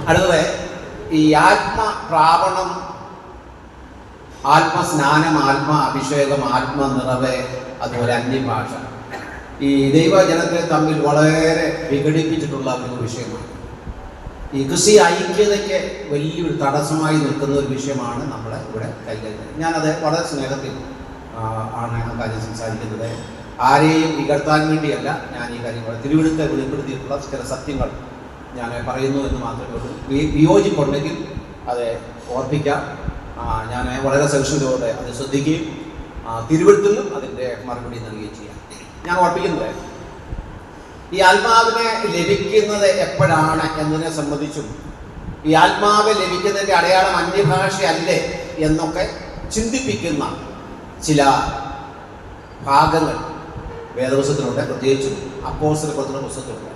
അടുത്തത് ഈ ആത്മപ്രാപണം, ആത്മസ്നാനം, ആത്മ അഭിഷേകം, ആത്മനിറവ്, അതുപോലെ അന്യഭാഷ ഈ ദൈവജനത്തെ തമ്മിൽ വളരെ വിഘടിപ്പിച്ചിട്ടുള്ള ഒരു വിഷയമാണ്. ഈ ക്രിസ്തീയ ഐക്യതയ്ക്ക് വലിയൊരു തടസ്സമായി നിൽക്കുന്ന ഒരു വിഷയമാണ് നമ്മൾ ഇവിടെ കൈകാര്യം. ഞാനത് വളരെ സ്നേഹത്തിൽ ആണ് ആ കാര്യം സംസാരിക്കുന്നത്. ആരെയും ഇകഴ്ത്താൻ വേണ്ടിയല്ല ഞാൻ ഈ കാര്യങ്ങൾ തിരുവഴുത്തെ വെളിപ്പെടുത്തിയിട്ടുള്ള ചില സത്യങ്ങൾ ഞാൻ പറയുന്നു എന്ന് മാത്രമേ ഉള്ളൂ. വിയോജിപ്പുണ്ടെങ്കിൽ അത് ഓർപ്പിക്കാം. ഞാൻ വളരെ സഹിഷ്ണുതയോടെ അത് ശ്രദ്ധിക്കുകയും തിരുവഴുത്തിൽ നിന്നും അതിൻ്റെ മറുപടി നൽകുകയും ചെയ്യാം. ഞാൻ ഓർപ്പിക്കുന്നത് ഈ ആത്മാവിനെ ലഭിക്കുന്നത് എപ്പോഴാണ് എന്നതിനെ സംബന്ധിച്ചും ഈ ആത്മാവ് ലഭിക്കുന്നതിൻ്റെ അടയാളം അന്യഭാഷയല്ലേ എന്നൊക്കെ ചിന്തിപ്പിക്കുന്ന ചില ഭാഗങ്ങൾ വേദപുസ്തകത്തിലുണ്ട്. പ്രത്യേകിച്ചും അപ്പോസ്തലപ്രവൃത്തിയുടെ പുസ്തകത്തിലുണ്ട്.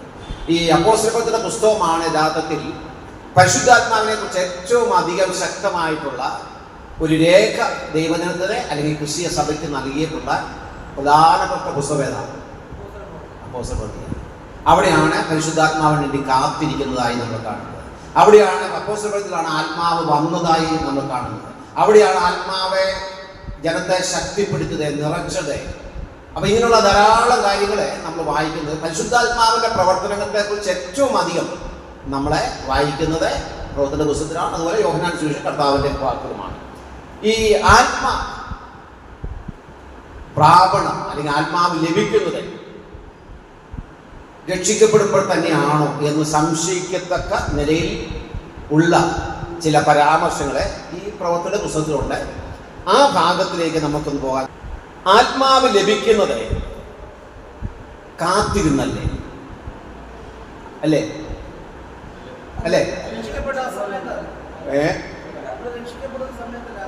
ഈ അപ്പോസ്തലപ്രവൃത്തിയുടെ പുസ്തകമാണ് യഥാർത്ഥത്തിൽ പരിശുദ്ധാത്മാവിനെ കുറിച്ച് ഏറ്റവും അധികം ശക്തമായിട്ടുള്ള ഒരു രേഖ ദൈവജനത്തിന് അല്ലെങ്കിൽ ക്രിസ്തീയ സഭയ്ക്ക് നൽകിയിട്ടുള്ള പ്രധാനപ്പെട്ട പുസ്തകം ഏതാണ്? അപ്പോസ്തലപ്രവൃത്തി. അവിടെയാണ് പരിശുദ്ധാത്മാവിന് വേണ്ടി കാത്തിരിക്കുന്നതായി നമ്മൾ കാണുന്നത്. അവിടെയാണ് അപ്പോസ്തലപ്രവൃത്തിയിലാണ് ആത്മാവ് വന്നതായി നമ്മൾ കാണുന്നത്. അവിടെയാണ് ആത്മാവെ ജനത്തെ ശക്തിപ്പെടുത്തത്, നിറച്ചത്. അപ്പൊ ഇങ്ങനെയുള്ള ധാരാളം കാര്യങ്ങളെ നമ്മൾ വായിക്കുന്നത് പരിശുദ്ധാത്മാവിന്റെ പ്രവർത്തനങ്ങളെ കുറിച്ച് ഏറ്റവും അധികം നമ്മളെ വായിക്കുന്നത് പ്രവർത്തന പുസ്തകത്തിലാണ്. അതുപോലെ യോഹന്നാൻ സുവിശേഷം കർത്താവിന്റെ വാക്കുകളുമാണ്. ഈ ആത്മ പ്രാപണം അല്ലെങ്കിൽ ആത്മാവ് ലഭിക്കുന്നത് രക്ഷിക്കപ്പെടുമ്പോൾ തന്നെയാണോ എന്ന് സംശയിക്കത്തക്ക നിലയിൽ ഉള്ള ചില പരാമർശങ്ങളെ ഈ പ്രവർത്തന പുസ്തകത്തിലുണ്ട്. ആ ഭാഗത്തിലേക്ക് നമുക്കൊന്ന് പോകാം. ആത്മാവ് ലഭിക്കുന്നത് കാത്തിരുന്നല്ലേ? അല്ലേ? അല്ലേ?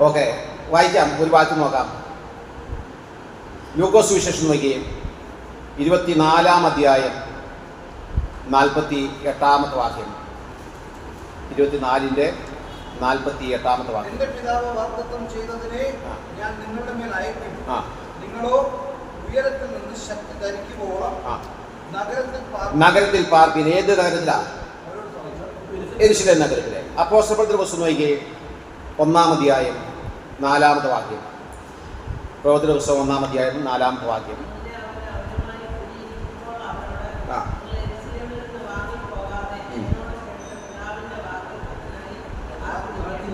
ഓക്കെ, വായിക്കാം. ഒരു വാക്യം നോക്കാം. ലൂക്കോസ് സുവിശേഷം നോക്കിയേ, 24-ാം അധ്യായം 48-ാമത്തെ വാക്യം. 24-ന്റെ 48-ാമത്തെ വാക്യം. എന്റെ പിതാവ് വാഗ്ദത്തം ചെയ്തതിനെ ഞാൻ നിങ്ങളുടെ മേൽ അയക്കും. നിങ്ങളോ ഉയരത്തിൽ നിന്ന് ശക്തി ധരിക്കുവോളം നഗരത്തിൽ പാർപ്പിൻ. ഏത് നഗരത്തിലാണ്? യെരൂശലേം നഗരത്തിലെ. അപ്പോസ്തലപ്രവൃത്തിയുടെ പുസ്തകം നോക്കിയേ, 1-ാം അധ്യായം 4-ാമത്തെ വാക്യം. പ്രവൃത്തിയുടെ പുസ്തകം 1-ാം അധ്യായം 4-ാമത്തെ വാക്യം.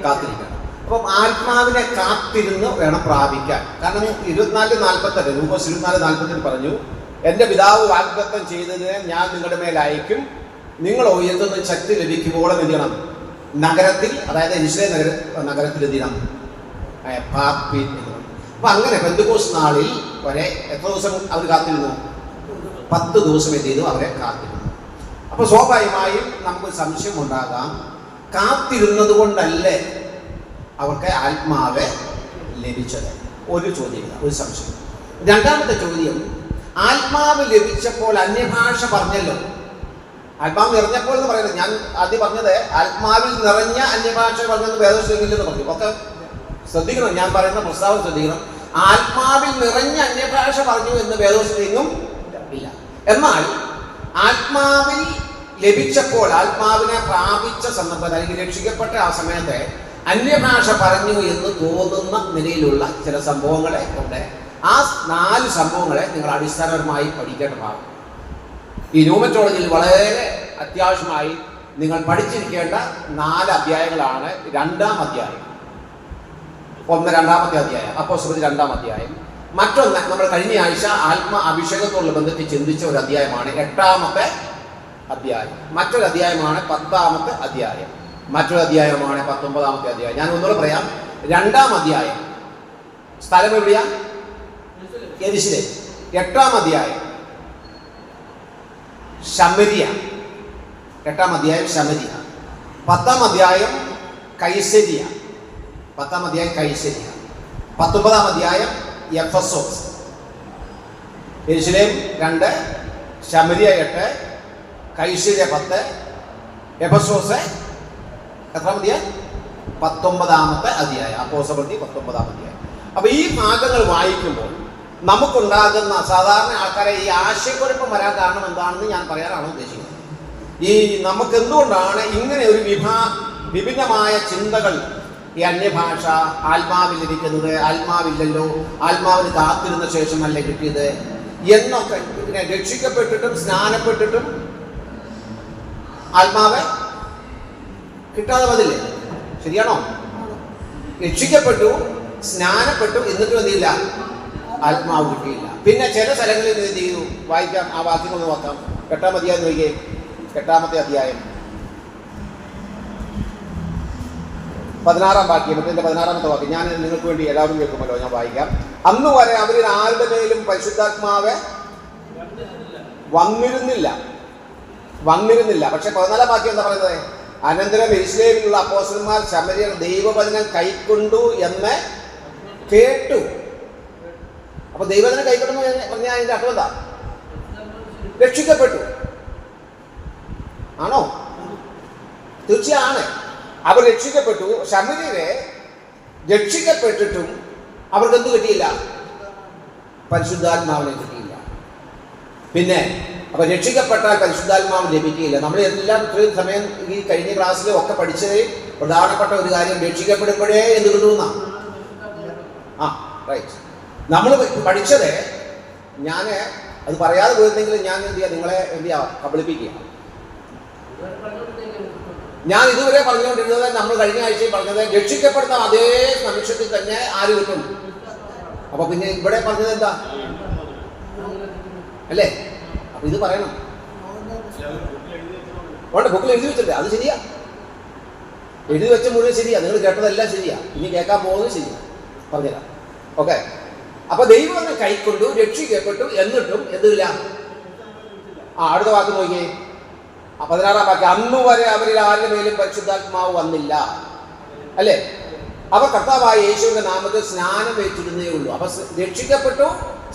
കാത്തിരിക്കണം. അപ്പം ആത്മാവിനെ കാത്തിരുന്ന് വേണം പ്രാപിക്കാൻ. കാരണം 24:48 ലൂക്കോസ് 24:48 പറഞ്ഞു, എൻ്റെ പിതാവ് വാഗ്ദത്തം ചെയ്തതിനെ ഞാൻ നിങ്ങളുടെ മേൽ അയക്കും. നിങ്ങൾ ഉയർത്തുന്ന ശക്തി ലഭിക്കുമ്പോൾ എന്ത് ചെയ്യണം? നഗരത്തിൽ, അതായത് യെരൂശലേം നഗരത്തിൽ എന്ത് ചെയ്യണം? പാർപ്പിൻ. അപ്പം അങ്ങനെ പെന്തക്കോസ്ത് നാളിൽ വരെ എത്ര ദിവസം അവർ കാത്തിരുന്നു? 10 ദിവസം എന്ത് ചെയ്തു? അവരെ കാത്തിരുന്നു. അപ്പോൾ സ്വാഭാവികമായും നമുക്ക് സംശയം ഉണ്ടാകാം, കാത്തിരുന്നത് കൊണ്ടല്ലേ അവർക്ക് ആത്മാവ് ലഭിച്ചത്? ഒരു ചോദ്യം, ഒരു സംശയം. രണ്ടാമത്തെ ചോദ്യം, ആത്മാവ് ലഭിച്ചപ്പോൾ അന്യഭാഷ പറഞ്ഞല്ലോ. ആത്മാവ് നിറഞ്ഞപ്പോൾ എന്ന് പറയുന്നത്, ഞാൻ ആദ്യം പറഞ്ഞത് ആത്മാവിൽ നിറഞ്ഞ അന്യഭാഷ പറഞ്ഞെന്ന് വേദപുസ്തകത്തിലെന്ന് പറഞ്ഞു. ഒക്കെ ശ്രദ്ധിക്കണം, ഞാൻ പറയുന്ന പ്രസ്താവന ശ്രദ്ധിക്കണം. ആത്മാവിൽ നിറഞ്ഞ അന്യഭാഷ പറഞ്ഞു എന്ന് വേദപുസ്തകവും ഇല്ല. എന്നാൽ ആത്മാവിൽ ലഭിച്ചപ്പോൾ, ആത്മാവിനെ പ്രാപിച്ച സന്ദർഭത്തിൽ അല്ലെങ്കിൽ രക്ഷിക്കപ്പെട്ട ആ സമയത്ത് അന്യഭാഷ പറഞ്ഞു എന്ന് തോന്നുന്ന നിലയിലുള്ള ചില സംഭവങ്ങളെ ഉണ്ട്. ആ 4 സംഭവങ്ങളെ നിങ്ങൾ അടിസ്ഥാനപരമായി പഠിക്കേണ്ടതാണ്. ഈ ന്യൂമറ്റോളജിയിൽ വളരെ അത്യാവശ്യമായി നിങ്ങൾ പഠിച്ചിരിക്കേണ്ട 4 അധ്യായങ്ങളാണ്. 2-ാം അധ്യായം, 2-ാമത്തെ അധ്യായം അപ്പോസ്തലപ്രവൃത്തി 2-ാം അധ്യായം. മറ്റൊന്ന് നമ്മൾ കഴിഞ്ഞ ആഴ്ച ആത്മ അഭിഷേകത്തോടുള്ള ബന്ധത്തിൽ ചിന്തിച്ച ഒരു അധ്യായമാണ് 8-ാമത്തെ അധ്യായം. മറ്റൊരു അധ്യായമാണ് 10-ാമത്തെ അധ്യായം. മറ്റൊരു അധ്യായമാണ് 19-ാമത്തെ അധ്യായം. ഞാൻ ഒന്നുകൂടെ പറയാം. 2-ാം അധ്യായം സ്ഥലം എവിടെയാ? യെരൂശലേം. 8-ാം അധ്യായം ശമരിയ. 8-ാം അധ്യായം ശമരിയ. 10-ാം അധ്യായം കൈസരിയ. 10-ാം അധ്യായം കൈസരിയ. 19-ാം അധ്യായം എഫെസോസ്. യെരൂശലേം 2, ശമരിയ 8, കൈസരിയ 10, എഫെസോസ് എത്രാം അധ്യായം? 19-ാമത്തെ അധ്യായം. അപ്പോസ്തലപ്രവൃത്തി 19-ാം അധ്യായം. അപ്പൊ ഈ ഭാഗങ്ങൾ വായിക്കുമ്പോൾ നമുക്കുണ്ടാകുന്ന സാധാരണ ആൾക്കാരെ ഈ ആശയക്കുഴപ്പം വരാൻ കാരണം എന്താണെന്ന് ഞാൻ പറയാനാണ് ഉദ്ദേശിക്കുന്നത്. ഈ നമുക്ക് എന്തുകൊണ്ടാണ് ഇങ്ങനെ ഒരു വിഭിന്നമായ ചിന്തകൾ, ഈ അന്യഭാഷ, ആത്മാവിലിരിക്കുന്നത്, ആത്മാവില്ലല്ലോ, ആത്മാവിന് കാത്തിരുന്ന ശേഷമല്ല കിട്ടിയത് എന്നൊക്കെ. പിന്നെ രക്ഷിക്കപ്പെട്ടിട്ടും സ്നാനപ്പെട്ടിട്ടും ആത്മാവ് കിട്ടാതെ വന്നില്ലേ? ശരിയാണോ? രക്ഷിക്കപ്പെട്ടു, സ്നാനപ്പെട്ടു, എന്നിട്ടും എന്തില്ല? ആത്മാവ് കിട്ടിയില്ല. പിന്നെ ചില സ്ഥലങ്ങളിൽ എന്ത് ചെയ്തു? വായിക്കാം, ആ വാക്യം ഒന്ന് നോക്കാം. 8-ാം അധ്യായം നോക്കിയേ. 8-ാമത്തെ അധ്യായം 16-ാം വാക്യം, ഇതിന്റെ 16-ാമത്തെ വാക്യം. ഞാൻ നിങ്ങൾക്ക് വേണ്ടി എല്ലാവരും കേൾക്കുമല്ലോ, ഞാൻ വായിക്കാം. അന്ന് വരെ അവരിൽ ആരുടെ മേലും പരിശുദ്ധാത്മാവ് വന്നിരുന്നില്ല. പക്ഷെ 14-ാം വാക്യം എന്താ പറയുന്നത്? അനന്തരം യെരൂശലേമിലുള്ള അപ്പോസ്തലന്മാർ ശമര്യർ ദൈവവചനം കൈക്കൊണ്ടു എന്ന് കേട്ടു. അപ്പൊ ദൈവവചനം കൈക്കൊണ്ടു പറഞ്ഞാൽ അതിന്റെ അർത്ഥം എന്താ? രക്ഷിക്കപ്പെട്ടു. ആണോ? തീർച്ചയാണ്. അവർ രക്ഷിക്കപ്പെട്ടു. ശമര്യരെ രക്ഷിക്കപ്പെട്ടിട്ടും അവർക്ക് എന്ത് കിട്ടിയില്ല? പരിശുദ്ധാത്മാവിനെ കിട്ടിയില്ല. പിന്നെ അപ്പൊ രക്ഷിക്കപ്പെട്ടാൽ പരിശുദ്ധാത്മാവ് ലഭിക്കുകയില്ല. നമ്മൾ എല്ലാം ഇത്രയും സമയം ഈ കഴിഞ്ഞ ക്ലാസ്സിലും ഒക്കെ പഠിച്ചത് പ്രധാനപ്പെട്ട ഒരു കാര്യം, രക്ഷിക്കപ്പെടുമ്പോഴേ എന്ത് കിട്ടുന്ന റൈറ്റ്. നമ്മൾ പഠിച്ചത്, ഞാൻ അത് പറയാതെ പോയിരുന്നെങ്കിൽ ഞാൻ എന്ത് ചെയ്യാം, നിങ്ങളെ എന്ത് ചെയ്യാം, കബളിപ്പിക്കുക. ഞാൻ ഇതുവരെ പറഞ്ഞുകൊണ്ടിരുന്നത്, നമ്മൾ കഴിഞ്ഞ ആഴ്ചയിൽ പറഞ്ഞത്, രക്ഷിക്കപ്പെടുന്ന അതേ നിമിഷത്തിൽ തന്നെ ആര് കിട്ടും? അപ്പൊ പിന്നെ ഇവിടെ പറഞ്ഞത് എന്താ അല്ലേ? അപ്പൊ ഇത് പറയണം. ബുക്കിൽ എഴുതി വെച്ചിട്ട് അത് ശരിയാ, എഴുതി വെച്ച മുഴുവൻ ശരിയാ, നിങ്ങൾ കേട്ടതെല്ലാം ശരിയാ, ഇനി കേൾക്കാൻ പോകുന്നത് ശരിയാ, പറഞ്ഞുതരാം. ഓക്കെ. അപ്പൊ ദൈവം കൈക്കൊണ്ടു, രക്ഷിക്കപ്പെട്ടു, എന്നിട്ടും എന്തില്ല? അടുത്ത വാക്ക് നോക്കിയേ, 16-ാം വാക്യം. അന്നു വരെ അവരിൽ ആരുടെ മേലും പരിശുദ്ധാത്മാവ് വന്നില്ല, അല്ലേ? അവ കർത്താവായ യേശുവിന്റെ നാമത്തിൽ സ്നാനം വെച്ചിരുന്നേ ഉള്ളൂ. അപ്പൊ രക്ഷിക്കപ്പെട്ടു,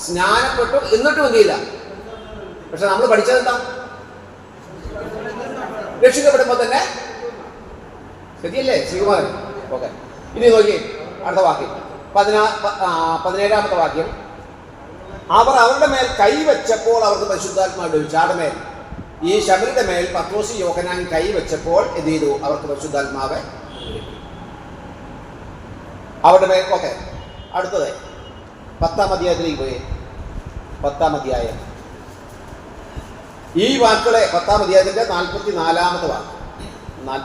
സ്നാനപ്പെട്ടു, എന്നിട്ടും എന്തില്ല? പക്ഷെ നമ്മൾ പഠിച്ചത് എന്താ? രക്ഷിക്കപ്പെടുമ്പോ തന്നെ ശരിയല്ലേ ശ്രീകുമാരൻ? ഓക്കെ. ഇനി നോക്കി അടുത്ത വാക്യം, 17-ാമത്തെ വാക്യം. അവർ അവരുടെ മേൽ കൈവച്ചപ്പോൾ അവർക്ക് പരിശുദ്ധാത്മാവ് ലഭിച്ചു. ആരുടെ മേൽ? ഈ ശമരിയുടെ മേൽ പത്രോസ് യോഹന്നാൻ കൈവച്ചപ്പോൾ എന്ത് ചെയ്തു? അവർക്ക് പരിശുദ്ധാത്മാവ് അവരുടെ മേൽ. ഓക്കെ. അടുത്തത് 10-ാം അധ്യായത്തിലേക്ക് പോയി. 10-ാം അധ്യായം. ഈ വാക്കുകളെ 10-ാം അധ്യായത്തിന്റെ 44-ാമത്തെ വാക്ക്.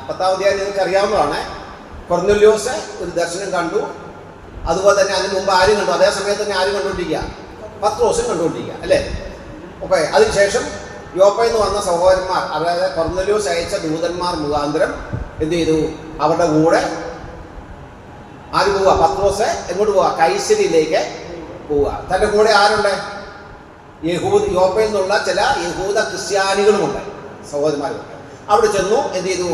10-ാം അധ്യായം നിങ്ങൾക്ക് അറിയാവുന്നതാണ്. കൊർന്നേല്യോസ് ഒരു ദർശനം കണ്ടു. അതുപോലെ തന്നെ അതിന് മുമ്പ് ആരും കണ്ടു? അതേ സമയത്ത് തന്നെ ആരും കണ്ടുകൊണ്ടിരിക്കുക? പത്രോസും കണ്ടുകൊണ്ടിരിക്കുക, അല്ലേ? ഓക്കെ. അതിനുശേഷം യോപ്പയിൽ നിന്ന് വന്ന സഹോദരന്മാർ, അതായത് കൊർന്നേല്യോസ് അയച്ച ദൂതന്മാർ മുഖാന്തരം എന്ത് ചെയ്തു? അവരുടെ കൂടെ ആര് പോവുക? പത്രോസ് എങ്ങോട്ട് പോവുക? കൈസരിയിലേക്ക് പോവുക. തൻ്റെ കൂടെ ആരുണ്ട്? യോപ്പയിൽ നിന്നുള്ള ചില യഹൂദ ക്രിസ്ത്യാനികളുമുണ്ട്, സഹോദരന്മാരുമുണ്ട്. അവിടെ ചെന്നു എന്ത് ചെയ്തു?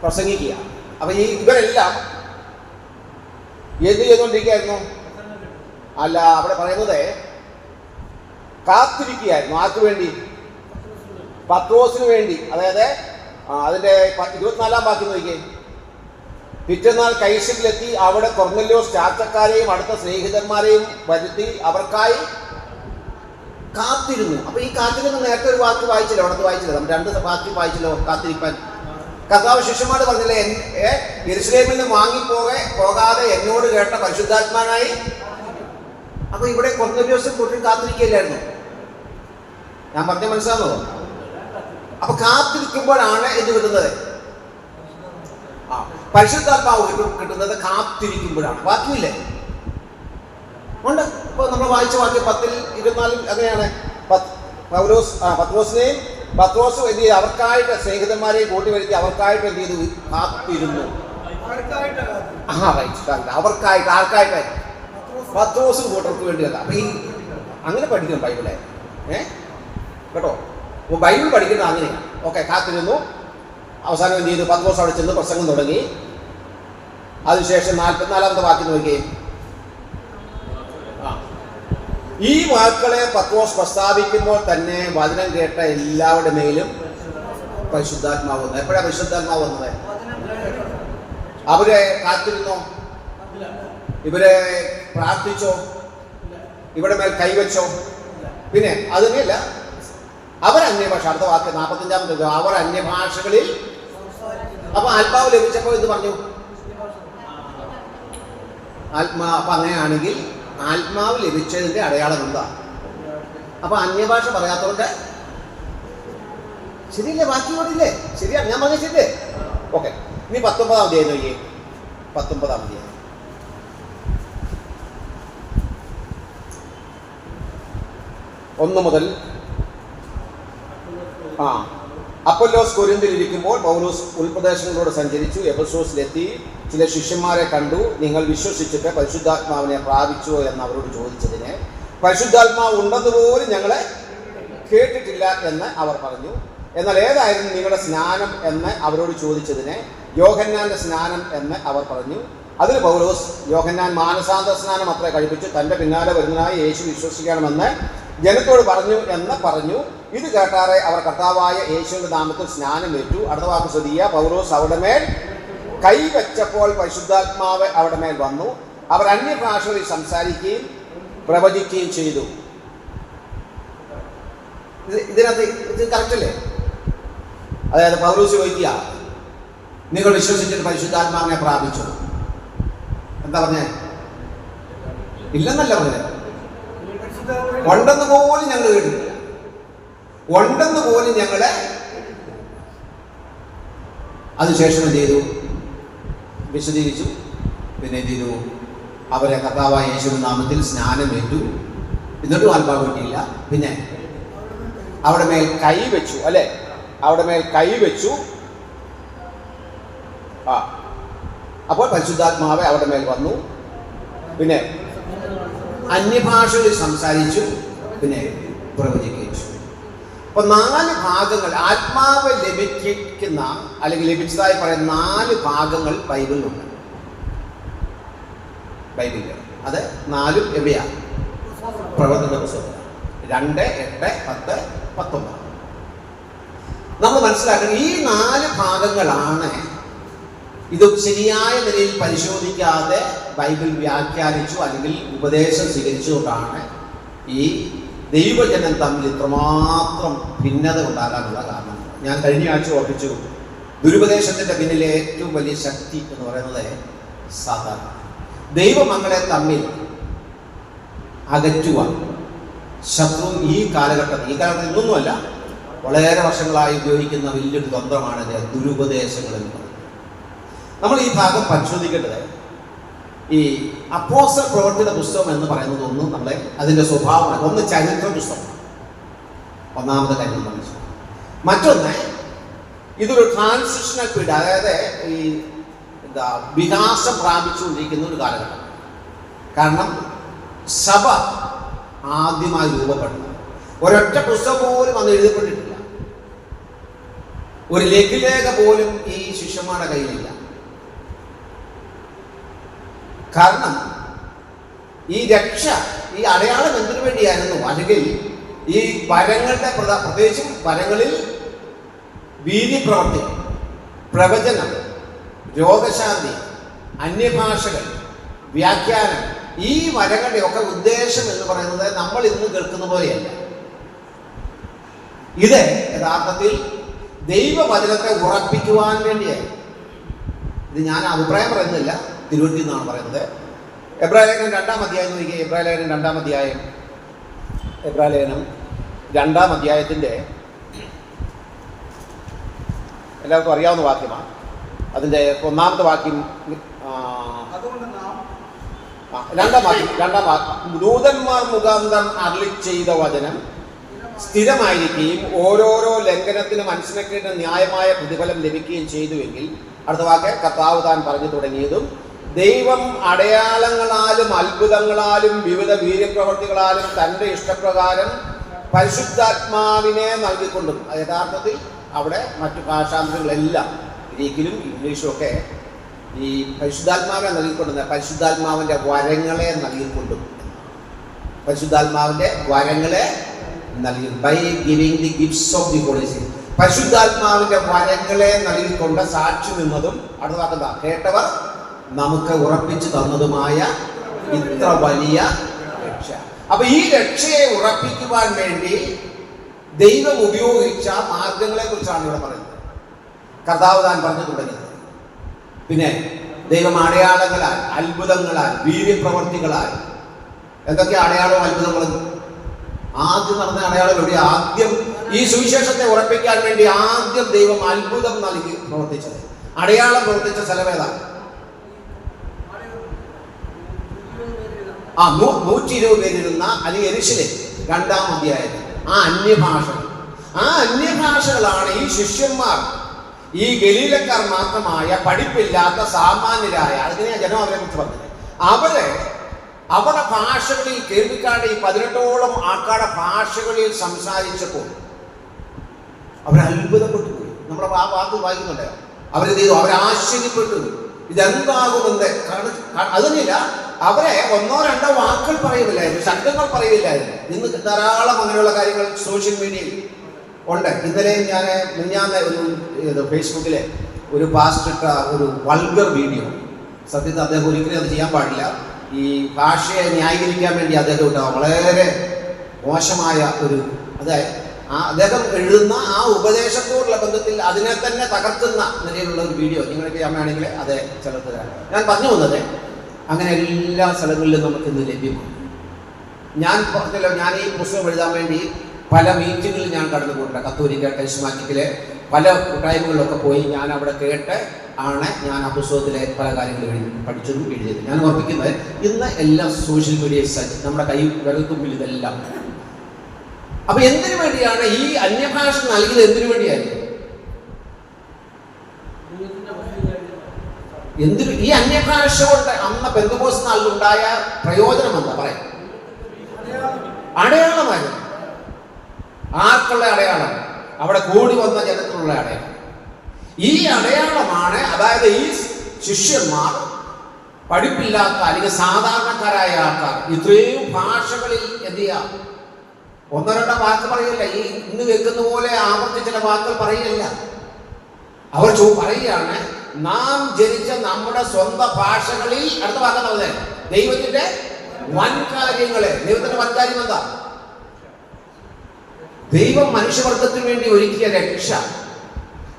പ്രസംഗിക്കുക. അപ്പൊ ഇവരെല്ലാം എന്ത് ചെയ്തുകൊണ്ടിരിക്കുകയായിരുന്നു? അല്ല, അവിടെ പറയുന്നത് കാത്തിരിക്കുകയായിരുന്നു. ആർക്ക് വേണ്ടി? പത്രോസിന് വേണ്ടി. അതായത് അതിന്റെ 24-ാം വാക്യം നോക്കിയേ. പിറ്റന്നാൾ കൈസരിലെത്തി അവിടെ കൊർന്നേല്യോസ് ചാർച്ചക്കാരെയും അടുത്ത സ്നേഹിതന്മാരെയും വരുത്തി അവർക്കായി കാത്തിരുന്നു. അപ്പൊ ഈ കാത്തിരുന്ന് നേരത്തെ ഒരു വാക്ക് വായിച്ചല്ലോ, അവിടത്ത് വായിച്ചില്ല, നമ്മൾ 2 വാക്യം വായിച്ചല്ലോ. കാത്തിരിപ്പാൻ കർത്താവ് ശിഷ്യന്മാർ പറഞ്ഞില്ലേ, യെരൂശലേമിൽ നിന്ന് പോകാതെ എന്നോട് കേട്ട പരിശുദ്ധാത്മാനായി. അപ്പൊ ഇവിടെ കൊർന്നേല്യോസും കൂട്ടി കാത്തിരിക്കുകയില്ലായിരുന്നു. ഞാൻ പറഞ്ഞ മനസ്സിലാണോ? അപ്പൊ കാത്തിരിക്കുമ്പോഴാണ് എന്ത് കിട്ടുന്നത്? പരിശുദ്ധാത്മാവ് കിട്ടുന്നത് കാത്തിരിക്കുമ്പോഴാണ്. വാക്യമില്ലേ? ഉണ്ട്. ഇപ്പൊ നമ്മൾ വായിച്ച വാക്യം 10-24 അങ്ങനെയാണ്. പത്രോസ് എന്ത് ചെയ്തു? അവർക്കായിട്ട് സ്നേഹിതന്മാരെയും കൂട്ടി വരുത്തി അവർക്കായിട്ട് എന്ത് ചെയ്തു? കാത്തിരുന്നു. അവർക്കായിട്ട്. ആർക്കായിട്ട്? പത്രോസും കൂട്ടർക്ക് വേണ്ടിയല്ല. അപ്പൊ ഈ അങ്ങനെ പഠിക്കണം ബൈബിളെ, കേട്ടോ? ബൈബിൾ പഠിക്കുന്നത് അങ്ങനെയാണ്. ഓക്കെ. കാത്തിരുന്നു. അവസാനം എന്ത് ചെയ്തു? പത്രോസ് അവിടെ ചെന്ന് പ്രസംഗം തുടങ്ങി. അതിനുശേഷം 44-ാമത്തെ വാക്യം നോക്കിയേ. ഈ വാക്കുകളെ പത്രോസ് പ്രസ്താവിക്കുമ്പോൾ തന്നെ വചനം കേട്ട എല്ലാവരുടെ മേലും പരിശുദ്ധാത്മാവ് വന്നു. എപ്പോഴാണ് പരിശുദ്ധാത്മാവ് വന്നത്? അവരെ കാത്തിരുന്നോ? ഇവരെ പ്രാർത്ഥിച്ചോ? ഇവിടെ മേൽ കൈവച്ചോ? പിന്നെ അത് തന്നെയല്ല, അവർ അന്യഭാഷ. അടുത്ത വാക്ക് 45-ാമത്തെ, അവർ അന്യഭാഷകളിൽ. അപ്പൊ ആത്മാവ് ലഭിച്ചപ്പോൾ എന്ത് പറഞ്ഞു? അപ്പൊ അങ്ങനെയാണെങ്കിൽ ആത്മാവ് ലഭിച്ചതിന്റെ അടയാളം എന്താ? അപ്പൊ അന്യഭാഷ പറയാത്തവർക്ക് ശരിയല്ലേ? ബാക്കി ഓടില്ലേ? ശരിയാണ്, ഞാൻ പറഞ്ഞ ശരിയല്ലേ? ഓക്കെ. ഇനി 19-ാം അധ്യായം നോക്കിയേ. 19-ാം അധ്യായം 1 മുതൽ. അപ്പൊല്ലോസ് കൊരിന്തിൽ ഇരിക്കുമ്പോൾ പൗലോസ് ഉൾപ്രദേശങ്ങളോട് സഞ്ചരിച്ചു. എഫെസോസിലെത്തി. ചില ശിഷ്യന്മാരെ കണ്ടു. നിങ്ങൾ വിശ്വസിച്ചിട്ട് പരിശുദ്ധാത്മാവിനെ പ്രാപിച്ചുവോ എന്ന് അവരോട് ചോദിച്ചതിന്, പരിശുദ്ധാത്മാവ് ഉണ്ടെന്ന് പോലും ഞങ്ങളെ കേട്ടിട്ടില്ല എന്ന് അവർ പറഞ്ഞു. എന്നാൽ ഏതായിരുന്നു നിങ്ങളുടെ സ്നാനം എന്ന് അവരോട് ചോദിച്ചതിന്, യോഹന്നാന്റെ സ്നാനം എന്ന് അവർ പറഞ്ഞു. അതിന് പൗലോസ്, യോഹന്നാൻ മാനസാന്തര സ്നാനം അത്ര കഴിപ്പിച്ചു, തൻ്റെ പിന്നാലെ വരുന്നതിനായി യേശു വിശ്വസിക്കണമെന്ന് ജനത്തോട് പറഞ്ഞു എന്ന് പറഞ്ഞു. ഇത് കേട്ടാറെ അവർ കർത്താവായ യേശുവിന്റെ നാമത്തിൽ സ്നാനം ഏറ്റു. അടുത്ത വാക്ക് ശ്രദ്ധിക്കുക. പൗലോസ് അവിടെ മേൽ കൈവച്ചപ്പോൾ പരിശുദ്ധാത്മാവ് അവിടെ മേൽ വന്നു. അവർ അന്യഭാഷകളിൽ സംസാരിക്കുകയും പ്രവചിക്കുകയും ചെയ്തു. ഇതിനകത്ത് ഇത് കറക്റ്റല്ലേ? അതായത് പൗലോസ് ചോദിക്കുക, നിങ്ങൾ വിശ്വസിച്ചിട്ട് പരിശുദ്ധാത്മാവിനെ പ്രാപിച്ചു. എന്താ പറഞ്ഞേ? ഇല്ലെന്നല്ല പറഞ്ഞത്. ഉണ്ടെന്ന് പോലും ഞങ്ങൾ കേട്ടിട്ടില്ല. ഉണ്ടെന്ന് പോലും ഞങ്ങളെ. അതിനുശേഷം എന്ത് ചെയ്തു? വിശദീകരിച്ചു. പിന്നെ എന്ത് ചെയ്തു? അവരെ കർത്താവായ യേശുവിന്റെ നാമത്തിൽ സ്നാനമേറ്റു. എന്നിട്ടും ആത്മാവ് കിട്ടിയില്ല. പിന്നെ അവിടെ മേൽ കൈവച്ചു. അല്ലെ? അവിടെ മേൽ കൈവച്ചു. അപ്പോൾ പരിശുദ്ധാത്മാവ് അവിടെ മേൽ വന്നു. പിന്നെ അന്യഭാഷകളിൽ സംസാരിച്ചു. പിന്നെ പ്രവചിക്കുകയും ചെയ്തു. അപ്പൊ 4 ഭാഗങ്ങൾ ആത്മാവ് ലഭിക്കുന്ന അല്ലെങ്കിൽ ലഭിച്ചതായി പറയുന്ന 4 ഭാഗങ്ങൾ ബൈബിളിലുണ്ട്. ബൈബിളിൽ അത് 4 എവിടെയാണ്? പ്രവർത്തന പുസ്തകം 2, 8, 10, 19. നമ്മൾ മനസ്സിലാക്കണം, ഈ 4 ഭാഗങ്ങളാണ് ഇത് ശരിയായ നിലയിൽ പരിശോധിക്കാതെ ബൈബിൾ വ്യാഖ്യാനിച്ചു അല്ലെങ്കിൽ ഉപദേശം സ്വീകരിച്ചുകൊണ്ടാണ് ഈ ദൈവജനം തമ്മിൽ ഇത്രമാത്രം ഭിന്നത ഉണ്ടാകാനുള്ള കാരണം. ഞാൻ കഴിഞ്ഞ ആഴ്ച ഓർപ്പിച്ചു, ദുരുപദേശത്തിന്റെ പിന്നിലെ ഏറ്റവും വലിയ ശക്തി എന്ന് പറയുന്നത് സാത്താൻ. ദൈവമക്കളെ തമ്മിൽ അകറ്റുവാൻ ശത്രു ഈ കാലഘട്ടത്തിൽ ഇതൊന്നുമല്ല, വളരെ വർഷങ്ങളായി ഉപയോഗിക്കുന്ന വലിയൊരു തന്ത്രമാണ് ദുരുപദേശങ്ങൾ എന്ന് പറയുന്നത്. നമ്മൾ ഈ ഭാഗം പരിശോധിക്കേണ്ടത്, ഈ അപ്പോസ്തല പ്രവൃത്തിയുടെ പുസ്തകം എന്ന് പറയുന്നത് ഒന്ന് നമ്മളെ അതിൻ്റെ സ്വഭാവമാണ്. ഒന്ന് ചരിത്ര പുസ്തകം, ഒന്നാമത്തെ കാര്യം മനസ്സിലാക്കുക. മറ്റൊന്ന് ഇതൊരു ട്രാൻസിഷണൽ പീരീഡ്, അതായത് ഈ വികാസം പ്രാപിച്ചുകൊണ്ടിരിക്കുന്ന ഒരു കാലഘട്ടം. കാരണം സഭ ആദ്യമായി രൂപപ്പെടുന്നത് ഒരൊറ്റ പുസ്തകം പോലും അന്ന് എഴുതപ്പെട്ടിട്ടില്ല. ഒരു ലഘുലേഖ പോലും ഈ ശിഷ്യന്മാരുടെ കയ്യിലില്ല. കാരണം ഈ രക്ഷ, ഈ അടയാളം എന്തിനു വേണ്ടിയായിരുന്നു? അല്ലെങ്കിൽ ഈ വരങ്ങളുടെ പ്രത്യേകിച്ചും വരങ്ങളിൽ വീര്യപ്രവൃത്തി, പ്രവചനം, രോഗശാന്തി, അന്യഭാഷകൾ, വ്യാഖ്യാനം, ഈ വരങ്ങളുടെ ഒക്കെ ഉദ്ദേശം എന്ന് പറയുന്നത് നമ്മൾ ഇന്ന് കേൾക്കുന്ന പോലെയല്ല. ഇത് യഥാർത്ഥത്തിൽ ദൈവവചനത്തെ ഉറപ്പിക്കുവാൻ വേണ്ടിയായി. ഇത് ഞാൻ അഭിപ്രായം പറയുന്നില്ല, തിരുവറ്റി എന്നാണ് പറയുന്നത്. എബ്രായലേഖനം 2-ാം അധ്യായം നോക്കിയേ. എബ്രായലേഖനം 2-ാം അധ്യായം, എബ്രായലേഖനം 2-ാം അധ്യായത്തിൻ്റെ എല്ലാവർക്കും അറിയാവുന്ന വാക്യമാണ്. അതിൻ്റെ 1-ാമത്തെ വാക്യം, 2-ാം വാക്യം, ദൂതന്മാർ മുഖാന്തരം അരുളി ചെയ്ത വചനം സ്ഥിരമായിരിക്കുകയും ഓരോരോ ലംഘനത്തിന് മനുഷ്യനെക്കേണ്ട ന്യായമായ പ്രതിഫലം ലഭിക്കുകയും ചെയ്തുവെങ്കിൽ, അടുത്ത വാക്ക്, കർത്താവ് താൻ പറഞ്ഞു തുടങ്ങിയതും ദൈവം അടയാളങ്ങളാലും അത്ഭുതങ്ങളാലും വിവിധ വീര്യപ്രവർത്തികളാലും തൻ്റെ ഇഷ്ടപ്രകാരം പരിശുദ്ധാത്മാവിനെ നൽകിക്കൊണ്ടും. യഥാർത്ഥത്തിൽ അവിടെ മറ്റു ഭാഷാന്തരങ്ങളെല്ലാം ഗ്രീക്കിലും ഇംഗ്ലീഷും ഒക്കെ ഈ പരിശുദ്ധാത്മാവിനെ നൽകിക്കൊണ്ടുന്ന പരിശുദ്ധാത്മാവിൻ്റെ വരങ്ങളെ നൽകിക്കൊണ്ടും, പരിശുദ്ധാത്മാവിൻ്റെ വരങ്ങളെ നൽകി, by giving the gifts of the holy spirit, പരിശുദ്ധാത്മാവിൻ്റെ വരങ്ങളെ നൽകിക്കൊണ്ട് സാക്ഷി നിന്നതും, അടുത്ത വാക്കെന്താ, കേട്ടവർ നമുക്ക് ഉറപ്പിച്ചു തന്നതുമായ ഇത്ര വലിയ രക്ഷ. അപ്പൊ ഈ രക്ഷയെ ഉറപ്പിക്കുവാൻ വേണ്ടി ദൈവം ഉപയോഗിച്ച മാർഗങ്ങളെ കുറിച്ചാണ് ഇവിടെ പറയുന്നത്. കർത്താവ് താൻ പറഞ്ഞു തുടങ്ങിയത്. പിന്നെ ദൈവം അടയാളങ്ങളാൽ, അത്ഭുതങ്ങളാൽ, വീര്യപ്രവർത്തികളാൽ, എന്തൊക്കെ അടയാളവും അത്ഭുതങ്ങളും ആദ്യം നടന്ന അടയാളം എവിടെ? ആദ്യം ഈ സുവിശേഷത്തെ ഉറപ്പിക്കാൻ വേണ്ടി ആദ്യം ദൈവം അത്ഭുതം നൽകി പ്രവർത്തിച്ചത്, അടയാളം പ്രവർത്തിച്ച സ്ഥലമേതാണ്? 120 പേരിരുന്ന അല്ലെങ്കിൽ യെരൂശലേം 2-ാം അധ്യായത്തിൽ ആ അന്യഭാഷകളാണ് ഈ ശിഷ്യന്മാർ, ഈ ഗലീലക്കാർ മാത്രമായ പഠിപ്പില്ലാത്ത സാമാന്യരായ, അതിനെയാണ് ജനം അവരെ കുറിച്ച് പറഞ്ഞത്. അവരുടെ ഭാഷകളിൽ, കേൾവിക്കാരുടെ ഈ 18ഓളം ആൾക്കാരുടെ ഭാഷകളിൽ സംസാരിച്ചപ്പോൾ അവർ അത്ഭുതപ്പെട്ടു പോയി. നമ്മുടെ ആ വാക്ക് വായിക്കുന്നുണ്ട്. അവരെന്ത് ചെയ്തു? അവരാശ്ചര്യപ്പെട്ടു. ഇതെന്താകുമെന്ന്. അതിനില്ല, അവരെ 1-2 വാക്കുകൾ പറയുന്നില്ലായിരുന്നു, ശബ്ദങ്ങൾ പറയുന്നില്ലായിരുന്നു. ഇന്ന് ധാരാളം അങ്ങനെയുള്ള കാര്യങ്ങൾ സോഷ്യൽ മീഡിയയിൽ ഉണ്ട്. ഇന്നലെ ഞാൻ ഒരു ഫേസ്ബുക്കിലെ ഒരു പാസ്റ്റർ ഇട്ട ഒരു വൾഗർ വീഡിയോ, സത്യത്തിൽ അദ്ദേഹം ഒരിക്കലും അത് ചെയ്യാൻ പാടില്ല. ഈ ഭാഷയെ ന്യായീകരിക്കാൻ വേണ്ടി അദ്ദേഹം ഉണ്ടാവും വളരെ മോശമായ ഒരു, അതായത് അദ്ദേഹം എഴുതുന്ന ആ ഉപദേശത്തോടുള്ള ബന്ധത്തിൽ അതിനെ തന്നെ തകർക്കുന്ന നിലയിലുള്ള ഒരു വീഡിയോ നിങ്ങൾക്ക് ചെയ്യാനാണെങ്കിൽ അത് ചിലർക്ക് തരാം. ഞാൻ പറഞ്ഞു വന്നത്, അങ്ങനെ എല്ലാ സ്ഥലങ്ങളിലും നമുക്കിന്ന് ലഭ്യമാണ്. ഞാൻ പറഞ്ഞല്ലോ, ഞാൻ ഈ പുസ്തകം എഴുതാൻ വേണ്ടി പല മീറ്റിങ്ങുകളിൽ ഞാൻ കടന്നു പോയിട്ടുണ്ട്. കത്തോലിക്ക കരിസ്മാറ്റിക്കിലെ പല കൂട്ടായ്മകളിലൊക്കെ പോയി ഞാൻ അവിടെ കേട്ട് ആണ് ഞാൻ ആ പുസ്തകത്തിലെ പല കാര്യങ്ങൾ പഠിച്ചതും എഴുതിയത്. ഞാൻ ഓർപ്പിക്കുന്നത്, ഇന്ന് എല്ലാം സോഷ്യൽ മീഡിയ നമ്മുടെ കൈ വിരൽത്തുമ്പിൽ ഇതെല്ലാം. അപ്പൊ എന്തിനു വേണ്ടിയാണ് ഈ അന്യഭാഷ നൽകിയത്? എന്തിനു വേണ്ടിയായിരുന്നു? ഈ അന്യഭാഷ കൊണ്ട് അന്ന് പെന്തക്കോസ്ത് നാളിലുണ്ടായ പ്രയോജനം എന്താ പറയാം? അടയാളമായിരുന്നു. ആർക്കുള്ള അടയാളം? അവിടെ കൂടി വന്ന ജനത്തിനുള്ള അടയാളം. ഈ അടയാളമാണ്, അതായത് ഈ ശിഷ്യന്മാർ പഠിപ്പില്ലാത്ത അല്ലെങ്കിൽ സാധാരണക്കാരായ ആൾക്കാർ ഇത്രയും ഭാഷകളിൽ എന്ത് ചെയ്യാം? 1-2 വാക്ക് പറയില്ല. ഈ ഇന്ന് കേൾക്കുന്ന പോലെ ആവർത്തിച്ച വാക്കുകൾ പറയില്ല. അവർ പറയുകയാണ്, നാം ജനിച്ച നമ്മുടെ സ്വന്തം ഭാഷകളിൽ, അടുത്ത വാക്കുന്നത് ദൈവത്തിന്റെ വൻകാര്യങ്ങളെ. ദൈവത്തിന്റെ വൻകാര്യം എന്താ? ദൈവം മനുഷ്യവർഗത്തിന് വേണ്ടി ഒരുക്കിയ രക്ഷ,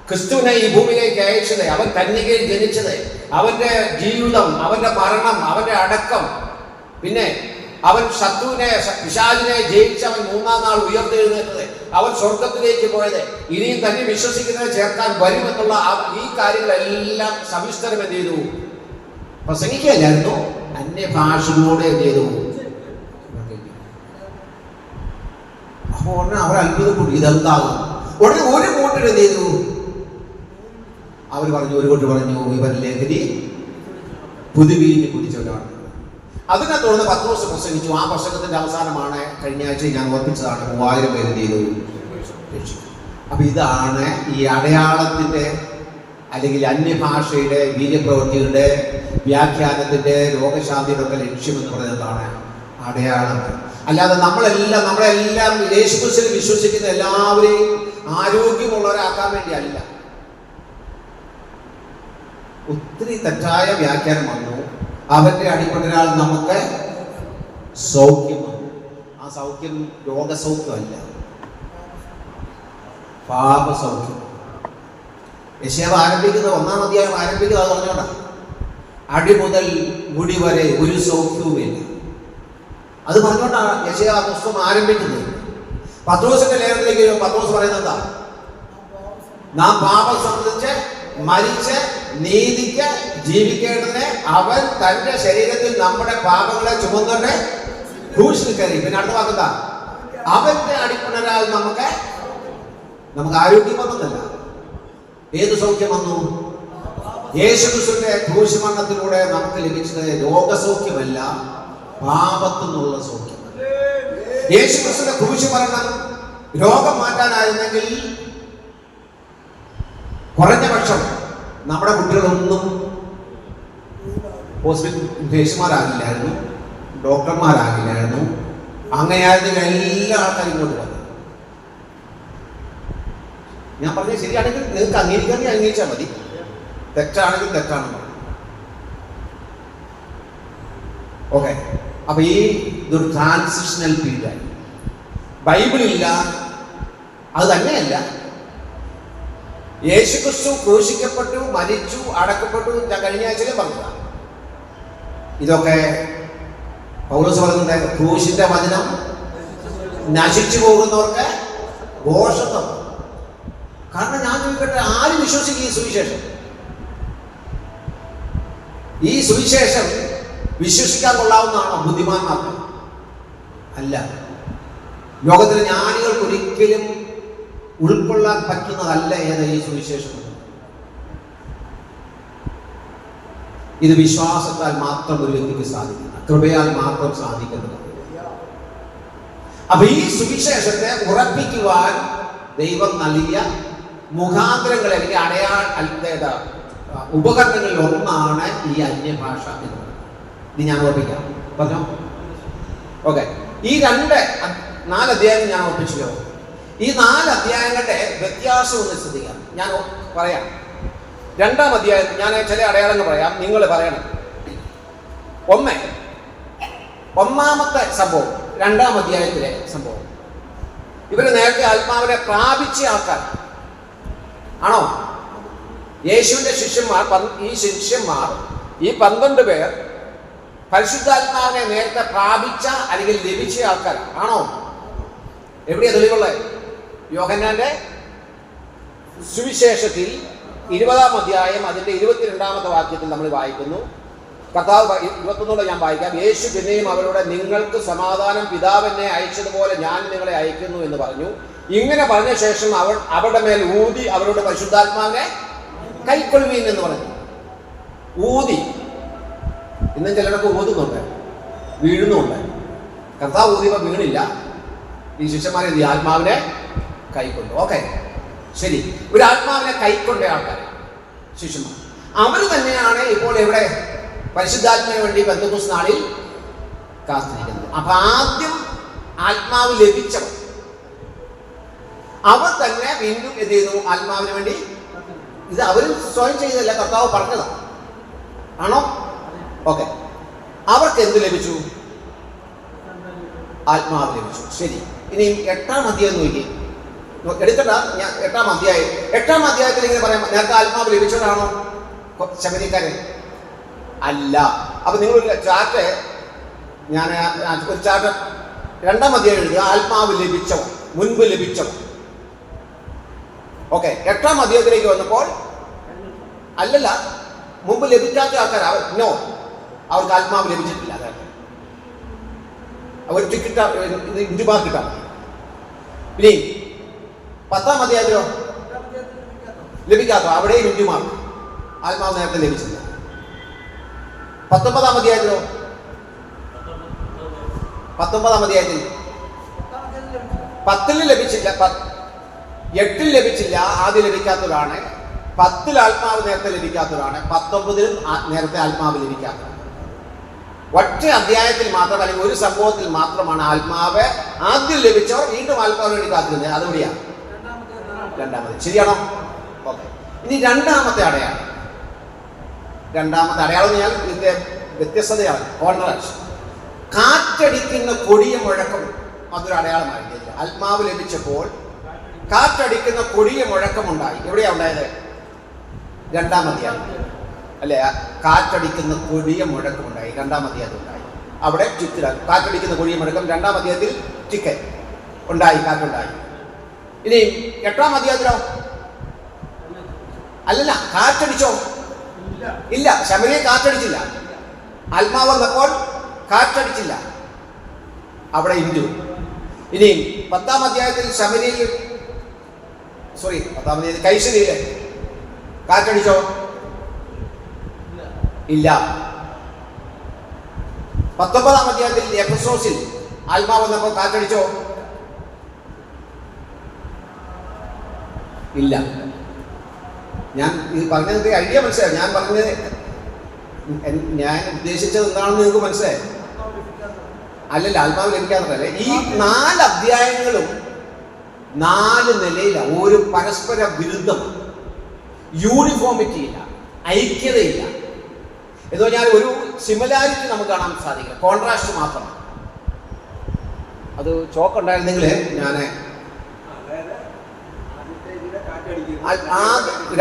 ക്രിസ്തുവിനെ ഈ ഭൂമിയിലേക്ക് അയച്ചത്, അവൻ കന്യകയിൽ ജനിച്ചത്, അവന്റെ ജീവിതം, അവന്റെ മരണം, അവന്റെ അടക്കം, പിന്നെ അവൻ ശത്രുവിനെ, പിശാചിനെ ജയിച്ച് അവൻ 3-ാം നാൾ ഉയർത്തെഴുന്നേറ്റത്, അവൻ സ്വർഗത്തിലേക്ക് പോയത്, ഇനിയും തന്നെ വിശ്വസിക്കുന്നതിനെ ചേർക്കാൻ വരുമെന്നുള്ള ഈ കാര്യങ്ങളെല്ലാം സവിസ്തരം എന്ത് ചെയ്തു? പ്രസംഗിക്കുകയല്ലായിരുന്നു, അന്യഭാഷകളോടെ എന്ത് ചെയ്തു? അപ്പോൾ ഉടനെ അവർ അത്ഭുതപ്പെട്ടു, ഇതെന്താകും? ഉടനെ ഒരു കൂട്ടർ എന്ത് ചെയ്തു? അവർ പറഞ്ഞു, ഒരു കൂട്ടർ പറഞ്ഞു, ഇവൻ ലഹരി പുതുവീഞ്ഞ് കുടിച്ചവരാണ്. അതിനെ തുടർന്ന് പത്രോസ് പ്രസംഗിച്ചു. ആ പ്രസംഗത്തിന്റെ അവസാനമാണ് കഴിഞ്ഞ ആഴ്ച ഞാൻ ഓർപ്പിച്ചതാണ്, 3000 പേര് എന്ത് ചെയ്തു? അപ്പൊ ഇതാണ് ഈ അടയാളത്തിന്റെ അല്ലെങ്കിൽ അന്യഭാഷയുടെ, വീര്യപ്രവൃത്തിയുടെ, വ്യാഖ്യാനത്തിന്റെ, രോഗശാന്തിയുടെ ഒക്കെ ലക്ഷ്യമെന്ന് പറയുന്നതാണ് അടയാളം. അല്ലാതെ നമ്മളെല്ലാം യേശുക്രിസ്തുവിൽ വിശ്വസിക്കുന്ന എല്ലാവരെയും ആരോഗ്യമുള്ളവരാക്കാൻ വേണ്ടിയല്ല. ഒത്തിരി തെറ്റായ വ്യാഖ്യാനം വന്നു. അവന്റെ അടിപൊളിയാൽ നമുക്ക് സൗഖ്യമാണ്. ആ സൗഖ്യം രോഗസൗഖ്യമല്ല, പാപസൗഖ്യം. യെശയ്യാവ് ആരംഭിക്കുന്നത് 1-ാം അധ്യായം ആരംഭിക്കുന്നത് അത് പറഞ്ഞോണ്ടാണ്. അടി മുതൽ മുടി വരെ ഒരു സൗഖ്യവുമില്ല. അത് പറഞ്ഞുകൊണ്ടാണ് യെശയ്യാവ് പുസ്തകം ആരംഭിക്കുന്നത്. പത്രോസിന്റെ ലേഖനത്തിലേക്ക് പത്രോസ് പറയുന്നത് എന്താ? നാം പാപം സംബന്ധിച്ച് മരിച്ച് നീതിക്ക് ജീവിക്കേണ്ടതിന് അവൻ തന്റെ ശരീരത്തിൽ നമ്മുടെ പാപങ്ങളെ ചുമന്നുകൊണ്ട് ക്രൂശിൽ കയറി. പിന്നെ അടുത്ത വാക്കെന്താ? അവന്റെ അടിപ്പിണരാൽ നമുക്ക് ആരോഗ്യം വന്നതല്ല. ഏത് സൗഖ്യം വന്നു? യേശുക്രിസ്തുവിന്റെ ക്രൂശുമരണത്തിലൂടെ നമുക്ക് ലഭിച്ചത് രോഗസൗഖ്യമല്ല, പാപത്തിൽ നിന്നുള്ള സൗഖ്യം. യേശുക്രിസ്തുവിന്റെ ക്രൂശുമരണം രോഗം മാറ്റാനായിരുന്നെങ്കിൽ കുറഞ്ഞ പക്ഷം നമ്മുടെ കുട്ടികളൊന്നും ഹോസ്പിറ്റൽ നേഴ്സുമാരാകില്ലായിരുന്നു, ഡോക്ടർമാരാകില്ലായിരുന്നു. അങ്ങനെയായിരുന്നെങ്കിൽ എല്ലാ ആൾക്കാരും ഇങ്ങോട്ട് വന്നു. ഞാൻ പറഞ്ഞത് ശരിയാണെങ്കിൽ നിങ്ങൾക്ക് അംഗീകരിക്കാമെങ്കിൽ അംഗീകരിച്ചാൽ മതി, തെറ്റാണെങ്കിൽ തെറ്റാണെന്ന്. ഓക്കെ. അപ്പൊ ഇതൊരു ട്രാൻസിഷണൽ പീരീഡ്. ബൈബിളില്ല, അത് തന്നെയല്ല, യേശുക്രിസ്തു ക്രൂശിക്കപ്പെട്ടു, മരിച്ചു, അടക്കപ്പെട്ടു. ഞാൻ കഴിഞ്ഞ ആഴ്ചയിലും പറഞ്ഞതാണ്. ഇതൊക്കെ പൗലോസ് പറയുന്നത് ക്രൂശിന്റെ വചനം നശിച്ചു പോകുന്നവർക്ക് ദോഷത്വം. കാരണം ഞാൻ ചോദിക്കട്ടെ, ആര് വിശ്വസിക്കും ഈ സുവിശേഷം? ഈ സുവിശേഷം വിശ്വസിക്കാൻ കൊള്ളാവുന്നതാണോ ബുദ്ധിമാന്മാർക്ക്? അല്ല. ലോകത്തിലെ ജ്ഞാനികൾക്ക് ഒരിക്കലും ഉൾക്കൊള്ളാൻ പറ്റുന്നതല്ല ഏത് ഈ സുവിശേഷം. ഇത് വിശ്വാസത്താൽ മാത്രം ഒരു വ്യക്തിക്ക് സാധിക്കുന്ന, കൃപയാൽ മാത്രം സാധിക്കുന്നത്. അപ്പൊ ഈ സുവിശേഷത്തെ ഉറപ്പിക്കുവാൻ ദൈവം നൽകിയ മുഖാന്തരങ്ങൾ അല്ലെങ്കിൽ ഉപകരണങ്ങളിൽ ഒന്നാണ് ഈ അന്യഭാഷ എന്ന് പറയുന്നത്. ഇത് ഞാൻ ഓർപ്പിക്കാം, പറഞ്ഞോ. ഓക്കെ, ഈ 4 അധ്യായം ഞാൻ ഓർപ്പിച്ചല്ലോ. ഈ 4 അധ്യായങ്ങളുടെ വ്യത്യാസം ഒന്ന് ശ്രദ്ധിക്കാം. ഞാൻ പറയാം. 2-ാം അധ്യായം ഞാൻ ചില അടയാളങ്ങൾ പറയാം, നിങ്ങൾ പറയണം. ഒന്നാമത്തെ സംഭവം 2-ാം അധ്യായത്തിലെ സംഭവം. ഇവര് നേരത്തെ ആത്മാവിനെ പ്രാപിച്ച ആൾക്കാർ ആണോ? യേശുവിന്റെ ശിഷ്യന്മാർ, ഈ 12 പേർ പരിശുദ്ധാത്മാവിനെ നേരത്തെ പ്രാപിച്ച അല്ലെങ്കിൽ ലഭിച്ച ആൾക്കാർ ആണോ? എവിടെയാ തെളിവുള്ളത്? യോഹന്നാന്റെ സുവിശേഷത്തിൽ 20-ാം അധ്യായം അതിന്റെ 22-ാമത്തെ വാക്യത്തിൽ നമ്മൾ വായിക്കുന്നു. കർത്താവ് 21 ഞാൻ വായിക്കാം. യേശു പിന്നെയും അവരോട്, നിങ്ങൾക്ക് സമാധാനം പിതാവിനെ അയച്ചതുപോലെ ഞാൻ നിങ്ങളെ അയക്കുന്നു എന്ന് പറഞ്ഞു. ഇങ്ങനെ പറഞ്ഞ ശേഷം അവരുടെ മേൽ ഊതി അവരോട് പരിശുദ്ധാത്മാവിനെ കൈക്കൊള്ളുവീൻ എന്ന് പറഞ്ഞു. ഊതി. ഇന്നും ചിലരൊക്കെ ഊതുന്നുണ്ട്, വീഴുന്നുണ്ട്. കർത്താവ് ഊതിയപ്പോൾ വീണില്ല. ഈ ശിഷ്യന്മാരെ ഈ ആത്മാവിനെ കൈക്കൊണ്ടു. ഓക്കെ, ശരി. ഒരു ആത്മാവിനെ കൈക്കൊണ്ട ആൾക്കാർ ശിഷ്യന്മാർ, അവർ തന്നെയാണ് ഇപ്പോൾ ഇവിടെ പരിശുദ്ധാത്മാവിന് വേണ്ടി പെന്തക്കോസ്ത് നാളിൽ കാത്തിരിക്കുന്നത്. അപ്പൊ ആദ്യം ആത്മാവ് ലഭിച്ചവർ അവർ തന്നെ വീണ്ടും എന്ത് ചെയ്യുന്നു? ആത്മാവിന് വേണ്ടി. ഇത് അവർ സ്വയം ചെയ്തതല്ല, കർത്താവ് പറഞ്ഞതാണ്. ആണോ? ഓക്കെ, അവർക്ക് എന്ത് ലഭിച്ചു? ആത്മാവ് ലഭിച്ചു. ശരി. ഇനി 8-ാം അധ്യായം നോക്കി എടുക്കണ്ട. ഞാൻ 8-ാം അധ്യായത്തിൽ ഇങ്ങനെ പറയാം, നേരത്തെ ആത്മാവ് ലഭിച്ചവരാണോ ശമരിക്കാരൻ? അല്ല. അപ്പൊ നിങ്ങളൊരു ചാർട്ട്, ഞാൻ ഒരു ചാർട്ട് 2-ാം അധ്യായം എഴുതുക. ആത്മാവ് ലഭിച്ചവർ, മുൻപ് ലഭിച്ചവർ. ഓക്കെ, 8-ാം അധ്യായത്തിലേക്ക് വന്നപ്പോൾ അല്ലല്ല, മുമ്പ് ലഭിക്കാത്ത ആൾക്കാർ അവർക്ക് ആത്മാവ് ലഭിച്ചിട്ടില്ല. അവർ ടിക്കറ്റ് ഇന്ത്യമാർക്കിട്ടാ. ഇനി 10-ാം അധ്യായത്തിലോ ലഭിക്കാത്ത, അവിടെയും ഇന്ത്യമാർക്ക് ആത്മാവ് നേരത്തെ ലഭിച്ചില്ല. 19-ാം അധ്യായത്തിലോ 19-ാം അധ്യായത്തിൽ 10-ൽ ലഭിച്ചില്ല, 8-ൽ ലഭിച്ചില്ല, ആദ്യം ലഭിക്കാത്തവരാണ്. 10-ൽ ആത്മാവ് നേരത്തെ ലഭിക്കാത്തവരാണ്. 19-ലും നേരത്തെ ആത്മാവ് ലഭിക്കാത്തവരാണ്. ഒറ്റ അധ്യായത്തിൽ മാത്രം അല്ലെങ്കിൽ ഒരു സംഭവത്തിൽ മാത്രമാണ് ആത്മാവ് ആദ്യം ലഭിച്ചവർ വീണ്ടും ആത്മാവിന് വേണ്ടി കാത്തിരുന്നത്. അതെവിടെയാണ്? 2-ാമത്. ശരിയാണോ? ഓക്കെ. ഇനി 2-ാമത്തെ അടയാളം. 2-ാമത്തെ അടയാളം ഞാൻ ഇതിന്റെ വ്യത്യസ്തതയാണ്. കോൺട്രാസ്റ്റ്. കാറ്റടിക്കുന്ന കൊടിയ മുഴക്കം, അതൊരു അടയാളമായിരുന്നു. ആത്മാവ് ലഭിച്ചപ്പോൾ കാറ്റടിക്കുന്ന കൊടിയ മുഴക്കമുണ്ടായി. എവിടെയാ ഉണ്ടായത്? 2-ാം അധ്യായം അല്ലെ? കാറ്റടിക്കുന്ന കൊടിയ മുഴക്കമുണ്ടായി 2-ാം അധ്യായത്തിൽ ഉണ്ടായി. അവിടെ ചുറ്റിലാണ് കാറ്റടിക്കുന്ന കൊടിയ മുഴക്കം. 2-ാം അധ്യായത്തിൽ ചിക്കൻ ഉണ്ടായി, കാറ്റുണ്ടായി. ഇനി 8-ാം അധ്യായത്തിലോ? അല്ലല്ല, കാറ്റടിച്ചോ? ഇല്ല. ശമരിയെ കാറ്റടിച്ചില്ല. ആത്മാവ് വന്നപ്പോൾ കാറ്റടിച്ചില്ല, അവിടെ ഇന്ദു. ഇനി 10-ാം അധ്യായത്തിൽ ശമരിയിൽ 10-ാം അധ്യായത്തിൽ കൈസരിയിലെ കാറ്റടിച്ചോ? ഇല്ല. 19-ാം അധ്യായത്തിൽ എഫെസോസിൽ ആത്മാവ് വന്നപ്പോൾ കാറ്റടിച്ചോ? ഇല്ല. ഞാൻ ഇത് പറഞ്ഞത് ഐഡിയ മനസ്സിലായി. ഞാൻ പറഞ്ഞത് ഞാൻ ഉദ്ദേശിച്ചത് എന്താണെന്ന് നിങ്ങൾക്ക് മനസ്സിലായി? അല്ലല്ല, ആത്മാവ് ലഭിക്കാത്തതല്ലേ. ഈ 4 അധ്യായങ്ങളും 4 നിലയിലാണ്. ഒരു പരസ്പര വിരുദ്ധം, യൂണിഫോമിറ്റി ഇല്ല, ഐക്യതയില്ല. എന്ന് പറഞ്ഞാൽ ഒരു സിമിലാരിറ്റി നമുക്ക് കാണാൻ സാധിക്കില്ല, കോൺട്രാസ്റ്റ് മാത്രമാണ്. അത് ചോക്ക് ഉണ്ടായിരുന്നെങ്കിൽ ഞാൻ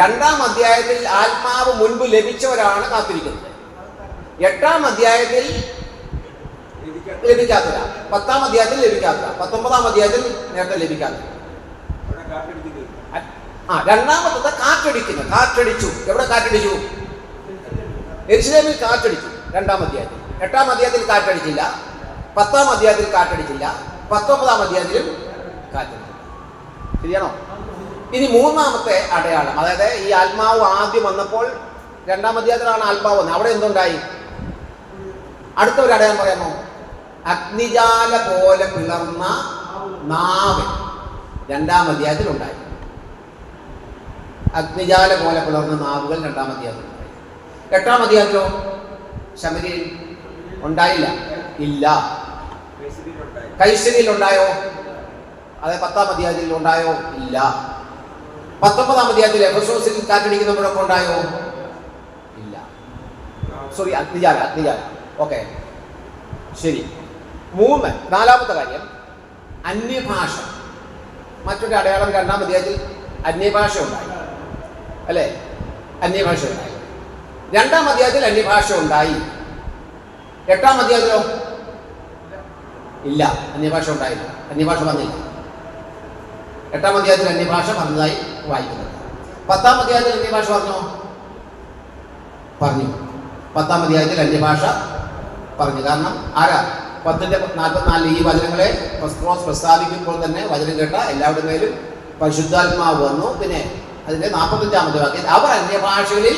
രണ്ടാം അധ്യായത്തിൽ ആത്മാവ് മുൻപ് ലഭിച്ചവരാണ് കാത്തിരിക്കുന്നത്. 8-ാം അധ്യായത്തിൽ ലഭിക്കാത്തവരാ, 10-ാം അധ്യായത്തിൽ ലഭിക്കാത്തവരാ, 19-ാം അധ്യായത്തിൽ നേരത്തെ ലഭിക്കാത്ത. രണ്ടാമത്തത് കാറ്റടിച്ചു. എവിടെ കാറ്റടിച്ചു? യെരുശലേമിൽ കാറ്റടിച്ചു. 2-ാം അധ്യായത്തിൽ. 8-ാം അധ്യായത്തിൽ കാറ്റടിച്ചില്ല, 10-ാം അധ്യായത്തിൽ കാറ്റടിച്ചില്ല, 19-ാം അധ്യായത്തിലും കാറ്റടിച്ചില്ല. ശരിയാണോ? ഇനി 3-ാമത്തെ അടയാളം, അതായത് ഈ ആത്മാവ് ആദ്യം വന്നപ്പോൾ 2-ാം അധ്യായത്തിലാണ് ആത്മാവ് വന്നത്. അവിടെ എന്തുണ്ടായി? അടുത്ത ഒരു അടയാളം പറയാമോ? അഗ്നിജാല പോലെ പിളർന്ന നാവ് 2-ാം അധ്യായത്തിൽ ഉണ്ടായി. അഗ്നിജാല പോലെ പിളർന്ന നാവുകൾ 2-ാം അധ്യായത്തിൽ ഉണ്ടായി. 8-ാം അധ്യായത്തിലോ ശമരിയിൽ ഉണ്ടായില്ല. ഇല്ല. കൈസരിയിൽ ഉണ്ടായോ? അതെ. 10-ാം അധ്യായത്തിൽ ഉണ്ടായോ? ഇല്ല. 19-ാം അധ്യായത്തിൽ എഫെസോസിൽ കാറ്റടിക്കുന്നപ്പോഴൊക്കെ ഉണ്ടായോ? ഇല്ല. സോറി, അഗ്നിജാല. ഓക്കെ, ശരി. 4-ാമത്തെ കാര്യം അന്യഭാഷ. മറ്റൊരു അടയാളം 2-ാം അധ്യായത്തിൽ അന്യഭാഷ ഉണ്ടായി, അല്ലേ? അന്യഭാഷ ഉണ്ടായി. 2-ാം അധ്യായത്തിൽ അന്യഭാഷ ഉണ്ടായി. 8-ാം അധ്യായത്തിലോ ഇല്ല, അന്യഭാഷ ഉണ്ടായില്ല, അന്യഭാഷ വന്നില്ല. 8-ാം അധ്യായത്തിൽ അന്യഭാഷ പറഞ്ഞതായി വായിക്കുന്നത്. 10-ാം അധ്യായത്തിൽ അന്യഭാഷ പറഞ്ഞു. 10-ാം അധ്യായത്തിൽ അന്യഭാഷ പറഞ്ഞു. കാരണം ആരാ? 10:44 ഈ വചനങ്ങളെ പത്രോസ് പ്രസ്താവിക്കുമ്പോൾ തന്നെ വചനം കേട്ട എല്ലാവരുടെ മേലും പരിശുദ്ധാത്മാവ് വന്നു. പിന്നെ അതിന്റെ 45-ാമത്തെ വാക്യത്തിൽ അവർ അന്യഭാഷകളിൽ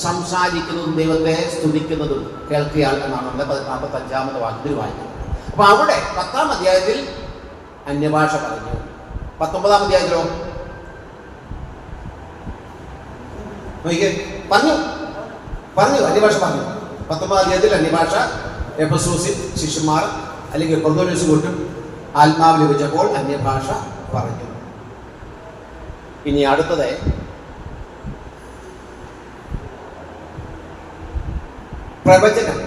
സംസാരിക്കുന്നതും ദൈവത്തെ സ്തുതിക്കുന്നതും കേൾക്കുകയാൾ എന്നാണ് 45-ാമത്തെ വാക്യത്തിൽ വായിക്കുന്നത്. അപ്പൊ അവിടെ 10-ാം അധ്യായത്തിൽ അന്യഭാഷ പറഞ്ഞു. 19-ാം അധ്യായത്തിലോ പറഞ്ഞു അന്യഭാഷ പറഞ്ഞു. 19-ാം അധ്യായത്തിൽ അന്യഭാഷ എഫെസോസിൽ ശിഷ്യന്മാർ അല്ലെങ്കിൽ കൊർന്നേലിയോസ് കൂട്ടും ആത്മാവ് ലഭിച്ചപ്പോൾ അന്യഭാഷ പറഞ്ഞു. ഇനി അടുത്തത് പ്രവചനം.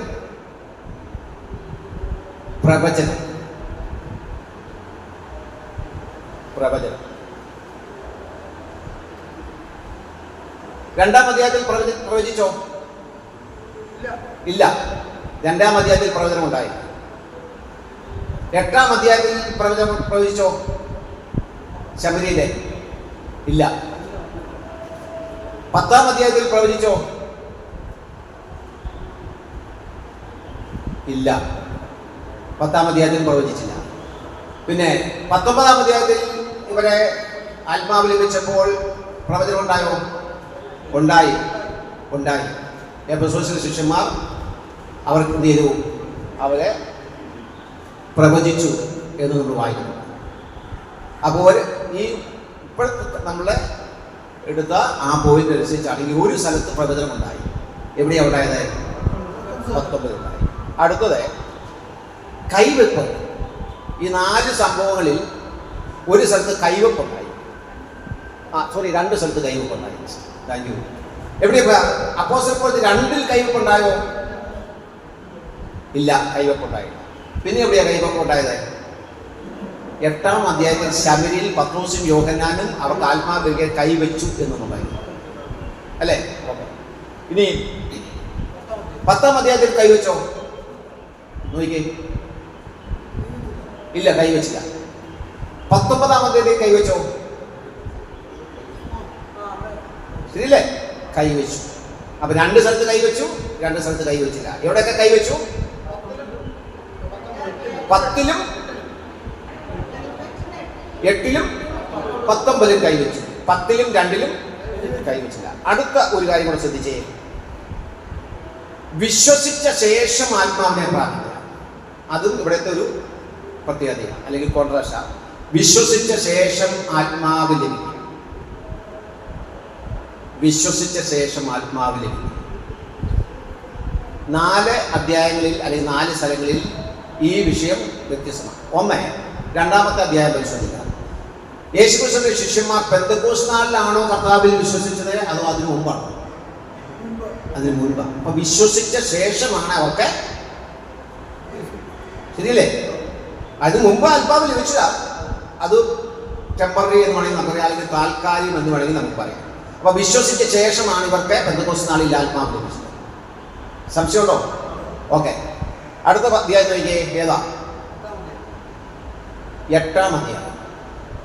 2-ാം അധ്യായത്തിൽ പ്രവചിച്ചോ? ഇല്ല. 2-ാം അധ്യായത്തിൽ പ്രവചനം ഉണ്ടായി. 8-ാം അധ്യായത്തിൽ പ്രവചിച്ചോ? ശമരിയിലെ ഇല്ല. 10-ാം അധ്യായത്തിൽ പ്രവചിച്ചോ? ഇല്ല. 10-ാം അധ്യായത്തിൽ പ്രവചിച്ചില്ല. പിന്നെ 19-ാം അധ്യായത്തിൽ ഇവരെ ആത്മാവ് ലഭിച്ചപ്പോൾ പ്രവചനം ഉണ്ടായോ? ഉണ്ടായി. എഫെസോസിലെ ശിഷ്യന്മാർ അവർക്ക് എന്ത് ചെയ്തു? അവരെ പ്രവചിച്ചു എന്ന് നമ്മൾ വായിക്കുന്നു. അപ്പോൾ ഈ ഇപ്പോഴത്തെ നമ്മളെ എടുത്ത ആ പോയിന്റ് അനുസരിച്ചാണ് ഈ ഒരു സ്ഥലത്ത് പ്രവചനം ഉണ്ടായി. എവിടെയാണ് ഉണ്ടായത്? 19 ഉണ്ടായി. അടുത്തത് കൈവെപ്പ്. ഈ 4 സംഭവങ്ങളിൽ ഒരു സ്ഥലത്ത് കൈവെപ്പുണ്ടായി. 2 സ്ഥലത്ത് കൈവെപ്പുണ്ടായി. Thank you. എവിടെയാ? അപ്പോസ്തല പ്രവൃത്തി 2-ൽ കൈവെപ്പുണ്ടായോ? ഇല്ല, കൈവെപ്പുണ്ടായില്ല. പിന്നെ എവിടെയാ കൈവെപ്പുണ്ടായത്? 8-ാം അധ്യായത്തിൽ ശമരിയിൽ പത്രോസും യോഹന്നാനും അവർക്ക് ആത്മാവിനെ കൈവച്ചു എന്നുണ്ടായിരുന്നു, അല്ലേ? ഇനി 10-ാം അധ്യായത്തിൽ കൈവച്ചോ? നോക്കിക്കേ. ഇല്ല, കൈവച്ചില്ല. 19-ാം അധ്യായത്തിൽ കൈവച്ചോ? ശരിയല്ലേ? കൈവച്ചു. അപ്പൊ 2 സ്ഥലത്ത് കൈവച്ചു, 2 സ്ഥലത്ത് കൈവച്ചില്ല. എവിടെയൊക്കെ കൈവച്ചു? 10-ലും 8-ലും 19-ലും കൈവച്ചു. 10-ലും 2-ലും കൈവച്ചില്ല. അടുത്ത ഒരു കാര്യം കൂടെ ശ്രദ്ധിച്ചേ. വിശ്വസിച്ച ശേഷം ആത്മാവിനെ പ്രാപിക്കുക. അതും ഇവിടുത്തെ ഒരു പ്രത്യേകതയാണ്, അല്ലെങ്കിൽ കോൺട്രാസ്റ്റാ. വിശ്വസിച്ച ശേഷം ആത്മാവ് ലഭിക്കും. വിശ്വസിച്ച ശേഷം ആത്മാവ് ലഭിക്കും. 4 അധ്യായങ്ങളിൽ അല്ലെങ്കിൽ 4 സ്ഥലങ്ങളിൽ ഈ വിഷയം വ്യത്യസ്തമാണ്. 1, 2-ാമത്തെ അധ്യായം പരിശോധിക്കാം. യേശുക്രിസ്തുവിന്റെ ശിഷ്യന്മാർ പെന്തക്കോസ്ത് നാളിലാണോ കർത്താവിൽ വിശ്വസിച്ചത്, അതോ അതിനു മുമ്പാണോ? അതിന് മുൻപാണ്. അപ്പൊ വിശ്വസിച്ച ശേഷമാണ് അവർക്ക്, ശരിയല്ലേ? അതിന് മുമ്പ് ആത്മാവ് ലഭിച്ചില്ല. അത് ടെമ്പററി എന്ന് വേണമെങ്കിൽ നമുക്ക് പറയാം, അല്ലെങ്കിൽ താൽക്കാലികം എന്ന് വേണമെങ്കിൽ നമുക്ക് പറയാം. അപ്പൊ വിശ്വസിച്ച ശേഷമാണ് ഇവർക്ക് പെന്തക്കോസ്ത് നാളിൽ ആത്മാവ് ലഭിച്ചത്. സംശയമുണ്ടോ? ഓക്കെ, അടുത്ത അധ്യായം നോക്കിയേ. ഏതാ? 8-ാം അധ്യായം.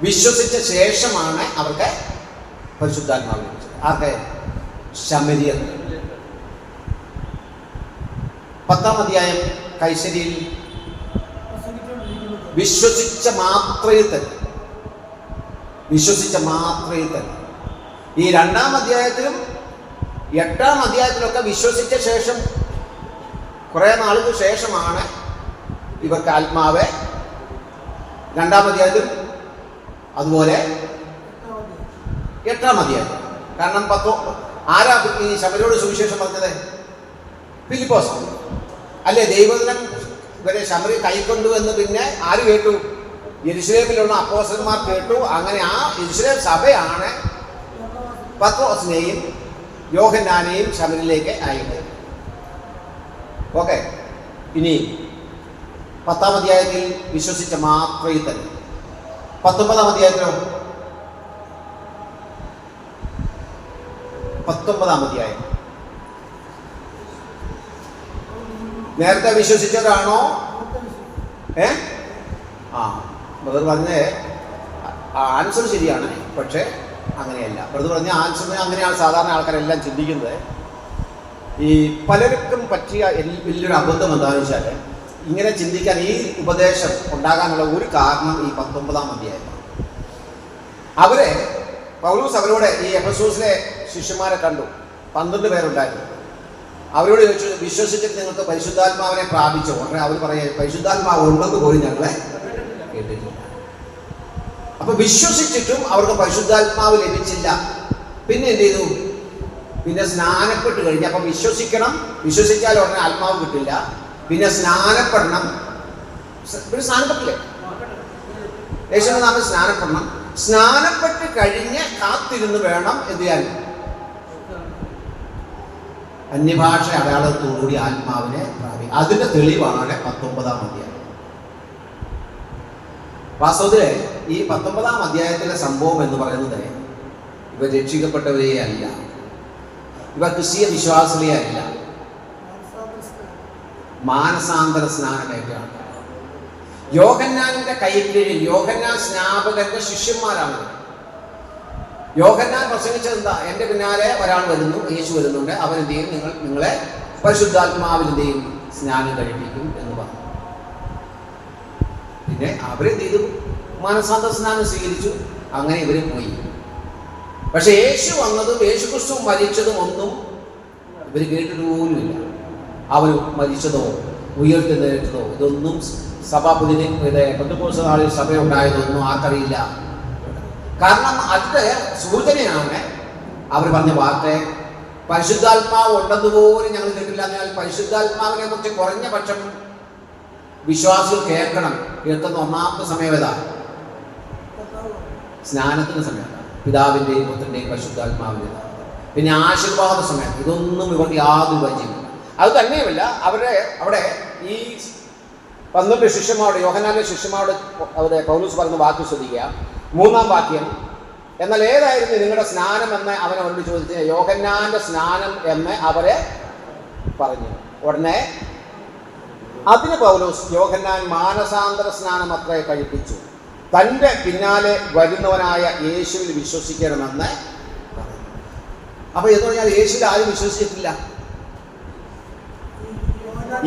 വിശ്വസിച്ച ശേഷമാണ് അവർക്ക് പരിശുദ്ധാത്മാവ് ലഭിച്ചത്. ആർക്ക്? ശമരിയർ. 10-ാം അധ്യായം കൈസരിയിൽ വിശ്വസിച്ച മാത്രയിൽ തന്നെ ഈ 2-ാം അധ്യായത്തിലും 8-ാം അധ്യായത്തിലൊക്കെ വിശ്വസിച്ച ശേഷം കുറെ നാളുകൾക്ക് ശേഷമാണ് ഇവർക്ക് ആത്മാവ്. 2-ാം അധ്യായത്തിൽ അതുപോലെ 8-ാം അധ്യായത്തിൽ. കാരണം ആരാ ഈ ശമരിയോട് സുവിശേഷം പറഞ്ഞത്? ഫിലിപ്പോസ് അല്ലേ? ദൈവദിനം ഇവരെ ശമരി കൈക്കൊണ്ടു എന്ന് പിന്നെ ആര് കേട്ടു? യെരുശലേമിലുള്ള അപ്പോസ്തലന്മാർ കേട്ടു. അങ്ങനെ ആ യെരുശലേം സഭയാണ് പത്രോസിനെയും യോഹന്നാനെയും ശമരിയിലേക്ക് അയക്കുന്നത്. ഓക്കെ, ഇനി 10-ാം അധ്യായത്തിൽ വിശ്വസിച്ച മാത്രയിൽ തന്നെ. 19-ാം അധ്യായത്തിലോ? 19-ാം അധ്യായം നേരത്തെ വിശ്വസിച്ചവരാണോ? ബ്രദർ പറഞ്ഞ ആൻസർ ശരിയാണ്, പക്ഷേ അങ്ങനെയല്ല. ബ്രദർ പറഞ്ഞ ആൻസർ അങ്ങനെയാണ് സാധാരണ ആൾക്കാരെല്ലാം ചിന്തിക്കുന്നത്. ഈ പലർക്കും പറ്റിയ വലിയൊരു അബദ്ധം എന്താണെന്ന് വെച്ചാൽ, ഇങ്ങനെ ചിന്തിക്കാൻ ഈ ഉപദേശം ഉണ്ടാകാനുള്ള ഒരു കാരണം ഈ 19-ാം അധ്യായം. പൗലോസ് അവരോട് ഈ എഫെസോസിലെ ശിഷ്യന്മാരെ കണ്ടു. 12 പേരുണ്ടായിരുന്നു. അവരോട് ചോദിച്ചു, വിശ്വസിച്ചിട്ട് നിങ്ങൾക്ക് പരിശുദ്ധാത്മാവിനെ പ്രാപിച്ചോ? ഉടനെ അവർ പറയുക, പരിശുദ്ധാത്മാവ് ഉണ്ടെന്ന് പോലും ഞങ്ങളെ കേട്ടിട്ടില്ല. അപ്പൊ വിശ്വസിച്ചിട്ടും അവർക്ക് പരിശുദ്ധാത്മാവ് ലഭിച്ചില്ല. പിന്നെ എന്ത് ചെയ്തു? പിന്നെ സ്നാനപ്പെട്ട് കഴിഞ്ഞ്, അപ്പൊ വിശ്വസിച്ചാൽ ഉടനെ ആത്മാവ് കിട്ടില്ല. പിന്നെ സ്നാനപ്പെടണം. പിന്നെ സ്നാനപ്പെട്ടില്ലേ? യേശുവിന്റെ നാമത്തിൽ സ്നാനപ്പെടണം. സ്നാനപ്പെട്ട് കഴിഞ്ഞ് കാത്തിരുന്ന് വേണം എന്ത് ചെയ്യാൻ? അന്യഭാഷ അടയാളത്തോടുകൂടി ആത്മാവിനെ പ്രാപിക്കും. അതിന്റെ തെളിവാണ് 19-ാം അധ്യായം. വാസ്തവത്തില് ഈ 19-ാം അധ്യായത്തിലെ സംഭവം എന്ന് പറയുന്നത്, ഇവർ രക്ഷിക്കപ്പെട്ടവരെ അല്ല, ഇവർ ക്രിസ്തീയ വിശ്വാസികളെ അല്ല, മാനസാന്തര സ്നാനമേറ്റാണ്. യോഹന്നാന്റെ കൈക്കീഴിൽ യോഹന്നാൻ സ്നാപകന്റെ ശിഷ്യന്മാരാണ്. യോഹന്നാൻ പ്രസംഗിച്ചത് എന്താ? എൻ്റെ പിന്നാലെ ഒരാൾ വരുന്നു, യേശു വരുന്നുണ്ട്, അവൻ എന്ത് ചെയ്യും? നിങ്ങളെ പരിശുദ്ധാത്മാവിൽ എന്ത് ചെയ്യും? സ്നാനം കഴിപ്പിക്കും എന്ന് പറഞ്ഞു. പിന്നെ അവരെന്ത് ചെയ്തു? മാനസാന്തര സ്നാനം സ്വീകരിച്ചു. അങ്ങനെ ഇവര് പോയി. പക്ഷെ യേശു വന്നതും യേശു ക്രിസ്തു മരിച്ചതും ഒന്നും ഇവർ കേട്ടിട്ട് പോലുമില്ല. അവർ മരിച്ചതോ ഉയർത്തെഴുന്നേറ്റതോ ഇതൊന്നും പെന്തക്കോസ്ത് നാളിൽ സഭ ഉണ്ടായതൊന്നും ആർക്കറിയില്ല. കാരണം അത് സൂചനയാണ് അവർ പറഞ്ഞ വാക്ക്. പരിശുദ്ധാത്മാവ് ഉണ്ടെന്നുപോലും ഞങ്ങൾ കേട്ടില്ല. എന്നാൽ പരിശുദ്ധാത്മാവിനെ കുറിച്ച് കുറഞ്ഞ പക്ഷം വിശ്വാസികൾ കേൾക്കുന്ന ഒന്നാമത്തെ സമയം ഏതാ? സ്നാനത്തിന് സമയം, പിതാവിൻ്റെയും പുത്രൻ്റെയും പരിശുദ്ധാത്മാവിൻ്റെ. പിന്നെ ആശീർവാദ സമയം. ഇതൊന്നും ഇവർക്ക് യാതൊരു പരിചയമില്ല. അത് തന്നെയുമല്ല, അവിടെ ഈ 12 ശിഷ്യന്മാരോട്, യോഹന്നാന്റെ ശിഷ്യന്മാരോട് അവിടെ പൗലോസ് പറയുന്ന വാക്ക് ശ്രദ്ധിക്കുക. 3-ാം വാക്യം. എന്നാൽ ഏതായിരുന്നു നിങ്ങളുടെ സ്നാനം എന്ന് അവൻ അവരോട് ചോദിച്ചു. യോഹന്നാന്റെ സ്നാനം എന്ന് അവരെ പറഞ്ഞു. ഉടനെ അതിന് പൗലോസ്, യോഹന്നാൻ മാനസാന്തര സ്നാനം അത്രേ കഴിപ്പിച്ചു, തൻ്റെ പിന്നാലെ വരുന്നവനായ യേശുവിൽ വിശ്വസിക്കണമെന്ന് പറഞ്ഞു. അപ്പൊ എന്ന് പറഞ്ഞാൽ യേശുവിൽ ആരും വിശ്വസിച്ചിട്ടില്ല.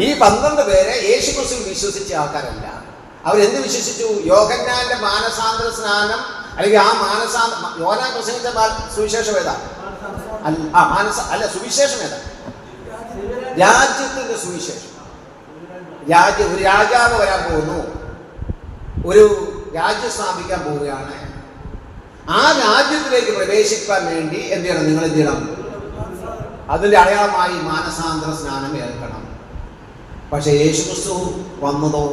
ഈ 12 പേരെ യേശു ക്രിസ്തുവിൽ വിശ്വസിച്ച ആൾക്കാരല്ല. അവരെന്ത് വിശ്വസിച്ചു? യോഹന്നാന്റെ മാനസാന്തര സ്നാനം, അല്ലെങ്കിൽ ആ യോഹന്നാൻ പ്രസംഗിച്ച സുവിശേഷം ഏതാ? സുവിശേഷം ഏതാ? രാജ്യത്തിന്റെ സുവിശേഷം. ഒരു രാജാവ് വരാൻ പോകുന്നു, ഒരു രാജ്യം സ്ഥാപിക്കാൻ പോവുകയാണ്. ആ രാജ്യത്തിലേക്ക് പ്രവേശിക്കാൻ വേണ്ടി എന്ത് ചെയ്യണം? നിങ്ങൾ എന്ത് ചെയ്യണം? അതിന്റെ അടയാളമായി മാനസാന്തര സ്നാനം ഏൽക്കണം. പക്ഷെ യേശുക്രിസ്തു വന്നതോ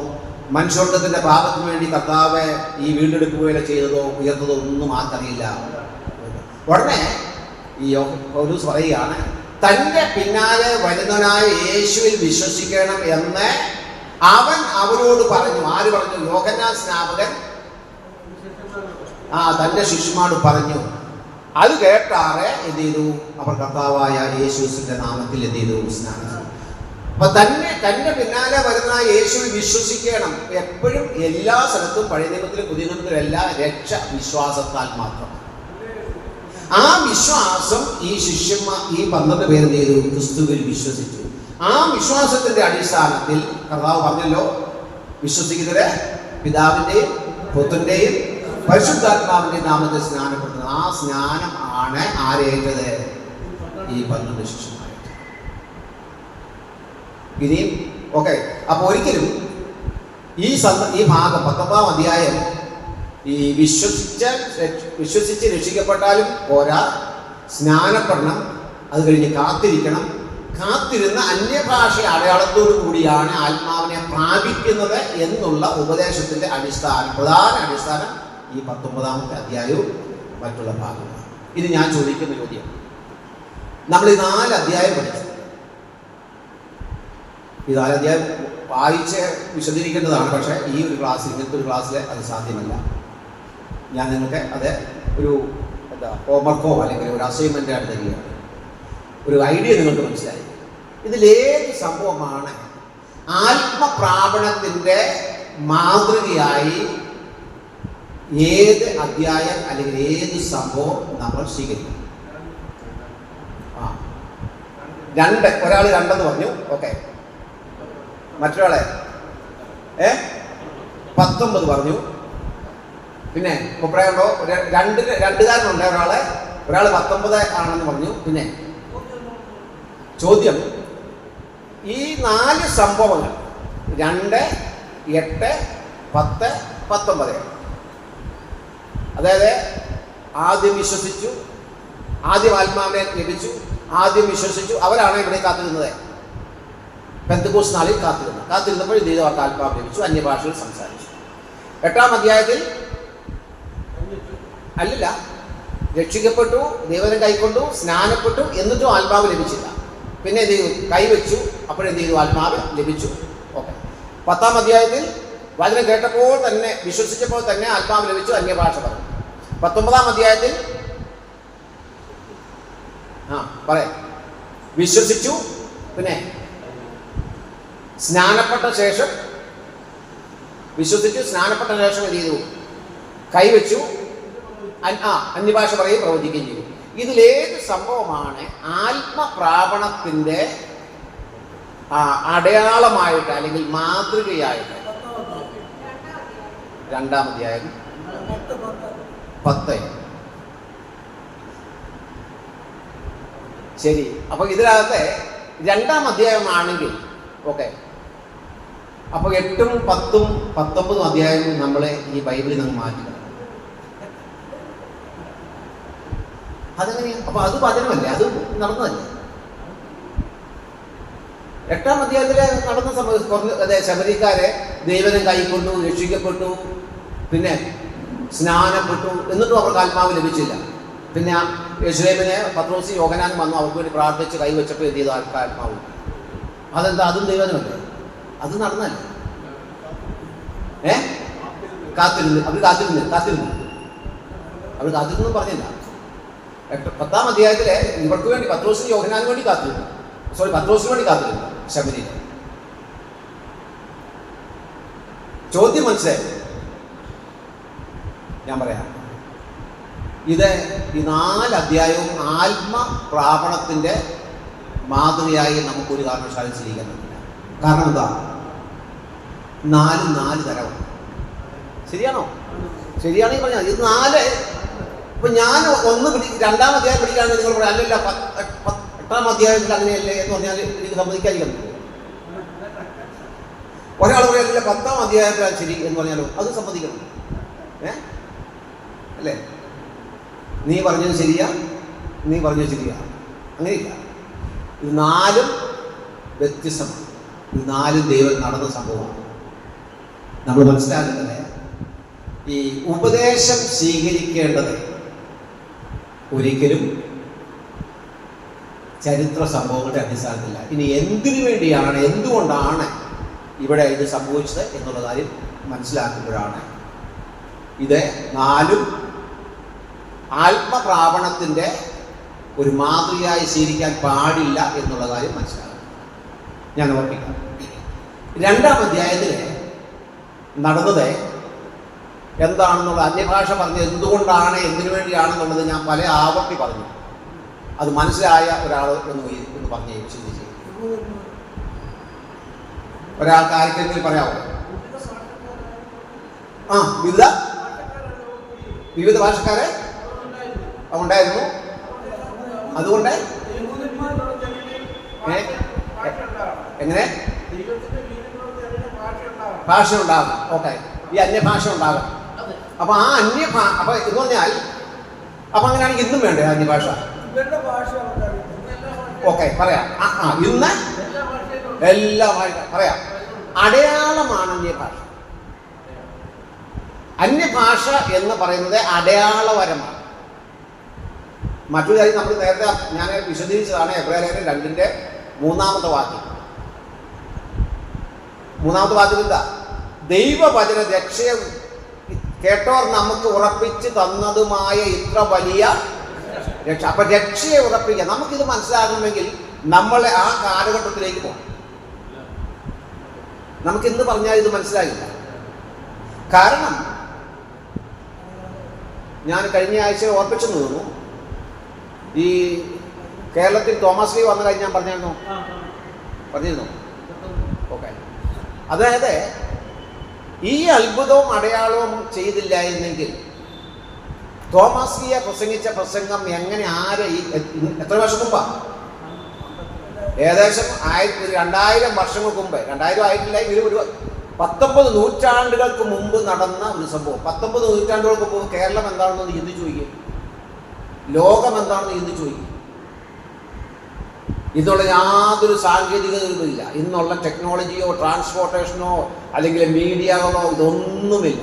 മനുഷ്യവർഗത്തിന്റെ പാപത്തിന് വേണ്ടി കർത്താവ് ഈ വീണ്ടെടുക്കുകയോ ചെയ്തതോ ഉയർത്തതോ ഒന്നും ആർക്കറിയില്ല. ഉടനെ ഈ പൗലോസ് പറയുകയാണ്, തൻ്റെ പിന്നാലെ വരുന്നവനായ യേശുവിൽ വിശ്വസിക്കണം എന്ന് അവൻ അവരോട് പറഞ്ഞു. ആര് പറഞ്ഞു? യോഹന്നാൻ സ്നാപകൻ തൻ്റെ ശിഷ്യന്മാരോട് പറഞ്ഞു. അത് കേട്ടാറെ എന്ത് ചെയ്തു? അവർ കർത്താവായ യേശുവിന്റെ നാമത്തിൽ എന്ത് ചെയ്തു? സ്നാനം. അപ്പൊ തന്റെ പിന്നാലെ വരുന്ന യേശുവിൽ വിശ്വസിക്കണം. എപ്പോഴും എല്ലാ സ്ഥലത്തും പഴയ നിയമത്തിലും പുതിയ നിയമത്തിലും എല്ലാം രക്ഷ വിശ്വാസത്താൽ മാത്രം. ആ വിശ്വാസം ഈ 12 പേര് എന്ത് ചെയ്തു? ക്രിസ്തുവിൽ വിശ്വസിച്ചു. ആ വിശ്വാസത്തിന്റെ അടിസ്ഥാനത്തിൽ കർത്താവ് പറഞ്ഞല്ലോ, വിശ്വസിക്കുന്നവരെ പിതാവിന്റെയും പുത്രന്റെയും പരിശുദ്ധാത്മാവിന്റെയും നാമത്തിൽ സ്നാനപ്പെടുന്നത്. ആ സ്നാനം ആണ് ആരേറ്റത്? ഈ 12 ശിഷ്യന്മാർ. ഇനിയും അപ്പൊ ഒരിക്കലും ഈ ഭാഗം 19-ാം അധ്യായം ഈ വിശ്വസിച്ച് രക്ഷിക്കപ്പെട്ടാലും പോരാ, സ്നാനപ്പെടണം, അത് കഴിഞ്ഞ് കാത്തിരുന്ന അന്യഭാഷ അടയാളത്തോടു കൂടിയാണ് ആത്മാവിനെ പ്രാപിക്കുന്നത് എന്നുള്ള ഉപദേശത്തിന്റെ പ്രധാന അടിസ്ഥാനം ഈ 19-ാമത്തെ അധ്യായവും മറ്റുള്ള ഭാഗമാണ്. ഇത് ഞാൻ ചോദിക്കുന്ന ചോദ്യം. നമ്മൾ ഈ 4 അധ്യായം പഠിച്ചു. ഈ 4 അധ്യായം വായിച്ച് വിശദീകരിക്കേണ്ടതാണ്. പക്ഷേ ഈ ഒരു ക്ലാസ്സിൽ, ഇങ്ങനത്തെ ഒരു ക്ലാസ്സിൽ അത് സാധ്യമല്ല. ഞാൻ നിങ്ങൾക്ക് അത് ഒരു ഹോംവർക്കോ അല്ലെങ്കിൽ ഒരു അസൈൻമെൻ്റ് ആയിട്ട് തരികയാണ്. ഒരു ഐഡിയ നിങ്ങൾക്ക് മനസ്സിലായി. ഇതിലേത് സംഭവമാണ് ആത്മപ്രാപണത്തിൻ്റെ മാതൃകയായി ഏത് അധ്യായം അല്ലെങ്കിൽ ഏത് സംഭവം നമ്മൾ സ്വീകരിക്കും? ഒരാൾ 2 പറഞ്ഞു. മറ്റൊരാളെ 19 പറഞ്ഞു. പിന്നെ അഭിപ്രായമുണ്ടോ? 2 ഒരാൾ 19 ആണെന്ന് പറഞ്ഞു. പിന്നെ ചോദ്യം, ഈ 4 സംഭവങ്ങൾ 2, 8, 10, 19, അതായത് ആദ്യം വിശ്വസിച്ചു, ആദ്യം ആത്മാവിനെ ലഭിച്ചു, ആദ്യം വിശ്വസിച്ചു, അവരാണ് ഇവിടെ കാത്തിരുന്നത്. പെന്തക്കോസ്ത് നാളിൽ കാത്തിരുന്നപ്പോൾ ഇത് അവർക്ക് ആത്മാവ് ലഭിച്ചു, അന്യഭാഷയിൽ സംസാരിച്ചു. 8-ാം അധ്യായത്തിൽ അല്ലല്ല, രക്ഷിക്കപ്പെട്ടു, ദൈവനം കൈക്കൊണ്ടു, സ്നാനപ്പെട്ടു, എന്നിട്ടും ആത്മാവ് ലഭിച്ചില്ല. പിന്നെ എന്ത് ചെയ്തു? കൈവച്ചു, അപ്പോഴെന്ത് ചെയ്തു? ആത്മാവ് ലഭിച്ചു. 10-ാം അധ്യായത്തിൽ വചനം കേട്ടപ്പോൾ തന്നെ, വിശ്വസിച്ചപ്പോൾ തന്നെ ആത്മാവ് ലഭിച്ചു, അന്യഭാഷ പറഞ്ഞു. 19-ാം അധ്യായത്തിൽ വിശ്വസിച്ചു, പിന്നെ സ്നാനപ്പെട്ട ശേഷം എന്ത് ചെയ്തു? കൈവച്ചു, അന്യഭാഷ പറയും, പ്രവചിക്കുകയും ചെയ്തു. ഇതിലേത് സംഭവമാണ് ആത്മപ്രാപണത്തിൻ്റെ അടയാളമായിട്ട് അല്ലെങ്കിൽ മാതൃകയായിട്ട്? 2-ാം അധ്യായം 10. ശരി. അപ്പൊ ഇതിനകത്തെ 2-ാം അധ്യായമാണെങ്കിൽ അപ്പൊ 8-ഉം 10-ഉം 19 അധ്യായവും നമ്മളെ ഈ ബൈബിളിൽ നിന്ന് മാറ്റുക. അതെങ്ങനെയാണ്? അപ്പൊ അത് വചനമല്ലേ? അത് നടന്നതല്ലേ? 8-ാം അധ്യായത്തില് നടന്ന സമയത്ത് ശബരിക്കാരെ ദൈവനം കൈക്കൊണ്ടു, രക്ഷിക്കപ്പെട്ടു, പിന്നെ സ്നാനപ്പെട്ടു, എന്നിട്ടും അവർക്ക് ആത്മാവ് ലഭിച്ചില്ല. പിന്നെ യെരുശലേമിനെ പത്രോസ് യോഹന്നാനും വന്നു, അവർക്ക് വേണ്ടി പ്രാർത്ഥിച്ച് കൈവച്ചപ്പോൾ എന്ത് ചെയ്തു? ആത്മാവ്. അതെന്താ? അതും ദൈവനമല്ലേ? അത് നടന്നല്ലേ? കാത്തിരുന്നു പറഞ്ഞില്ല. 10-ാം അധ്യായത്തിലെ ഇവർക്ക് വേണ്ടി പത്രോസിന് യോഹന്നാനും വേണ്ടി പത്രോസിന് വേണ്ടി കാത്തിരുന്നു ശബരിയിൽ. ചോദ്യം മനസ്സിലായി? ഞാൻ പറയാം. ഇത് ഈ 4 അധ്യായവും ആത്മപ്രാപണത്തിൻ്റെ മാതൃകയായി നമുക്കൊരു കാരണവശാലും സ്വീകരിക്കാൻ പറ്റില്ല. കാരണം എന്താ? 4 തരമാണ്. ശരിയാണോ? ശരിയാണെങ്കിൽ പറഞ്ഞാൽ ഇത് 4. ഇപ്പൊ ഞാൻ 2-ാം അധ്യായം പഠിക്കുകയാണെങ്കിൽ നിങ്ങൾ പറയാം, അല്ലല്ല 8-ാം അധ്യായത്തിൽ അങ്ങനെയല്ലേ എന്ന് പറഞ്ഞാൽ എനിക്ക് സമ്മതിക്കാതിരിക്കാൻ പറ്റും. ഒരാൾ പറയാനില്ല 10-ാം അധ്യായത്തിലാണ് ശരി എന്ന് പറഞ്ഞാലോ അത് സമ്മതിക്കണം. അല്ലേ? നീ പറഞ്ഞത് ശരിയാ, അങ്ങനെയില്ല. ഇത് 4 വ്യത്യസ്തമാണ്. ഇത് 4 ദൈവം നടന്ന സംഭവമാണ്. നമ്മൾ മനസ്സിലാക്കുന്നത് ഈ ഉപദേശം സ്വീകരിക്കേണ്ടത് ഒരിക്കലും ചരിത്ര സംഭവങ്ങളുടെ അടിസ്ഥാനത്തില്ല. ഇനി എന്തിനു വേണ്ടിയാണ്, എന്തുകൊണ്ടാണ് ഇവിടെ ഇത് സംഭവിച്ചത് എന്നുള്ള കാര്യം മനസ്സിലാക്കുമ്പോഴാണ് ഇത് 4 ആത്മപ്രാപണത്തിൻ്റെ ഒരു മാതൃകയായി സ്വീകരിക്കാൻ പാടില്ല എന്നുള്ള കാര്യം മനസ്സിലാകും. ഞാൻ ഓർപ്പിക്കാം. 2-ാം അധ്യായത്തിൽ നടന്നത് എന്താണെന്നുള്ള അന്യഭാഷ പറഞ്ഞത് എന്തുകൊണ്ടാണ്, എന്തിനു വേണ്ടിയാണെന്നുള്ളത് ഞാൻ പല ആവർത്തി പറഞ്ഞു. അത് മനസ്സിലായ ഒരാൾ ഒന്ന് പറഞ്ഞേ, ചിന്തിച്ച്. ഒരാൾക്ക് ആർക്കെങ്കിലും പറയാമോ? വിവിധ ഭാഷക്കാരെ ഉണ്ടായിരുന്നു. അതുകൊണ്ട് എങ്ങനെ ഭാഷ ഉണ്ടാകും. ഓക്കെ, ഈ അന്യഭാഷ ഉണ്ടാകും. അപ്പൊ ആ അപ്പൊ എന്ന് പറഞ്ഞാൽ അപ്പൊ അങ്ങനെയാണെങ്കിൽ ഇന്നും വേണ്ടേ അന്യഭാഷ? ഓക്കെ, പറയാം. ഇന്ന് എല്ലാ ഭാഷ പറയാം. അടയാളമാണ് അന്യഭാഷ. അന്യഭാഷ എന്ന് പറയുന്നത് അടയാളപരമാണ്. മറ്റൊരു കാര്യം നമ്മൾ നേരത്തെ ഞാൻ വിശദീകരിച്ചതാണ്. എബ്രായർ 2-ന്റെ 3-ാമത്തെ വാക്യം. 3-ാമത്തെ വാക്യം എന്താ? ദൈവവചന രക്ഷയെ കേട്ടോർ നമുക്ക് ഉറപ്പിച്ച് തന്നതുമായ ഇത്ര വലിയ രക്ഷ. അപ്പൊ രക്ഷയെ ഉറപ്പിക്കുക. നമുക്കിത് മനസ്സിലാകണമെങ്കിൽ നമ്മൾ ആ കാലഘട്ടത്തിലേക്ക് പോകണം. നമുക്കിന്ന് പറഞ്ഞാൽ ഇത് മനസ്സിലാകില്ല. കാരണം ഞാൻ കഴിഞ്ഞ ആഴ്ച ഓർപ്പിച്ചെന്ന് തോന്നുന്നു, ഈ കേരളത്തിൽ തോമസ് ലീ വന്ന കാര്യം ഞാൻ പറഞ്ഞിരുന്നു. ഓക്കെ, അതായത് ഈ അത്ഭുതവും അടയാളവും ചെയ്തില്ല എന്നെങ്കിൽ തോമസ് ലീയെ പ്രസംഗിച്ച പ്രസംഗം എങ്ങനെ എത്ര വർഷം മുമ്പാണ്? ഏകദേശം 2000 വർഷങ്ങൾക്ക് മുമ്പ്, 2000 ആയിട്ടില്ല, ഒരു 19 നൂറ്റാണ്ടുകൾക്ക് മുമ്പ് നടന്ന ഒരു സംഭവം. 19 നൂറ്റാണ്ടുകൾക്ക് മുമ്പ് കേരളം എന്താണെന്ന് ചിന്തിച്ചു ചോദിക്കും, ലോകം എന്താണെന്ന് ചിന്തിച്ചു ചോദിക്കും. ഇന്നുള്ള യാതൊരു സാങ്കേതികതയുമില്ല. ഇന്നുള്ള ടെക്നോളജിയോ ട്രാൻസ്പോർട്ടേഷനോ അല്ലെങ്കിൽ മീഡിയകളോ ഇതൊന്നുമില്ല.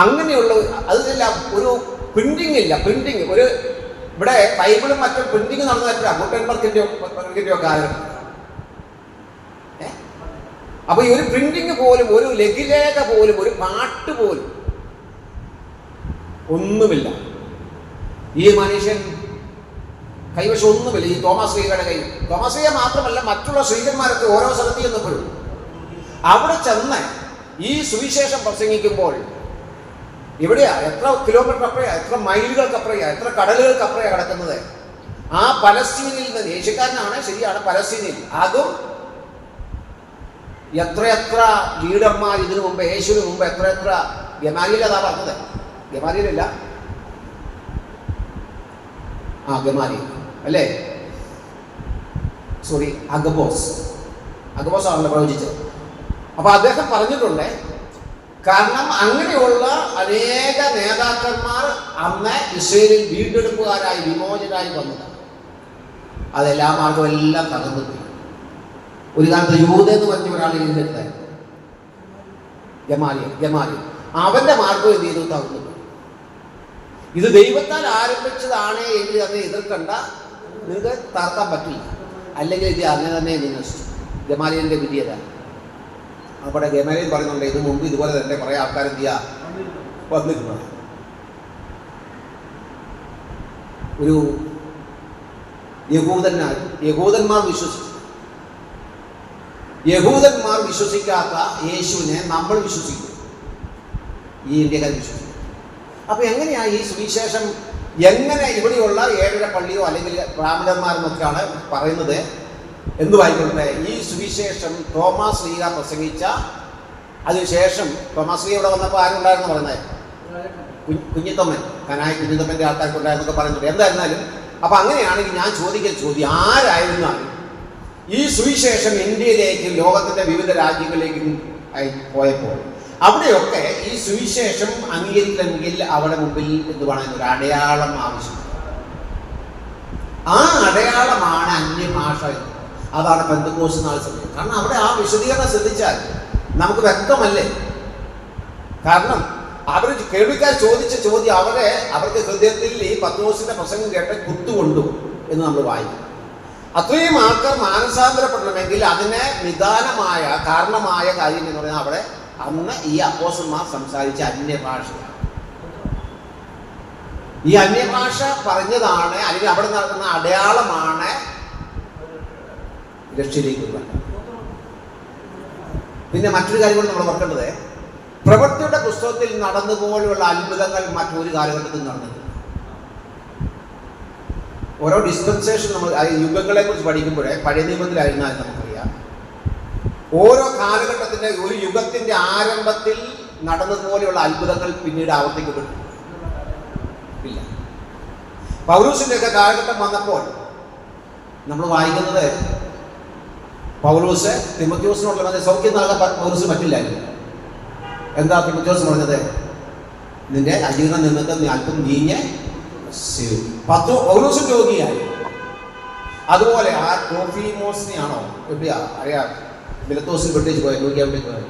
അങ്ങനെയുള്ള അതില്ല, ഒരു പ്രിന്റിംഗ് ഇല്ല. പ്രിന്റിങ് ഒരു ഇവിടെ ബൈബിളും മറ്റും പ്രിന്റിങ് നടന്നതായിട്ട് ഗുട്ടൻബർഗിന്റെയോ കാലഘട്ടം. അപ്പൊ ഈ ഒരു പ്രിന്റിങ് പോലും, ഒരു ലഘുലേഖ പോലും, ഒരു പാട്ട് പോലും ഒന്നുമില്ല. ഈ മനുഷ്യൻ കൈവശം ഒന്നുമില്ല. ഈ തോമസ് ലീഗയുടെ കയ്യിൽ. തോമസ് ലീഗ മാത്രമല്ല, മറ്റുള്ള ശ്രീകന്മാരൊക്കെ ഓരോ സ്ഥലത്ത് ചെന്നപ്പോഴും അവിടെ ചെന്ന് ഈ സുവിശേഷം പ്രസംഗിക്കുമ്പോൾ ഇവിടെയാ എത്ര കിലോമീറ്റർ അപ്പുറയാ, എത്ര മൈലുകൾക്ക് അപ്പുറയാ, എത്ര കടലുകൾക്ക് അപ്പുറയാ കിടക്കുന്നത്. ആ പലസ്തീനിൽ നിന്ന്, യേശുക്കാരനാണ്, ശരിയാണ്, പലസ്തീനിൽ. അതും എത്രയെത്ര ലീഡർമാർ ഇതിനു മുമ്പ്, യേശുവിന് മുമ്പ് എത്രയെത്ര. ഗമാലിയൽ അതാ പറഞ്ഞത്. ഗമാലിയലല്ല, ഗമാലിയൽ അല്ലേ, സോറി, അഗബോസ് ആണല്ലോ പ്രവചിച്ചത്. അപ്പൊ അദ്ദേഹം പറഞ്ഞിട്ടുണ്ട്. കാരണം അങ്ങനെയുള്ള അനേക നേതാക്കന്മാർ അന്ന് ഇസ്രയേലിൽ വീണ്ടെടുപ്പുകാരായി, വിമോചനായി വന്നതാണ്. അതെല്ലാ മാർഗവും എല്ലാം തകർന്നു പോയി. ഒരു കാലത്ത് യൂത എന്ന് പറഞ്ഞ ഒരാൾ ഇതിലെത്തായിരുന്നു, ഗമാലിയൽ. അവന്റെ മാർഗം എന്ത് ചെയ്തു? തകർന്നു പോയി. ഇത് ദൈവത്താൽ ആരംഭിച്ചതാണ് എങ്കിൽ അതിനെ എതിർക്കണ്ട, നിങ്ങൾക്ക് തകർക്കാൻ പറ്റില്ല. അല്ലെങ്കിൽ ഇത് അങ്ങനെ തന്നെ നശിച്ചു. ഗമാലിയലിന്റെ വിധിയതാണ്. അവിടെ ഗമാലിയൽ പറയുന്നുണ്ട്, ഇത് മുമ്പ് ഇതുപോലെ തന്നെ കുറെ ആൾക്കാർ എന്ത് ചെയ്യാ വന്നിട്ടുണ്ട്. ഒരു യഹൂദന്മാർ വിശ്വസിക്കാത്ത യേശുവിനെ നമ്മൾ വിശ്വസിക്കും, ഈ ഇന്ത്യക്കാർ വിശ്വസിക്കും. അപ്പൊ എങ്ങനെയാ ഈ സുവിശേഷം, എങ്ങനെ ഇവിടെയുള്ള 7 പള്ളിയോ അല്ലെങ്കിൽ ബ്രാഹ്മണന്മാരെന്നൊക്കെയാണ് പറയുന്നത് എന്ത് വായിക്കട്ടെ, ഈ സുവിശേഷം തോമസ് ലീഗ പ്രസംഗിച്ച അതിനുശേഷം, തോമസ് ലീഗ ഇവിടെ വന്നപ്പോൾ ആരുണ്ടായിരുന്നു പറയുന്നത്? കുഞ്ഞിത്തമ്മൻ, കനായി കുഞ്ഞിത്തമ്മൻ്റെ ആൾക്കാർക്ക് ഉണ്ടായിരുന്നൊക്കെ പറയുന്നുണ്ട്. എന്തായിരുന്നാലും അപ്പൊ അങ്ങനെയാണെങ്കിൽ ഞാൻ ചോദിക്കുന്ന ചോദ്യം, ആരായിരുന്നാലും ഈ സുവിശേഷം ഇന്ത്യയിലേക്കും ലോകത്തിന്റെ വിവിധ രാജ്യങ്ങളിലേക്കും പോയപ്പോൾ അവിടെയൊക്കെ ഈ സുവിശേഷം അംഗീകരിക്കണമെങ്കിൽ അവിടെ മുമ്പിൽ എന്ത് വേണം? ഒരു അടയാളം ആവശ്യമാണ്. ആ അടയാളമാണ് അന്യഭാഷ. അതാണ് പെന്തക്കോസ്ത് നാൾ സമയം. കാരണം അവിടെ ആ വിശദീകരണം ശ്രദ്ധിച്ചാൽ നമുക്ക് വ്യക്തമല്ലേ. കാരണം അവർ കേൾവിക്കാർ ചോദിച്ച ചോദ്യം അവർക്ക് ഹൃദയത്തിൽ ഈ പത്രോസിന്റെ പ്രസംഗം കേട്ട് കുത്തുകൊണ്ടു എന്ന് നമ്മൾ വായിക്കും. അത്രയും ആൾക്കാർ മാനസാന്തരപ്പെടണമെങ്കിൽ അതിന് നിദാനമായ കാരണമായ കാര്യം എന്ന് പറഞ്ഞാൽ അവിടെ അന്ന് ഈ അപ്പോസ്തലന്മാർ സംസാരിച്ച അന്യഭാഷയാണ്. ഈ അന്യഭാഷ പറഞ്ഞതാണ്, അല്ലെങ്കിൽ അവിടെ നടക്കുന്ന അടയാളമാണ് രക്ഷയിലേക്ക് വരുന്നത്. പിന്നെ മറ്റൊരു കാര്യം കൂടി നമ്മൾ ഓർക്കേണ്ടത്, പ്രവൃത്തിയുടെ പുസ്തകത്തിൽ നടന്നുപോലുള്ള അത്ഭുതങ്ങൾ മറ്റൊരു കാലഘട്ടത്തിൽ നടന്നത്. ഓരോ ഡിസ്പെൻസേഷൻ നമ്മൾ യുഗങ്ങളെ കുറിച്ച് പഠിക്കുമ്പോഴേ പഴയ നിയമത്തിലായിരുന്നാലും നമുക്കറിയാം, ഓരോ കാലഘട്ടത്തിന്റെ ഒരു യുഗത്തിന്റെ ആരംഭത്തിൽ നടന്നതുപോലെയുള്ള അത്ഭുതങ്ങൾ പിന്നീട് ആവർത്തിക്കപ്പെട്ടു ഇല്ല. പൗലോസിന്റെ ഒക്കെ കാലഘട്ടം വന്നപ്പോൾ നമ്മൾ വായിക്കുന്നത്, പൗലോസ് തിമോഥെയോസിനോടുള്ള സൗഖ്യം നൽകാൻ പൗലോസ് പറ്റില്ലായിരുന്നു. എന്താ തിമോഥെയോസ് പറഞ്ഞത്? നിന്റെ അജീർണ നിമിത്തം നീ അല്പം വീഞ്ഞ് പൗലോസും രോഗിയായി. അതുപോലെ ആ ട്രോഫിമോസിനെയാണോ എവിടെയാ അറിയാം, മിലത്തോസിൽ വെട്ടിച്ച് പോയ രോഗി എവിടേക്ക് പോയത്?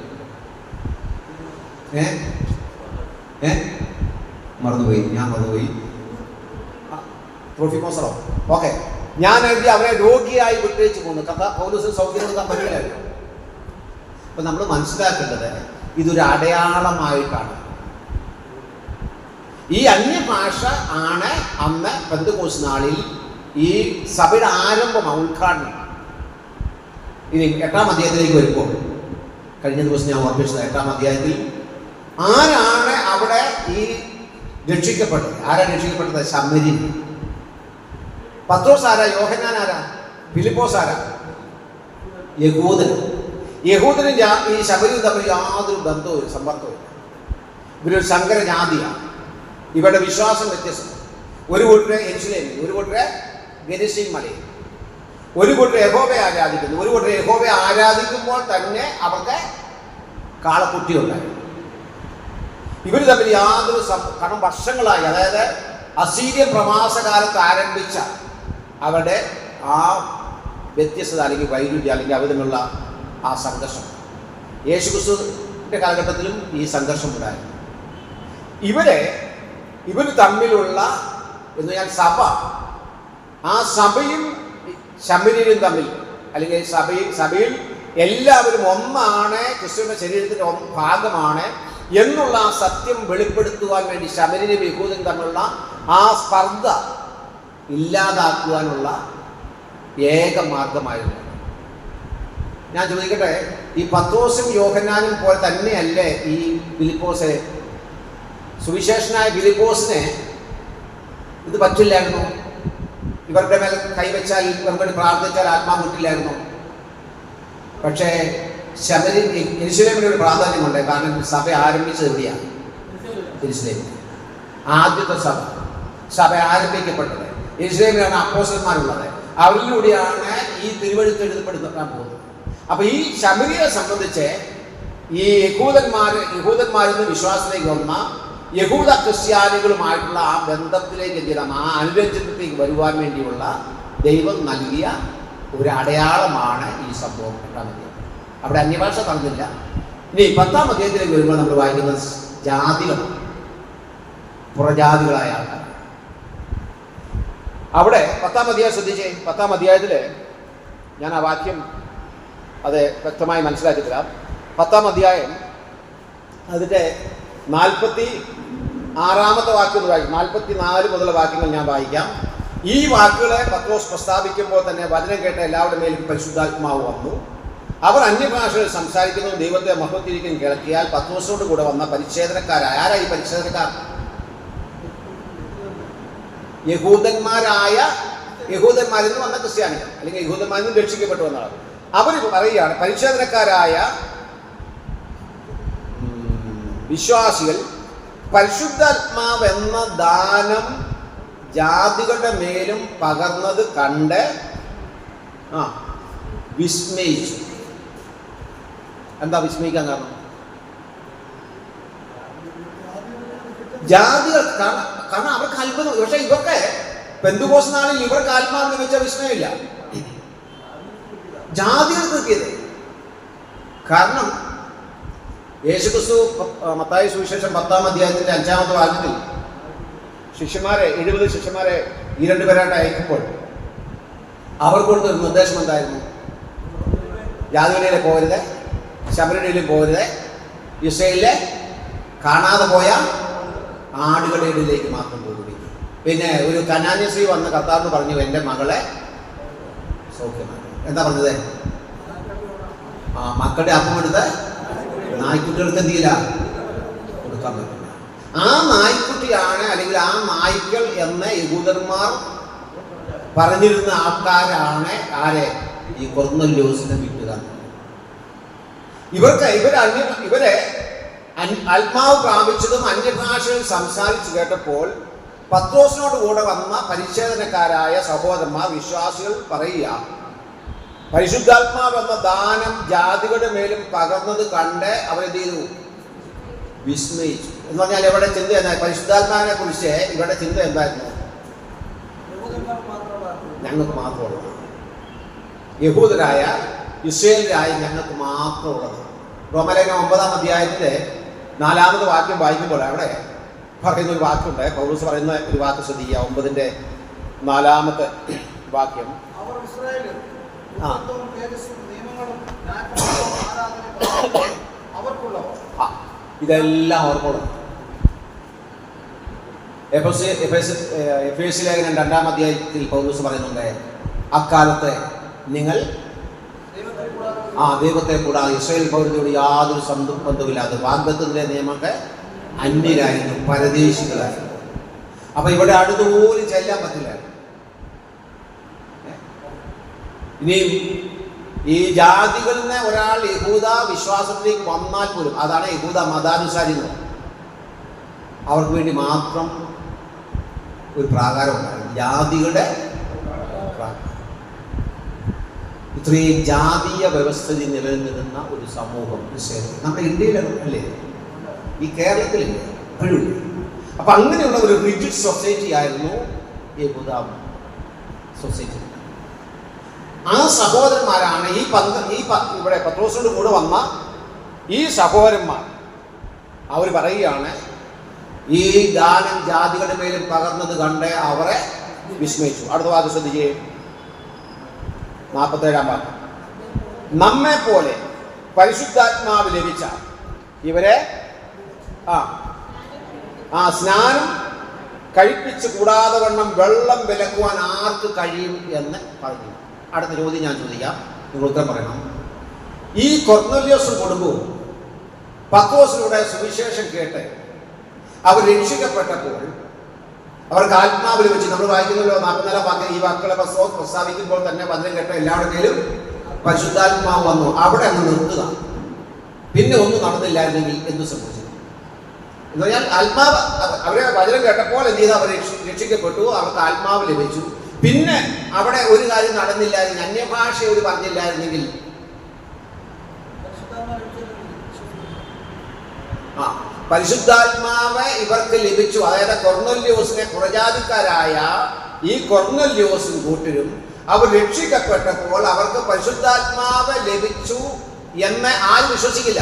മറന്നുപോയി, ഞാൻ മറന്നുപോയി. ട്രോഫിമോസറോ? ഓക്കെ, ഞാൻ എഴുതി അവരെ രോഗിയായി വിട്ടേച്ച് പോകുന്നു. കഥ പൗലോസിന് സൗഖ്യം കൊടുക്കാൻ പറ്റില്ലായിരുന്നു. അപ്പൊ നമ്മൾ മനസ്സിലാക്കേണ്ടത് ഇതൊരു അടയാളമായിട്ടാണ്. ഈ അന്യഭാഷ ആണ് അന്ന് പെന്തക്കോസ്ത് നാളിൽ ഈ സഭയുടെ ആരംഭമാണ്, ഉദ്ഘാടനം. ഇനി 8-ാം അധ്യായത്തിലേക്ക് വരുമ്പോൾ, കഴിഞ്ഞ ദിവസം ഞാൻ ഓർമ്മിച്ചത് 8-ാം അധ്യായത്തിൽ ആരാണ് അവിടെ ഈ രക്ഷിക്കപ്പെട്ടത്? ആരാ രക്ഷിക്കപ്പെട്ടത്? ശമര്യൻ. പത്രോസ് ആരാ? യോഹന്നാൻ ആരാ? ഫിലിപ്പോസ് ആരാ? യഹൂദൻ. യഹൂദനും ഈ ശമര്യനും തമ്മിൽ യാതൊരു ബന്ധവും സമ്പർക്കവും. ഇവരൊരു സങ്കര ജാതിയാണ്. ഇവരുടെ വിശ്വാസം വ്യത്യസ്തം. ഒരു കൂട്ടരെ യെരുശലേമിൽ, ഒരു കൂട്ടരെ ഗെരിസീം മലയിൽ, ഒരു കൂട്ടരെ യഹോവയെ ആരാധിക്കുന്നു. ഒരു കൂട്ടരെ യഹോവയെ ആരാധിക്കുമ്പോൾ തന്നെ അവർക്ക് കാളക്കുട്ടി ഉണ്ടായിരുന്നു. ഇവർ തമ്മിൽ യാതൊരു കാരണം വർഷങ്ങളായി, അതായത് അസീര്യൻ പ്രവാസകാലത്ത് ആരംഭിച്ച അവരുടെ ആ വ്യത്യസ്തത അല്ലെങ്കിൽ വൈരുദ്ധ്യം അല്ലെങ്കിൽ അവർ തമ്മിലുള്ള ആ സംഘർഷം, യേശുക്രിസ്തുവിൻ്റെ കാലഘട്ടത്തിലും ഈ സംഘർഷം ഉണ്ടായിരുന്നു. ഇവർ തമ്മിലുള്ള എന്ന് പറഞ്ഞാൽ സഭ, ആ സഭയും ശമര്യരും തമ്മിൽ, അല്ലെങ്കിൽ സഭയിൽ എല്ലാവരും ഒന്നാണ്, ക്രിസ്തുവിന്റെ ശരീരത്തിന്റെ ഭാഗമാണ് എന്നുള്ള ആ സത്യം വെളിപ്പെടുത്തുവാൻ വേണ്ടി ശമര്യനും യഹൂദനും തമ്മിലുള്ള ആ സ്പർദ്ധ ഇല്ലാതാക്കുവാനുള്ള ഏക മാർഗമായിരുന്നു. ഞാൻ ചോദിക്കട്ടെ, ഈ പത്രോസും യോഹന്നാനും പോലെ തന്നെയല്ലേ ഈ ഫിലിപ്പോസ്? സുവിശേഷനായ ഫിലിപ്പോസിനെ ഇത് പറ്റില്ലായിരുന്നു? ഇവരുടെ മേൽ കൈവച്ചാൽ, ഇവർക്ക് പ്രാർത്ഥിച്ചാൽ ആത്മാവ് കിട്ടില്ലായിരുന്നു? പക്ഷേ യെരുശലേമിന് ഒരു പ്രാധാന്യമുണ്ട്. കാരണം സഭ ആരംഭിച്ചത് എവിടെയാണ്? യെരുശലേമിൽ. ആദ്യത്തെ സഭ ആരംഭിക്കപ്പെട്ടത് യെരുശലേമിലാണ്. അപ്പോസ്തലന്മാരുള്ളത്. അവരിലൂടെയാണ് ഈ തിരുവെഴുത്ത് എഴുതപ്പെടുത്താൻ പോകുന്നത്. അപ്പൊ ഈ ശമര്യരെ സംബന്ധിച്ച് ഈ യഹൂദന്മാരിൽ നിന്ന് വിശ്വാസത്തിലേക്ക് വന്ന യഹൂദ ക്രിസ്ത്യാനികളുമായിട്ടുള്ള ആ ബന്ധത്തിലേക്ക് എന്തിനാം, ആ അനുരഞ്ജനത്തിലേക്ക് വരുവാൻ വേണ്ടിയുള്ള ദൈവം നൽകിയ ഒരു അടയാളമാണ് ഈ സംഭവം. 8-ാം അധ്യായം. അവിടെ അന്യഭാഷ നടന്നില്ല. ഇനി 10-ാം അധ്യായത്തിലേക്ക് വരുമ്പോൾ നമ്മൾ വായിക്കുന്നത് ജാതികളാണ്, പുറജാതികളായ ആൾക്കാർ. അവിടെ 10-ാം അധ്യായം ശ്രദ്ധിച്ചേ. 10-ാം അധ്യായത്തില് ഞാൻ ആ വാക്യം അത് വ്യക്തമായി മനസ്സിലാക്കി തരാം. 10-ാം അധ്യായം അതിൻ്റെ 46-ാമത്തെ വാക്യം വായിക്കും. 44 മുതലുള്ള വാക്യങ്ങൾ ഞാൻ വായിക്കാം. ഈ വാക്കുകളെ പത്രോസ് പ്രസ്താവിക്കുമ്പോൾ തന്നെ വചനം കേട്ട എല്ലാവരുടെ മേലും പരിശുദ്ധാത്മാവ് വന്നു. അവർ അന്യഭാഷകൾ സംസാരിക്കുന്നു, ദൈവത്തെ മഹത്വത്തിരിക്കും കേൾക്കിയാൽ പത്രോസിനോട് കൂടെ വന്ന പരിച്ഛേദനക്കാരായ, ആരാ ഈ പരിച്ഛേദനക്കാർ? യഹൂദന്മാരിൽ നിന്ന് വന്ന ക്രിസ്ത്യാനികൾ, അല്ലെങ്കിൽ യഹൂദന്മാരിൽ നിന്ന് രക്ഷിക്കപ്പെട്ടു വന്നതാണ്. അവർ പറയുകയാണ്, പരിച്ഛേദനക്കാരായ വിശ്വാസികൾ പരിശുദ്ധാത്മാവെന്ന ദാനം ജാതികളുടെ മേലും പകർന്നത് കണ്ട് വിസ്മയിച്ചു. എന്താ വിസ്മയിക്കാൻ കാരണം? ജാതികൾ കാരണം അവർക്ക് അത്ഭുതം. പക്ഷെ ഇവർക്ക് പെന്തക്കോസ്ത് നാളിൽ ഇവർക്ക് ആത്മാവിനെ വെച്ച വിസ്മയമില്ല, ജാതികൾ കിട്ടിയത്. കാരണം യേശുക്രിസ്തു മത്തായി സുവിശേഷം 10-ാം അധ്യായത്തിന്റെ 5-ാമത്തെ വാക്യത്തിൽ 70 ശിഷ്യന്മാരെ ഈ 2 പേരായിട്ട് അയക്കുമ്പോൾ അവർ കൊടുത്തൊരു നിർദ്ദേശം എന്തായിരുന്നു? ജാതികളിലെ പോകരുത്, ശമര്യയിലും പോകരുത്, ഇസ്രായേലിലെ കാണാതെ പോയ ആടുകളുടെ ഇടയിലേക്ക് മാത്രം പോകുകയും. പിന്നെ ഒരു കനാന്യ സ്ത്രീ വന്ന് കർത്താവിന് പറഞ്ഞു, എൻ്റെ മകളെ സൗഖ്യമാണ്. എന്താ പറഞ്ഞത്? മക്കളുടെ അപ്പം എടുത്ത് നായ്ക്കുട്ടികൾക്ക് എന്ത് ചെയ്യില്ല, കൊടുക്കാൻ പറ്റില്ല. ആ നായ്ക്കുട്ടിയാണ്, അല്ലെങ്കിൽ ആ നായ്ക്കൾ എന്ന് യഹൂദന്മാർ പറഞ്ഞിരുന്ന ആൾക്കാരാണ് ആരെ? ഈ കൊർന്നല്യോസിനെ വിട്ടുകാർ. ഇവരെ ആത്മാവ് പ്രാപിച്ചതും അന്യഭാഷയിൽ സംസാരിച്ചു കേട്ടപ്പോൾ പത്രോസിനോട് കൂടെ വന്ന പരിച്ഛേദനക്കാരായ സഹോദരന്മാർ, വിശ്വാസികൾ പറയുക, പരിശുദ്ധാത്മാവ് എന്ന ദാനം ജാതികളുടെ മേലും പകർന്നത് കണ്ട് അവരെന്ത് ചെയ്തു? വിസ്മയിച്ചു. എന്ന് പറഞ്ഞാൽ ഇവരുടെ ചിന്ത എന്താ? പരിശുദ്ധാത്മാവിനെ കുറിച്ച് ഇവരുടെ ചിന്ത എന്തായിരുന്നു? ഞങ്ങൾക്ക് മാത്രമുള്ളത്, യഹൂദരായ ഇസ്രായേലിലായ ഞങ്ങൾക്ക് മാത്രമുള്ളത്. റോമലേഖനം 9-ാം അധ്യായത്തിലെ 4-ാമത് വാക്യം വായിക്കുമ്പോൾ അവിടെ പറയുന്ന ഒരു വാക്കുണ്ട്. പൗലോസ് പറയുന്ന ഒരു വാക്ക് ശ്രദ്ധിക്കുക. 9-ന്റെ 4-ാമത്തെ വാക്യം. ഇതെല്ലാം അവർക്കുള്ളത്. എഫേസ്യ ലേഖനം 2-ാം അധ്യായത്തിൽ പൗലോസ് പറയുന്നുണ്ട്, അക്കാലത്ത് നിങ്ങൾ ദൈവത്തെ കൂടാതെ ഇസ്രായേൽ പൗരതയോട് യാതൊരു ബന്ധമില്ലാതെ വാഗ്ദത്തത്തിലെ നിയമത്തെ അന്യരായിരുന്നു, പരദേശികളായിരുന്നു. അപ്പൊ ഇവിടെ അടുത്തുപോലും ചെല്ലാൻ പറ്റില്ല. ഇനിയും ഈ ജാതികളിൽ നിന്ന് ഒരാൾ യഹൂദ വിശ്വാസത്തിലേക്ക് വന്നാൽ പോലും, അതാണ് യഹൂദ മതാനുസാരികൾ, അവർക്ക് വേണ്ടി മാത്രം ഒരു പ്രാകാരം ഉണ്ടായിരുന്നു, ജാതികളുടെ പ്രാകാരം. ഇത്രയും ജാതീയ വ്യവസ്ഥിതി നിലനിന്നിരുന്ന ഒരു സമൂഹം നമ്മുടെ ഇന്ത്യയിലാണ് അല്ലേ, ഈ കേരളത്തിലില്ല, എപ്പോഴും. അപ്പൊ അങ്ങനെയുള്ള ഒരു റിജിഡ് സൊസൈറ്റി ആയിരുന്നു യഹൂദ സൊസൈറ്റി. ആ സഹോദരന്മാരാണ് ഇവിടെ പത്രോസിനോട് കൂടെ വന്ന ഈ സഹോദരന്മാർ. അവർ പറയുകയാണ്, ഈ ദാനം ജാതികളുടെ മേലും പകർന്നത് കണ്ട് അവരെ വിസ്മയിച്ചു. അടുത്ത വാക്ക് ശ്രദ്ധിച്ചേ, 47-ാം വാക്യം. നമ്മെ പോലെ പരിശുദ്ധാത്മാവ് ലഭിച്ച ഇവരെ സ്നാനം കഴിപ്പിച്ച് കൂടാതെ വണ്ണം വെള്ളം വിലക്കുവാൻ ആർക്ക് കഴിയും എന്ന് പറഞ്ഞു. അടുത്ത ചോദ്യം ഞാൻ ചോദിക്കാം, നിങ്ങൾ ഉത്തരം പറയണം. ഈ കൊർന്നല്യോസും കുടുംബവും പത്രോസിലൂടെ സുവിശേഷം കേട്ട് അവർ രക്ഷിക്കപ്പെട്ടപ്പോൾ അവർക്ക് ആത്മാവ് ലഭിച്ചു. നമ്മൾ വായിക്കുന്നല്ലോ 44-ാം വാക്യം. ഈ വാക്കുകളെ പ്രസ്താവിക്കുമ്പോൾ തന്നെ വചനം കേട്ട എല്ലാവരുടെ മേലും പരിശുദ്ധാത്മാവ് വന്നു. അവിടെ അങ്ങ് നിർത്തുക. പിന്നെ ഒന്നും നടന്നില്ലായിരുന്നെങ്കിൽ എന്ത് സംഭവിച്ചു എന്ന് പറഞ്ഞാൽ, ആത്മാവ് അവരെ വചനം കേട്ടപ്പോൾ എന്ത് ചെയ്ത് അവർ രക്ഷിക്കപ്പെട്ടു, അവർക്ക് ആത്മാവ് ലഭിച്ചു. പിന്നെ അവിടെ ഒരു കാര്യം നടന്നില്ലായിരുന്നു, അന്യഭാഷ ഒരു പറഞ്ഞില്ലായിരുന്നെങ്കിൽ പരിശുദ്ധാത്മാവ് ഇവർക്ക് ലഭിച്ചു. അതായത് കൊർന്നല്യോസിനെ, പുറജാതിക്കാരായ ഈ കൊർന്നല്യോസും കൂട്ടരും അവർ രക്ഷിക്കപ്പെട്ടപ്പോൾ അവർക്ക് പരിശുദ്ധാത്മാവ് ലഭിച്ചു എന്ന് ആരും വിശ്വസിക്കില്ല.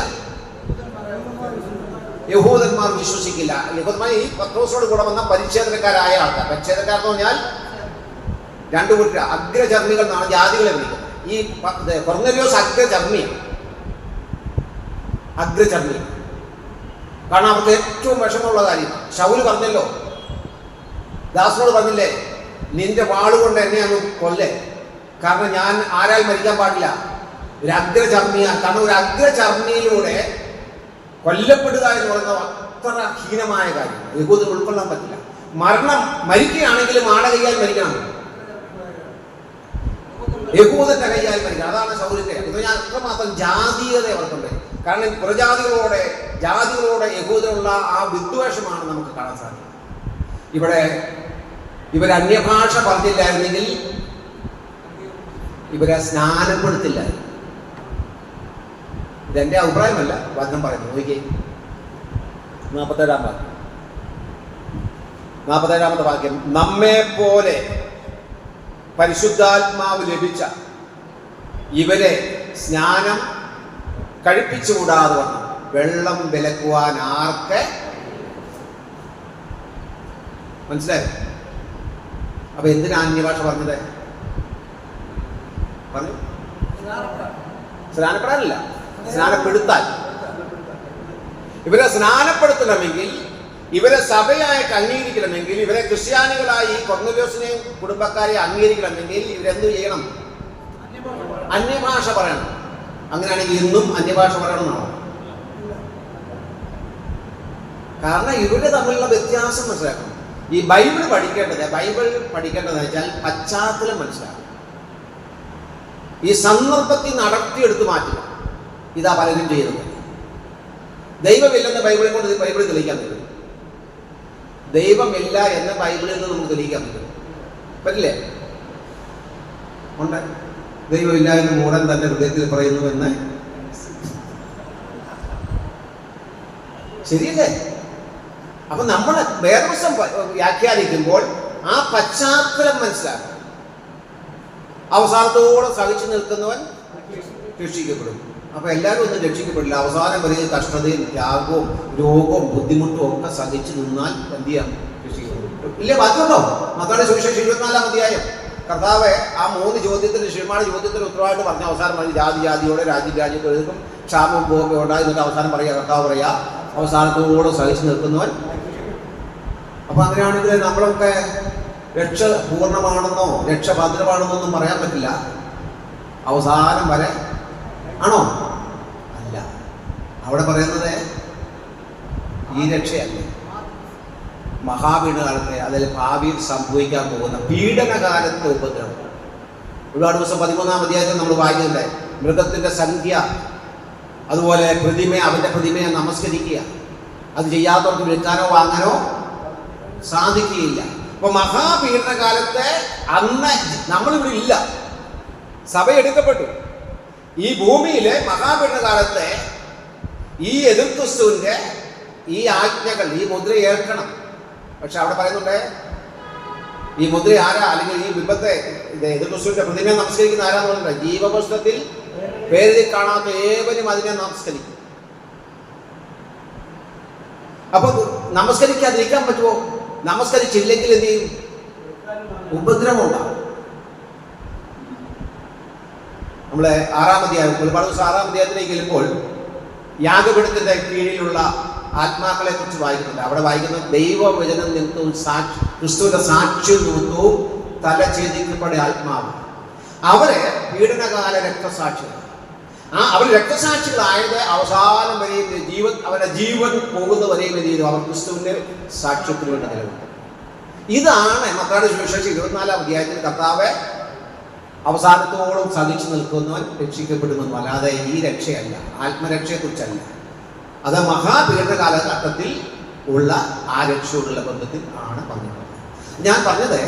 യഹൂദന്മാർ വിശ്വസിക്കില്ല. യഹൂദന്മാർ ഈ പത്രോസിനോട് കൂടെ വന്ന പരിച്ഛേദനക്കാരായ ആൾക്കാർ. പരിച്ഛേദനക്കാരെന്ന് പറഞ്ഞാൽ രണ്ടു കൂട്ടർ, അഗ്രചർമ്മികൾ എന്നാണ് ജാതികളെ വിളിക്കുന്നത്. ഈ കൊർന്നല്യോസ് അഗ്രചർമ്മിയാണ്. അഗ്രചർമ്മി. കാരണം അവർക്ക് ഏറ്റവും വിഷമമുള്ള കാര്യം ശൗല് പറഞ്ഞല്ലോ, ദാസനോട് പറഞ്ഞില്ലേ, നിന്റെ വാളുകൊണ്ട് എന്നെ അങ്ങ് കൊല്ലേ, കാരണം ഞാൻ ആരാൽ മരിക്കാൻ പാടില്ല, ഒരു അഗ്രചർമ്മിയാണ്. കാരണം ഒരു അഗ്രചർമ്മിയിലൂടെ കൊല്ലപ്പെടുക എന്ന് പറയുന്നത് അത്ര ഹീനമായ കാര്യം യഹൂദന് ഉൾക്കൊള്ളാൻ പറ്റില്ല. മരിക്കുകയാണെങ്കിലും ആടെ കൈയാൽ മരിക്കണം, യഹൂദന്റെ കൈയാൽ മരിക്കണം. അതാണ് ശൗലിന്റെ. ഇത് ഞാൻ അത്രമാത്രം ജാതീയത അവർക്കുണ്ട്. കാരണം ജാതികളോടെ യഹൂദനുള്ള ആ വിദ്വേഷമാണ് നമുക്ക് കാണാൻ സാധിക്കുന്നത്. ഇവർ അന്യഭാഷ പറഞ്ഞില്ലായിരുന്നെങ്കിൽ ഇവരെ സ്നാനപ്പെടുത്തില്ലായിരുന്നു. ഇതെന്റെ അഭിപ്രായമല്ല, വചനം പറയുന്നു. നോക്കിയേ, 47-ാമത്തെ വാക്യം. നമ്മെ പോലെ പരിശുദ്ധാത്മാവ് ലഭിച്ച ഇവരെ സ്നാനം കഴിപ്പിച്ചുകൂടാതെ വന്നു വെള്ളം വിലക്കുവാൻ ആർക്ക്? മനസ്സിലായോ? അപ്പൊ എന്തിനാ അന്യഭാഷ പറഞ്ഞത്? പറഞ്ഞു, സ്നാനപ്പെടാനില്ല, സ്നാനപ്പെടുത്താൻ. ഇവരെ സ്നാനപ്പെടുത്തണമെങ്കിൽ ഇവരെ സഭയായിട്ട് അംഗീകരിക്കണമെങ്കിൽ, ഇവരെ ക്രിസ്ത്യാനികളായി ഈ കൊർന്നല്യോസിനെയും കുടുംബക്കാരെ അംഗീകരിക്കണമെങ്കിൽ ഇവരെന്ത് ചെയ്യണം? അന്യഭാഷ പറയണം. അങ്ങനെയാണെങ്കിൽ ഇന്നും അന്യഭാഷ പറയണമെന്നാണോ? കാരണം ഇവര് തമ്മിലുള്ള വ്യത്യാസം മനസ്സിലാക്കണം. ഈ ബൈബിൾ പഠിക്കേണ്ടതെന്ന് വെച്ചാൽ പശ്ചാത്തലം മനസ്സിലാക്കണം. ഈ സന്ദർഭത്തിൽ നടത്തിയെടുത്ത് മാറ്റുക. ഇതാ പലരും ചെയ്യുന്നത്. ദൈവമില്ലെന്ന് ബൈബിളെ കൊണ്ട് ബൈബിളിൽ തെളിയിക്കാൻ പറ്റും. ദൈവമില്ല എന്ന് ബൈബിളിൽ നിന്ന് നമുക്ക് തെളിയിക്കാൻ പറ്റും. പറ്റില്ലേ? ഉണ്ട്. ദൈവമില്ല എന്ന് മൂടൻ തന്റെ ഹൃദയത്തിൽ പറയുന്നുവെന്ന്. ശരിയല്ലേ? അപ്പൊ നമ്മൾ വേദപുസ്തകം വ്യാഖ്യാനിക്കുമ്പോൾ ആ പശ്ചാത്തലം മനസ്സിലാക്കണം. അവസാനത്തോടെ സഹിച്ചു നിൽക്കുന്നവൻ രക്ഷിക്കപ്പെടും. അപ്പൊ എല്ലാവരും ഒന്നും രക്ഷിക്കപ്പെടില്ല. അവസാനം വരെ കഷ്ടതയും ത്യാഗവും രോഗവും ബുദ്ധിമുട്ടും ഒക്കെ സഹിച്ചു നിന്നാൽ എന്ത് ചെയ്യാം? രക്ഷിക്കപ്പെടും. ഇല്ലേ? ബാക്കിയുണ്ടോ? മത്തായിയുടെ സുവിശേഷം 24-ാം അധ്യായം കർത്താവ് ആ 3 ചോദ്യത്തിന് ശിഷ്യന്മാരുടെ ചോദ്യത്തിന് ഉത്തരവായിട്ട് പറഞ്ഞ അവസാനം പറഞ്ഞ് ജാതിയോടെ രാജ്യത്തോടെ എഴുതും ക്ഷാമം പോകുമ്പോൾ ഉണ്ടായി. എന്നിട്ട് അവസാനം പറയുക, കർത്താവ് പറയാ അവസാനത്തോടെ സഹിച്ചു നിൽക്കുന്നവൻ. അപ്പൊ അങ്ങനെയാണെങ്കിൽ നമ്മളൊക്കെ രക്ഷ പൂർണ്ണമാണെന്നോ രക്ഷ ഭദ്രമാണെന്നോ ഒന്നും പറയാൻ പറ്റില്ല. അവസാനം വരെ ആണോ? അല്ല. അവിടെ പറയുന്നത് ഈ രക്ഷയല്ല, മഹാപീഡനകാലത്തെ, അതിൽ ഭാവിയിൽ സംഭവിക്കാൻ പോകുന്ന പീഡനകാലത്തെ ഉപദ്രവം. ഒരുപാട് ദിവസം 13-ാം അധ്യായത്തിൽ നമ്മൾ വായിക്കുന്നുണ്ട്. മൃഗത്തിന്റെ സംഖ്യ, അതുപോലെ അവന്റെ പ്രതിമയെ നമസ്കരിക്കുക. അത് ചെയ്യാത്തവർക്ക് വിൽക്കാനോ വാങ്ങാനോ സാധിക്കുകയില്ല. അപ്പൊ മഹാപീഡനകാലത്തെ അന്ന് നമ്മളിവിടെ ഇല്ല. സഭ എടുക്കപ്പെട്ടു. ഈ ഭൂമിയിലെ മഹാപീഡനകാലത്തെ ഈ എതിർക്രിസ്തുവിന്റെ ഈ ആജ്ഞകൾ, ഈ മുദ്ര ഏൽക്കണം. പക്ഷെ അവിടെ പറയുന്നുണ്ട്, ഈ മുദ്ര ആരാ, അല്ലെങ്കിൽ ഈ ബിംബത്തെ എതിർക്രിസ്തുവിന്റെ പ്രതിമയെ നമസ്കരിക്കുന്ന ആരാന്ന് പറഞ്ഞിട്ടുണ്ട്? ജീവപുസ്തകത്തിൽ പേരെഴുതി കാണാത്ത ഏവരും അതിനെ നമസ്കരിക്കും. അപ്പൊ നമസ്കരിക്കാതിരിക്കാൻ പറ്റുമോ? നമസ്കരിച്ചില്ലെങ്കിൽ എന്ത് ചെയ്യും? ഉപദ്രവം ഉണ്ടാകും. നമ്മളെ 6-ാം അധ്യായം, ഒരുപാട് ദിവസം 6-ാം അധ്യായത്തിലേക്ക് ചെല്ലുമ്പോൾ യാഗപീഠത്തിന്റെ കീഴിലുള്ള ആത്മാക്കളെ കുറിച്ച് വായിക്കുന്നുണ്ട്. അവിടെ വായിക്കുന്ന ദൈവവചനം നിമിത്തവും ക്രിസ്തുവിന്റെ സാക്ഷ്യം നിമിത്തവും തല ഛേദിക്കപ്പെട്ട ആത്മാവ്, അവരെ പീഡനകാല രക്തസാക്ഷികൾ. അവർ രക്തസാക്ഷികളായത് അവസാനം വരെയും അവരുടെ ജീവൻ പോകുന്നവരെയും എന്ത് ചെയ്തു? അവർ ക്രിസ്തുവിന്റെ സാക്ഷ്യത്തിന് വേണ്ടി നിലകൊണ്ടു. ഇതാണ് മത്തായിയുടെ സുവിശേഷം 24-ാം അധ്യായത്തിൽ കർത്താവ് അവസാനത്തോളം സഹിച്ചു നിൽക്കുന്നവൻ രക്ഷിക്കപ്പെടുമെന്നും. അല്ലാതെ ഈ രക്ഷയല്ല, ആത്മരക്ഷയെക്കുറിച്ചല്ല. അത് മഹാപീഡന കാലഘട്ടത്തിൽ ഉള്ള ആ രക്ഷയോടുള്ള ബന്ധത്തിൽ ആണ് പറഞ്ഞിട്ടുള്ളത്. ഞാൻ പറഞ്ഞത്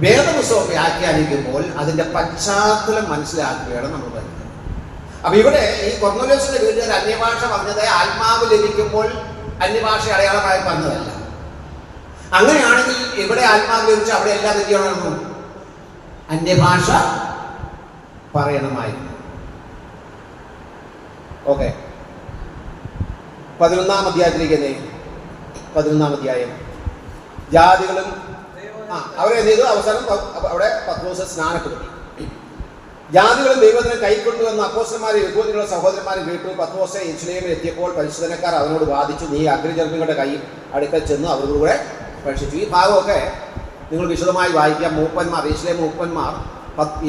വേദപുസ്തകം വ്യാഖ്യാനിക്കുമ്പോൾ അതിന്റെ പശ്ചാത്തലം മനസ്സിലാക്കി വേണം നമ്മൾ പറയുന്നത്. അപ്പൊ ഇവിടെ ഈ കൊർന്നല്യോസിന്റെ വീട്ടുകാർ അന്യഭാഷ പറഞ്ഞത് ആത്മാവ് ലഭിക്കുമ്പോൾ അന്യഭാഷ അടയാളമായി പറഞ്ഞതല്ല. അങ്ങനെയാണെങ്കിൽ ഇവിടെ ആത്മാവ് ലഭിച്ച അവിടെ എല്ലാം എന്ത് ചെയ്യണമെന്നു? അന്യഭാഷ പറയണമായിരുന്നു. ഓക്കെ, 11-ാം അധ്യായത്തിലേക്ക് തന്നെ. 11-ാം അധ്യായം ജാതികളും അവരെ എന്ത് ചെയ്തു? അവസാനം അവിടെ പത്രോസ് സ്നാനപ്പെടുത്തി. ജാതികളും ദൈവത്തിനെ കൈക്കൊണ്ടുവന്ന അപ്പോസ്തലന്മാരെ യഹൂദരുടെ സഹോദരന്മാരെ കേട്ടു. പത്രോസ് യെരൂശലേമിൽ എത്തിയപ്പോൾ പരിശുദ്ധനക്കാർ അവനോട് വാദിച്ചു. നീ അഗ്രചർമ്മികളുടെ കൈ അടുക്കൽ ചെന്ന് അവരുടെ കൂടെ ഭക്ഷിച്ചു. ഈ ഭാഗമൊക്കെ നിങ്ങൾ വിശദമായി വായിക്കാം. യെരൂശലേം മൂപ്പന്മാർ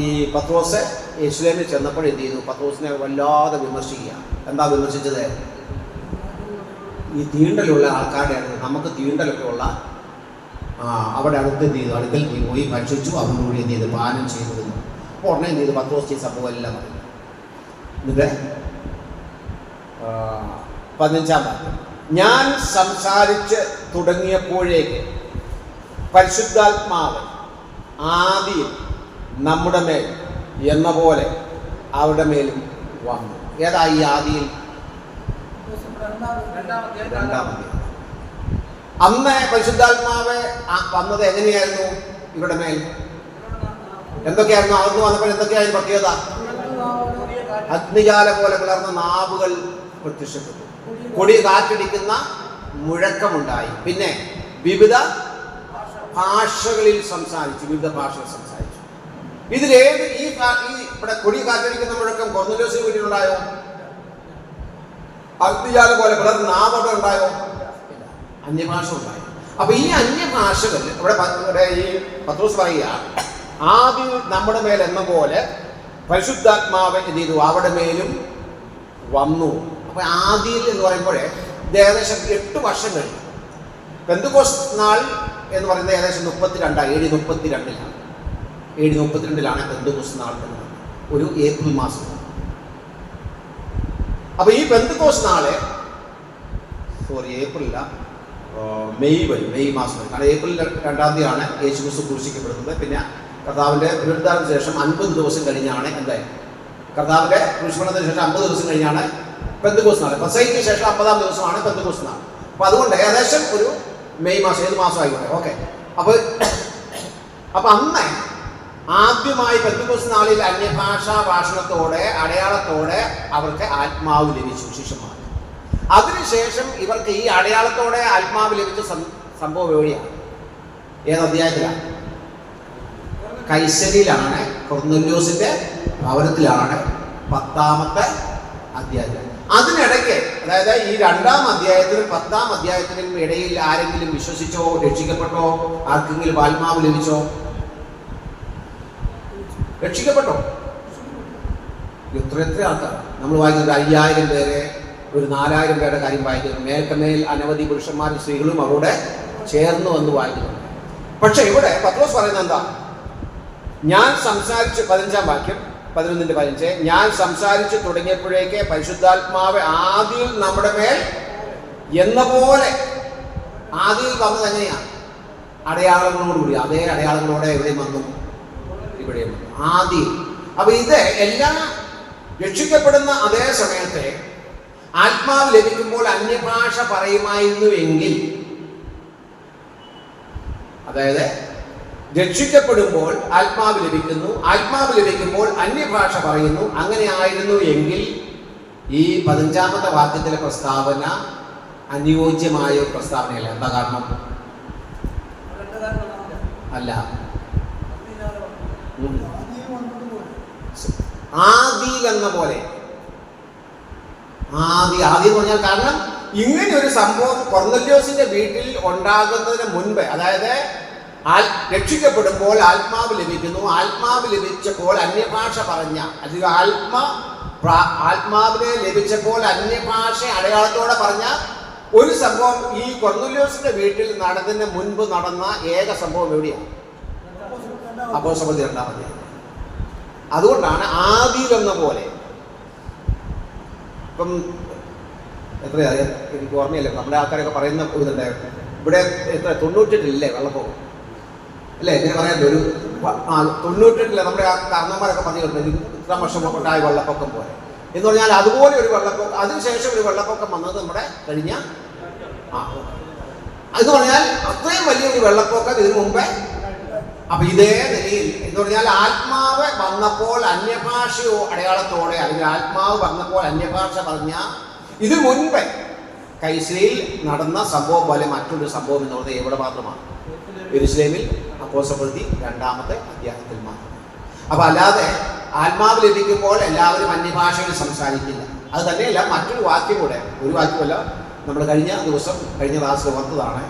ഈ പത്രോസ് യെരൂശലേമിൽ ചെന്നപ്പോൾ എന്ത് ചെയ്തു? പത്രോസിനെ വല്ലാതെ വിമർശിക്കുക. എന്താ വിമർശിച്ചത്? ഈ തീണ്ടലുള്ള ആൾക്കാരുടെ അടുത്ത്, നമുക്ക് തീണ്ടലൊക്കെ ഉള്ള അവിടെ അടുത്ത് എന്ത് ചെയ്തു? അടുക്കൽ പോയി ഭക്ഷിച്ചു. അവരോട് എന്ത് ചെയ്തു? പാനം ചെയ്തിരുന്നു. അപ്പോൾ ഉടനെ എന്ത് ചെയ്തു? പത്രോസ് ഈ സംഭവം എല്ലാം പറഞ്ഞു. എന്നിട്ട് 15-ാം വാക്യം, ഞാൻ സംസാരിച്ച് തുടങ്ങിയപ്പോഴേക്ക് പരിശുദ്ധാത്മാവ് ആദിയിൽ നമ്മുടെ മേൽ എന്ന പോലെ അവരുടെ മേലും വന്നു. ഏതാ ഈ ആദിയിൽ? 2-ാം അധ്യായം. അന്ന് പരിശുദ്ധാത്മാവ് വന്നത് എങ്ങനെയായിരുന്നു? ഇവരുടെ മേൽ എന്തൊക്കെയായിരുന്നു? അന്ന് വന്നപ്പോൾ എന്തൊക്കെയായിരുന്നു പ്രത്യേകത? അഗ്നിജാല പോലെ പിളർന്ന നാവുകൾ പ്രത്യക്ഷപ്പെട്ടു. കൊടി കാറ്റടിക്കുന്ന മുഴക്കമുണ്ടായി. പിന്നെ വിവിധ ഭാഷകളിൽ സംസാരിച്ചു. ഇതിലേത് ഈ ഇവിടെ കൊടി കാറ്റടിക്കുന്ന മുഴക്കം കൊർന്നല്യോസിന് വീട്ടിലുണ്ടായോ? അഗ്നിജാല പോലെ പിളർന്ന നാവ് അവിടെ ഉണ്ടായോ? അന്യഭാഷ ഉണ്ടായി. അപ്പൊ ഈ അന്യഭാഷകൾ ഇവിടെ ഈ പത്രോസ് പറയുക, ആദ്യം നമ്മുടെ മേൽ എന്ന പോലെ പരിശുദ്ധാത്മാവ് എന്ത് ചെയ്തു? അവിടെ മേലും വന്നു. അപ്പൊ ആദിയിൽ എന്ന് പറയുമ്പോഴേ ഇത് ഏകദേശം 8 വർഷം കഴിഞ്ഞു. പെന്തക്കോസ്ത് നാൾ എന്ന് പറയുന്നത് ഏകദേശം 32 AD 32 പെന്തക്കോസ്ത് നാൾ എന്ന് ഒരു ഏപ്രിൽ മാസം. അപ്പൊ ഈ പെന്തക്കോസ്ത് നാളെ ഏപ്രിലല്ല, മെയ് മാസം. കാരണം ഏപ്രിൽ 2-ാം തീയതിയാണ് യേശുക്രിസ്തു ക്രൂശിക്കപ്പെടുന്നത്. പിന്നെ കർത്താവിൻ്റെ പുനരുദ്ധാനത്തിന് ശേഷം 50 ദിവസം കഴിഞ്ഞാണ് എന്തായാലും കർത്താവിൻ്റെ ക്രൂശിക്കപ്പെടുന്നതിന് ശേഷം 50 ദിവസം കഴിഞ്ഞാണ് പെന്തക്കോസ്ത് നാൾ. പെസഹയ്ക്ക് ശേഷം 50-ാം ദിവസമാണ് പെന്തക്കോസ്ത് നാൾ. അപ്പൊ അതുകൊണ്ട് ഏകദേശം ഒരു മെയ് മാസം, ഏത് മാസം ആയിക്കോട്ടെ, ഓക്കെ. അപ്പൊ അന്ന് ആദ്യമായി പെന്തക്കോസ്ത് നാളിൽ അന്യഭാഷാ ഭാഷണത്തോടെ അടയാളത്തോടെ അവർക്ക് ആത്മാവ് ലഭിച്ചു ശിഷ്യന്മാർ. അതിനുശേഷം ഇവർക്ക് ഈ അടയാളത്തോടെ ആത്മാവ് ലഭിച്ച സംഭവം എവിടെയാണ്? ഏത് അധ്യായത്തിലാണ്? കൈസരിയിലാണ്, കൊർന്നല്യോസിന്റെ ഭവനത്തിലാണ്, 10-ാമത്തെ അധ്യായം. അതിനിടയ്ക്ക്, അതായത് ഈ 2-ാം അധ്യായത്തിനും 10-ാം അധ്യായത്തിനും ഇടയിൽ ആരെങ്കിലും വിശ്വസിച്ചോ, രക്ഷിക്കപ്പെട്ടോ, ആർക്കെങ്കിലും ആത്മാവ് ലഭിച്ചോ? രക്ഷിക്കപ്പെട്ടോ? എത്ര ആൾക്കാർ നമ്മൾ വായിക്കുന്നത്? 5000 പേരെ, ഒരു 4000 പേരുടെ കാര്യം വായിക്കുന്നു. മേൽക്കമേൽ അനവധി പുരുഷന്മാരും സ്ത്രീകളും അവരോട് ചേർന്ന് വന്ന് വായിക്കുന്നു. പക്ഷെ ഇവിടെ പത്രോസ് പറയുന്നത് എന്താ? ഞാൻ സംസാരിച്ച് 15-ാം വാക്യം, 11:15, ഞാൻ സംസാരിച്ചു തുടങ്ങിയപ്പോഴേക്ക് പരിശുദ്ധാത്മാവ് ആദിയിൽ നമ്മുടെ മേൽ എന്ന പോലെ. ആദിയിൽ വന്നത് എങ്ങനെയാണ്? അടയാളങ്ങളോടുകൂടി. അതേ അടയാളങ്ങളോടെ എവിടെയും വന്നു, ഇവിടെയും വന്നു, ആദിയിൽ. അപ്പൊ ഇത് എല്ലാം രക്ഷിക്കപ്പെടുന്ന അതേ സമയത്തെ ആത്മാവ് ലഭിക്കുമ്പോൾ അന്യഭാഷ പറയുമായിരുന്നു എങ്കിൽ, അതായത് രക്ഷിക്കപ്പെടുമ്പോൾ ആത്മാവ് ലഭിക്കുന്നു, ആത്മാവ് ലഭിക്കുമ്പോൾ അന്യഭാഷ പറയുന്നു, അങ്ങനെ ആയിരുന്നു എങ്കിൽ ഈ 15-ാമത്തെ വാക്യത്തിലെ പ്രസ്താവന അനുയോജ്യമായ പ്രസ്താവനയല്ല. എന്താ കാരണം? അല്ല, ആദിയിൽ എന്ന പോലെ. ആദി എന്ന് പറഞ്ഞാൽ, കാരണം ഇങ്ങനെ ഒരു സംഭവം കൊർന്നല്യോസിന്റെ വീട്ടിൽ ഉണ്ടാകുന്നതിന് മുൻപ്, അതായത് രക്ഷിക്കപ്പെടുമ്പോൾ ആത്മാവ് ലഭിക്കുന്നു, ആത്മാവ് ലഭിച്ചപ്പോൾ അന്യഭാഷ പറഞ്ഞ, അല്ലെങ്കിൽ ആത്മാവിനെ ലഭിച്ചപ്പോൾ അന്യഭാഷ അടയാളത്തോടെ പറഞ്ഞ ഒരു സംഭവം ഈ കൊർന്നല്യോസിന്റെ വീട്ടിൽ നടന്നതിന് മുൻപ് നടന്ന ഏക സംഭവം എവിടെയാണ്? അപ്പോസ്തലപ്രവൃത്തി 2-ാം അധ്യായം. അതുകൊണ്ടാണ് ആദിയിൽ എന്ന പോലെ. ഇപ്പം എത്രയാ, എനിക്ക് ഓർമ്മയില്ല, നമ്മുടെ ആൾക്കാരൊക്കെ പറയുന്ന ഇതുണ്ടായിരുന്നു. ഇവിടെ എത്ര 98 വെള്ളപ്പൊക്കം അല്ലേ? ഇങ്ങനെ പറയാമല്ലോ, ഒരു 98 നമ്മുടെ ആ കാരണന്മാരൊക്കെ പറഞ്ഞിട്ടുണ്ട് ഇത്ര വർഷം ഉണ്ടായ വെള്ളപ്പൊക്കം പോലെ എന്ന് പറഞ്ഞാൽ. അതുപോലെ ഒരു വെള്ളപ്പൊക്കം, അതിനുശേഷം ഒരു വെള്ളപ്പൊക്കം വന്നത് നമ്മുടെ കഴിഞ്ഞ എന്ന് പറഞ്ഞാൽ അത്രയും വലിയൊരു വെള്ളപ്പൊക്കം ഇതിനു മുമ്പേ. അപ്പൊ ഇതേ നിലയിൽ എന്ന് പറഞ്ഞാൽ ആത്മാവ് വന്നപ്പോൾ അന്യഭാഷയോ അടയാളത്തോടെ, അല്ലെങ്കിൽ ആത്മാവ് വന്നപ്പോൾ അന്യഭാഷ പറഞ്ഞ ഇതിനു മുൻപേ കൈസരിയിൽ നടന്ന സംഭവം പോലെ മറ്റൊരു സംഭവം എന്ന് പറയുന്നത് എവിടെ മാത്രമാണ്? യെരുശലേമിൽ അപ്പോസ്തലപ്രവൃത്തി 2-ാമത്തെ അധ്യായത്തിൽ മാത്രം. അപ്പൊ അല്ലാതെ ആത്മാവ് ലഭിക്കുമ്പോൾ എല്ലാവരും അന്യഭാഷയിൽ സംസാരിക്കില്ല. അത് തന്നെയല്ല, മറ്റൊരു വാക്യം കൂടെ, ഒരു വാക്യമല്ല, നമ്മൾ കഴിഞ്ഞ ക്ലാസ്സിൽ ഓർത്തതാണ്.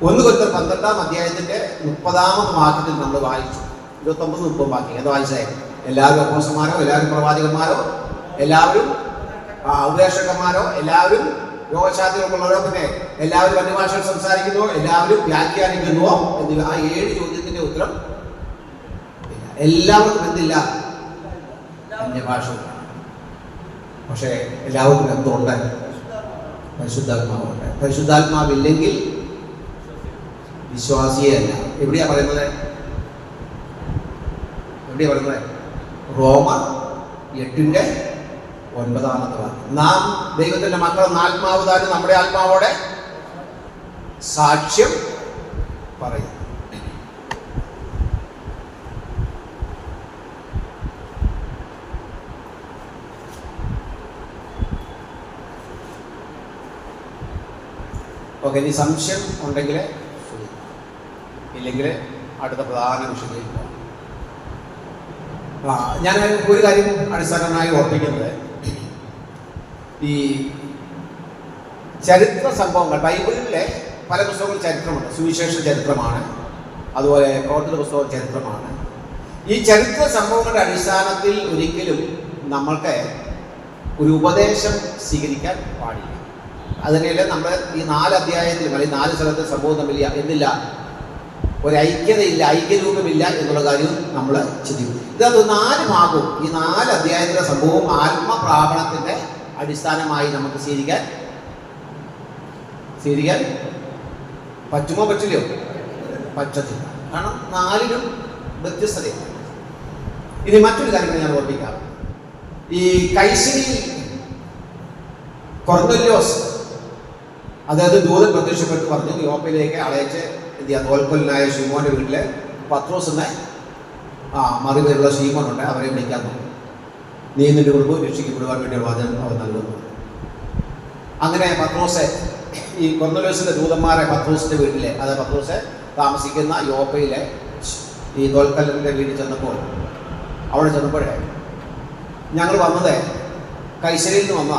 1 കൊരിന്ത്യർ 12-ാം അധ്യായത്തിന്റെ 30-ാമത്തെ വാക്യത്തിൽ നമ്മൾ വായിച്ചു. 29-30 വാക്യം അത് വായിച്ചായിരുന്നു. എല്ലാവരും അപ്പോസ്തലന്മാരോ, എല്ലാവരും പ്രവാചകന്മാരോ, എല്ലാവരും ഉപദേശകന്മാരോ, എല്ലാവരും രോഗശാന്തികളുള്ളവരോ, പിന്നെ എല്ലാവരും അന്യഭാഷകൾ സംസാരിക്കുന്നുവോ, എല്ലാവരും വ്യാഖ്യാനിക്കുന്നുവോ എന്നിവ. ആ 7 ചോദ്യത്തിന്റെ ഉത്തരം എല്ലാവർക്കും എന്തില്ല? അന്യഭാഷ. പക്ഷേ എല്ലാവർക്കും എന്തുണ്ട്? പരിശുദ്ധാത്മാവുണ്ട്. പരിശുദ്ധാത്മാവില്ലെങ്കിൽ വിശ്വാസിയേ അല്ല. എവിടെയാ പറയുന്നത്? റോമർ 8:9 വാക്യം. നാം ദൈവത്തിന്റെ മക്കളെന്ന ആത്മാവ് താനും നമ്മുടെ ആത്മാവോടെ സാക്ഷ്യം പറയും. ഓക്കെ, ഇനി സംശയം ഉണ്ടെങ്കിൽ, ഇല്ലെങ്കിൽ അടുത്ത പ്രധാന വിഷയത്തിലേക്ക് പോകാം. ഞാൻ ഒരു കാര്യം അടിസ്ഥാനമായി ഓർപ്പിക്കുന്നത്, ഈ ചരിത്ര സംഭവങ്ങൾ, ബൈബിളിലെ പല പുസ്തകങ്ങൾ ചരിത്രമുണ്ട്. സുവിശേഷ ചരിത്രമാണ്, അതുപോലെ പ്രവർത്തന പുസ്തക ചരിത്രമാണ്. ഈ ചരിത്ര സംഭവങ്ങളുടെ അടിസ്ഥാനത്തിൽ ഒരിക്കലും നമ്മൾക്ക് ഒരു ഉപദേശം സ്വീകരിക്കാൻ പാടില്ല. അതിനെല്ലാം നമ്മൾ ഈ 4 അധ്യായത്തിലും അല്ലെങ്കിൽ 4 സ്ഥലത്തെ സംഭവം തമ്മിൽ എന്തില്ല, ഒരു ഐക്യതയില്ല, ഐക്യരൂപമില്ല എന്നുള്ള കാര്യം നമ്മൾ ചിന്തിക്കും. ഇതത് 4 ഭാഗവും ഈ 4 അധ്യായത്തിലെ സംഭവവും ആത്മപ്രാപണത്തിൻ്റെ അടിസ്ഥാനമായി നമുക്ക് സ്വീകരിക്കാൻ പറ്റുമോ പറ്റില്ലയോ? പറ്റത്തില്ല. കാരണം 4നും വ്യത്യസ്തതയാണ്. ഇനി മറ്റൊരു കാര്യം ഞാൻ ഓർമ്മിക്കാം. ഈ കൈസരിയിൽ കൊർന്നല്യോസ്, അതായത് ദൂതൻ പ്രത്യക്ഷപ്പെട്ട് പറഞ്ഞു യോപ്പയിലേക്ക് അളയച്ച് എന്ത് ചെയ്യാം, തോൽക്കൊല്ലനായ ശീമോന്റെ വീട്ടില് പത്രോസ് എന്ന മറുപേരുള്ള ശീമോനുണ്ട്, അവരെ വിളിക്കാൻ നോക്കും. നീ നിന്റെ കുടുംബം രക്ഷിക്കപ്പെടുവാൻ വേണ്ടി വചനം അവർ നൽകുന്നു. അങ്ങനെ പത്രോസ് ഈ കൊർന്നല്യോസിന്റെ ദൂതന്മാരെ പത്രോസിന്റെ വീട്ടിലെ, അതായത് പത്രോസ് താമസിക്കുന്ന യോപ്പയിലെ ഈ തോൽക്കല്ലിന്റെ വീട്ടിൽ ചെന്നപ്പോൾ, അവിടെ ചെന്നപ്പോഴേ ഞങ്ങൾ വന്നത് കൈസരിയിൽ നിന്ന് വന്ന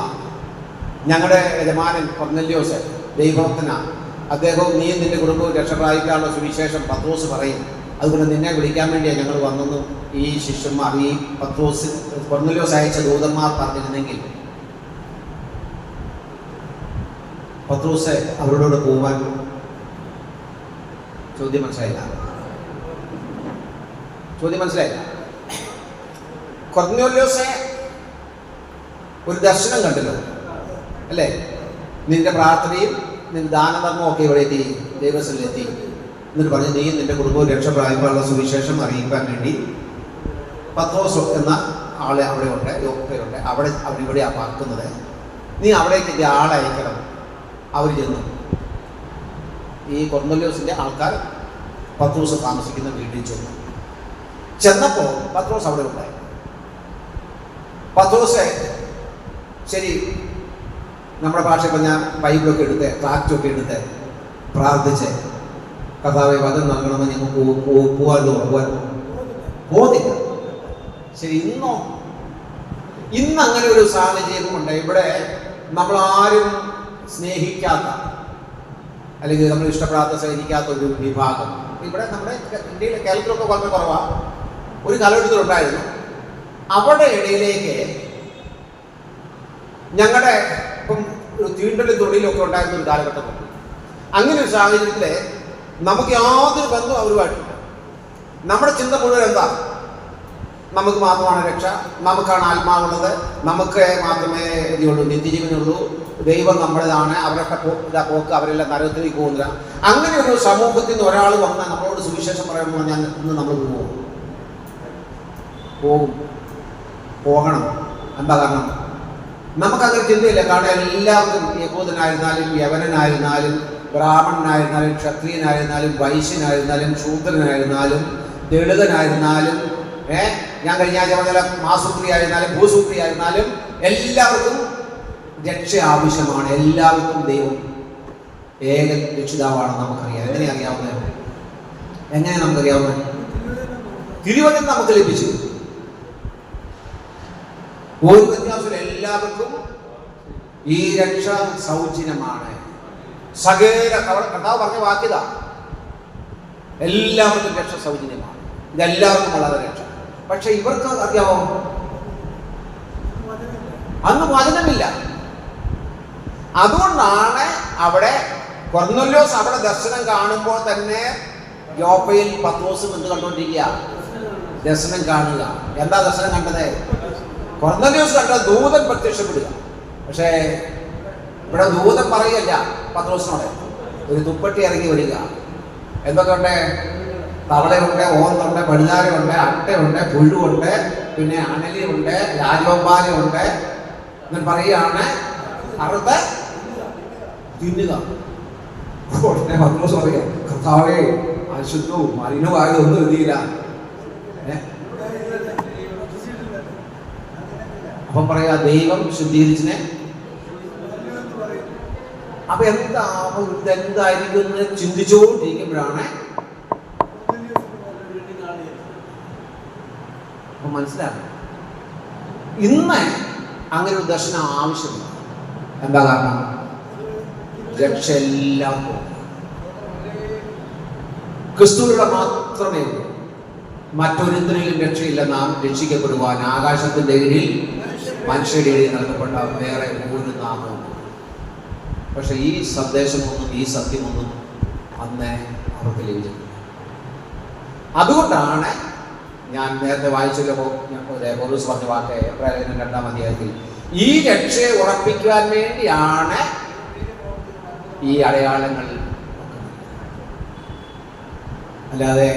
ഞങ്ങളുടെ യജമാനൻ കൊർന്നല്യോസ് ദൈവഭക്തനാണ്. അദ്ദേഹവും നീ നിന്റെ കുടുംബവും രക്ഷപ്രാപിക്കാനുള്ള സുവിശേഷം പത്രോസ് പറയും, അതുകൊണ്ട് നിന്നെ വിളിക്കാൻ വേണ്ടിയാണ് ഞങ്ങൾ വന്നെന്നും ഈ ശിഷ്യന്മാർ, ഈ കൊർന്നല്യോസ് അയച്ച ദൂതന്മാർ പറഞ്ഞിരുന്നെങ്കിൽ പത്രോസ് അവരോട് പോവാൻ. ചോദ്യം മനസ്സിലായില്ല? കൊർന്നല്യോസെ ഒരു ദർശനം കണ്ടല്ലോ അല്ലേ? നിന്റെ പ്രാർത്ഥനയും നിന്റെ ദാനധർമ്മവും ഒക്കെ ഇവിടെ എത്തി, ദൈവസ്ഥലെത്തി. എന്നിട്ട് പറഞ്ഞു നീ നിന്റെ കുടുംബവും രക്ഷപ്രാപിക്കാനുള്ള സുവിശേഷം അറിയിക്കാൻ വേണ്ടി പത്രോസ് എന്ന ആളെ അവിടെ ഉണ്ട്, യോപ്പയിലുണ്ട്, അവരിവിടെയാണ് പാർക്കുന്നത്. നീ അവിടേക്ക് എൻ്റെ ആളെ അയക്കണം. അവർ ചെന്നു. ഈ കൊർന്നല്യോസിൻ്റെ ആൾക്കാർ പത്രോസ് താമസിക്കുന്ന വീട്ടിൽ ചെന്നപ്പോൾ പത്രോസ് അവിടെ ഉണ്ടായി. പത്രോസ് ശരി, നമ്മുടെ ഭാഷ പറഞ്ഞാൽ ബൈബിളൊക്കെ എടുത്ത് ട്രാക്റ്റൊക്കെ എടുത്ത് പ്രാർത്ഥിച്ച് കർത്താവെ വചനം നൽകണമെന്ന് ഞങ്ങൾക്ക് പോകാൻ പോകുന്നില്ല. ശരി, ഇന്ന് അങ്ങനെ ഒരു സാഹചര്യമുണ്ട്. ഇവിടെ നമ്മളാരും സ്നേഹിക്കാത്ത അല്ലെങ്കിൽ നമ്മൾ ഇഷ്ടപ്പെടാത്ത സ്നേഹിക്കാത്ത ഒരു വിഭാഗം ഇവിടെ നമ്മുടെ ഇന്ത്യയിലെ കേരളത്തിലൊക്കെ വളരെ കുറവാണ്. ഒരു കാലഘട്ടത്തിലുണ്ടായിരുന്നു. അവിടെ ഇടയിലേക്ക് ഞങ്ങളുടെ ഇപ്പം തീണ്ടലും തൊഴിലൊക്കെ ഉണ്ടായിരുന്ന ഒരു കാലഘട്ടമുണ്ട്. അങ്ങനെ ഒരു സാഹചര്യത്തിൽ നമുക്ക് യാതൊരു ബന്ധവും അവരുമായിട്ടില്ല. നമ്മുടെ ചിന്ത മുഴുവൻ എന്താ? നമുക്ക് മാത്രമാണ് രക്ഷ, നമുക്കാണ് ആത്മാവുള്ളത്, നമുക്ക് മാത്രമേ ഇതുള്ളൂ, നിത്യജീവനുള്ളൂ, ദൈവം നമ്മുടേതാണ്, അവരൊക്കെ പോക്ക് അവരെല്ലാം നരകത്തിലേക്ക് പോകുന്നില്ല. അങ്ങനെ ഒരു സമൂഹത്തിൽ നിന്ന് ഒരാൾ വന്നാൽ നമ്മളോട് സുവിശേഷം പറയണമെന്ന് പറഞ്ഞാൽ ഇന്ന് നമ്മൾ പോകണം. എന്താ കാരണം? നമുക്കങ്ങനെ ചിന്തയില്ല. കാരണം എല്ലാവർക്കും യഹൂദനായിരുന്നാലും യവനനായിരുന്നാലും ബ്രാഹ്മണനായിരുന്നാലും ക്ഷത്രിയനായിരുന്നാലും വൈശ്യനായിരുന്നാലും ശൂദ്രനായിരുന്നാലും ദളിതനായിരുന്നാലും ഞാൻ കഴിഞ്ഞ ആഴ്ച പറഞ്ഞ മാസൂത്രിയായിരുന്നാലും ഭൂസൂത്രിയായിരുന്നാലും എല്ലാവർക്കും രക്ഷ ആവശ്യമാണ്. എല്ലാവർക്കും ദൈവം ഏക രക്ഷിതാവാണ് നമുക്കറിയാം. എങ്ങനെ നമുക്കറിയാവുന്നത്? തിരുവചനം നമുക്ക് ലഭിച്ചു. ഒരു വ്യത്യാസത്തിൽ എല്ലാവർക്കും ഈ രക്ഷ സൗജന്യമാണ്. സകല കർത്താവ് പറഞ്ഞ വാക്യത, എല്ലാവർക്കും രക്ഷ സൗജന്യമാണ്. ഇതെല്ലാവർക്കും ഉള്ളത് രക്ഷ. പക്ഷെ ഇവർക്ക് അറിയാമോ? അന്ന് വചനമില്ല. അതുകൊണ്ടാണ് അവിടെ കൊർന്നല്യോസ് അവിടെ ദർശനം കാണുമ്പോൾ തന്നെ യോപ്പയിൽ പത്രോസും എന്ത് കണ്ടുകൊണ്ടിരിക്കുക? ദർശനം കാണുക. എന്താ ദർശനം കണ്ടത്? കൊർന്നല്യോസ് കണ്ട ദൂതൻ പ്രത്യക്ഷപ്പെടുക. പക്ഷേ ഇവിടെ ദൂതൻ പറയുകയല്ല പത്രോസിനോട്, ഒരു തുപ്പട്ടി ഇറങ്ങി വരിക. എന്തൊക്കെ ഉണ്ട്? തവളയുണ്ട്, ഓന്നുണ്ട്, പടിഞ്ഞാറുണ്ട്, അട്ടയുണ്ട്, പുഴുവുണ്ട്, പിന്നെ അണലിയുണ്ട്, രാജവമ്പാലയുണ്ട്. എന്ന് പറയുകയാണ് അറുത്ത് തിന്നുക. ഉടനെ പത്രോസ് പറയാം, കർത്താവേ അശുദ്ധവും മലിനമായതൊന്നും എഴുതിയില്ല. അപ്പം പറയാ ദൈവം ശുദ്ധീകരിച്ചിനെ. അപ്പൊ ഇതെന്തായിരിക്കും എന്ന് ചിന്തിച്ചുകൊണ്ടിരിക്കുമ്പോഴാണ് അപ്പൊ മനസ്സിലാകും ഇന്ന് അങ്ങനെ ഒരു ദർശനം ആവശ്യമില്ല. എന്താ കാരണം? രക്ഷ എല്ലാം പോകും. ക്രിസ്തുവിലൂടെ മാത്രമേ ഉള്ളൂ. മറ്റൊരുത്തരിലും രക്ഷയില്ല. നാം രക്ഷിക്കപ്പെടുവാൻ ആകാശത്തിന്റെ കീഴിൽ മനുഷ്യരുടെ ഇടയിൽ നൽകപ്പെട്ട വേറെ ഒരു നാമവും. പക്ഷെ ഈ സന്ദേശമൊന്നും ഈ സത്യമൊന്നും അന്ന് അവർക്ക് ലഭിച്ചിട്ടില്ല. അതുകൊണ്ടാണ് ഞാൻ നേരത്തെ വായിച്ചപ്പോൾ പൗലോസ് പറഞ്ഞ വാക്ക് എബ്രായർ 2-ാം അധ്യായത്തിൽ ഈ രക്ഷയെ ഉറപ്പിക്കുവാൻ വേണ്ടിയാണ് ഈ അടയാളങ്ങൾ. അല്ലാതെ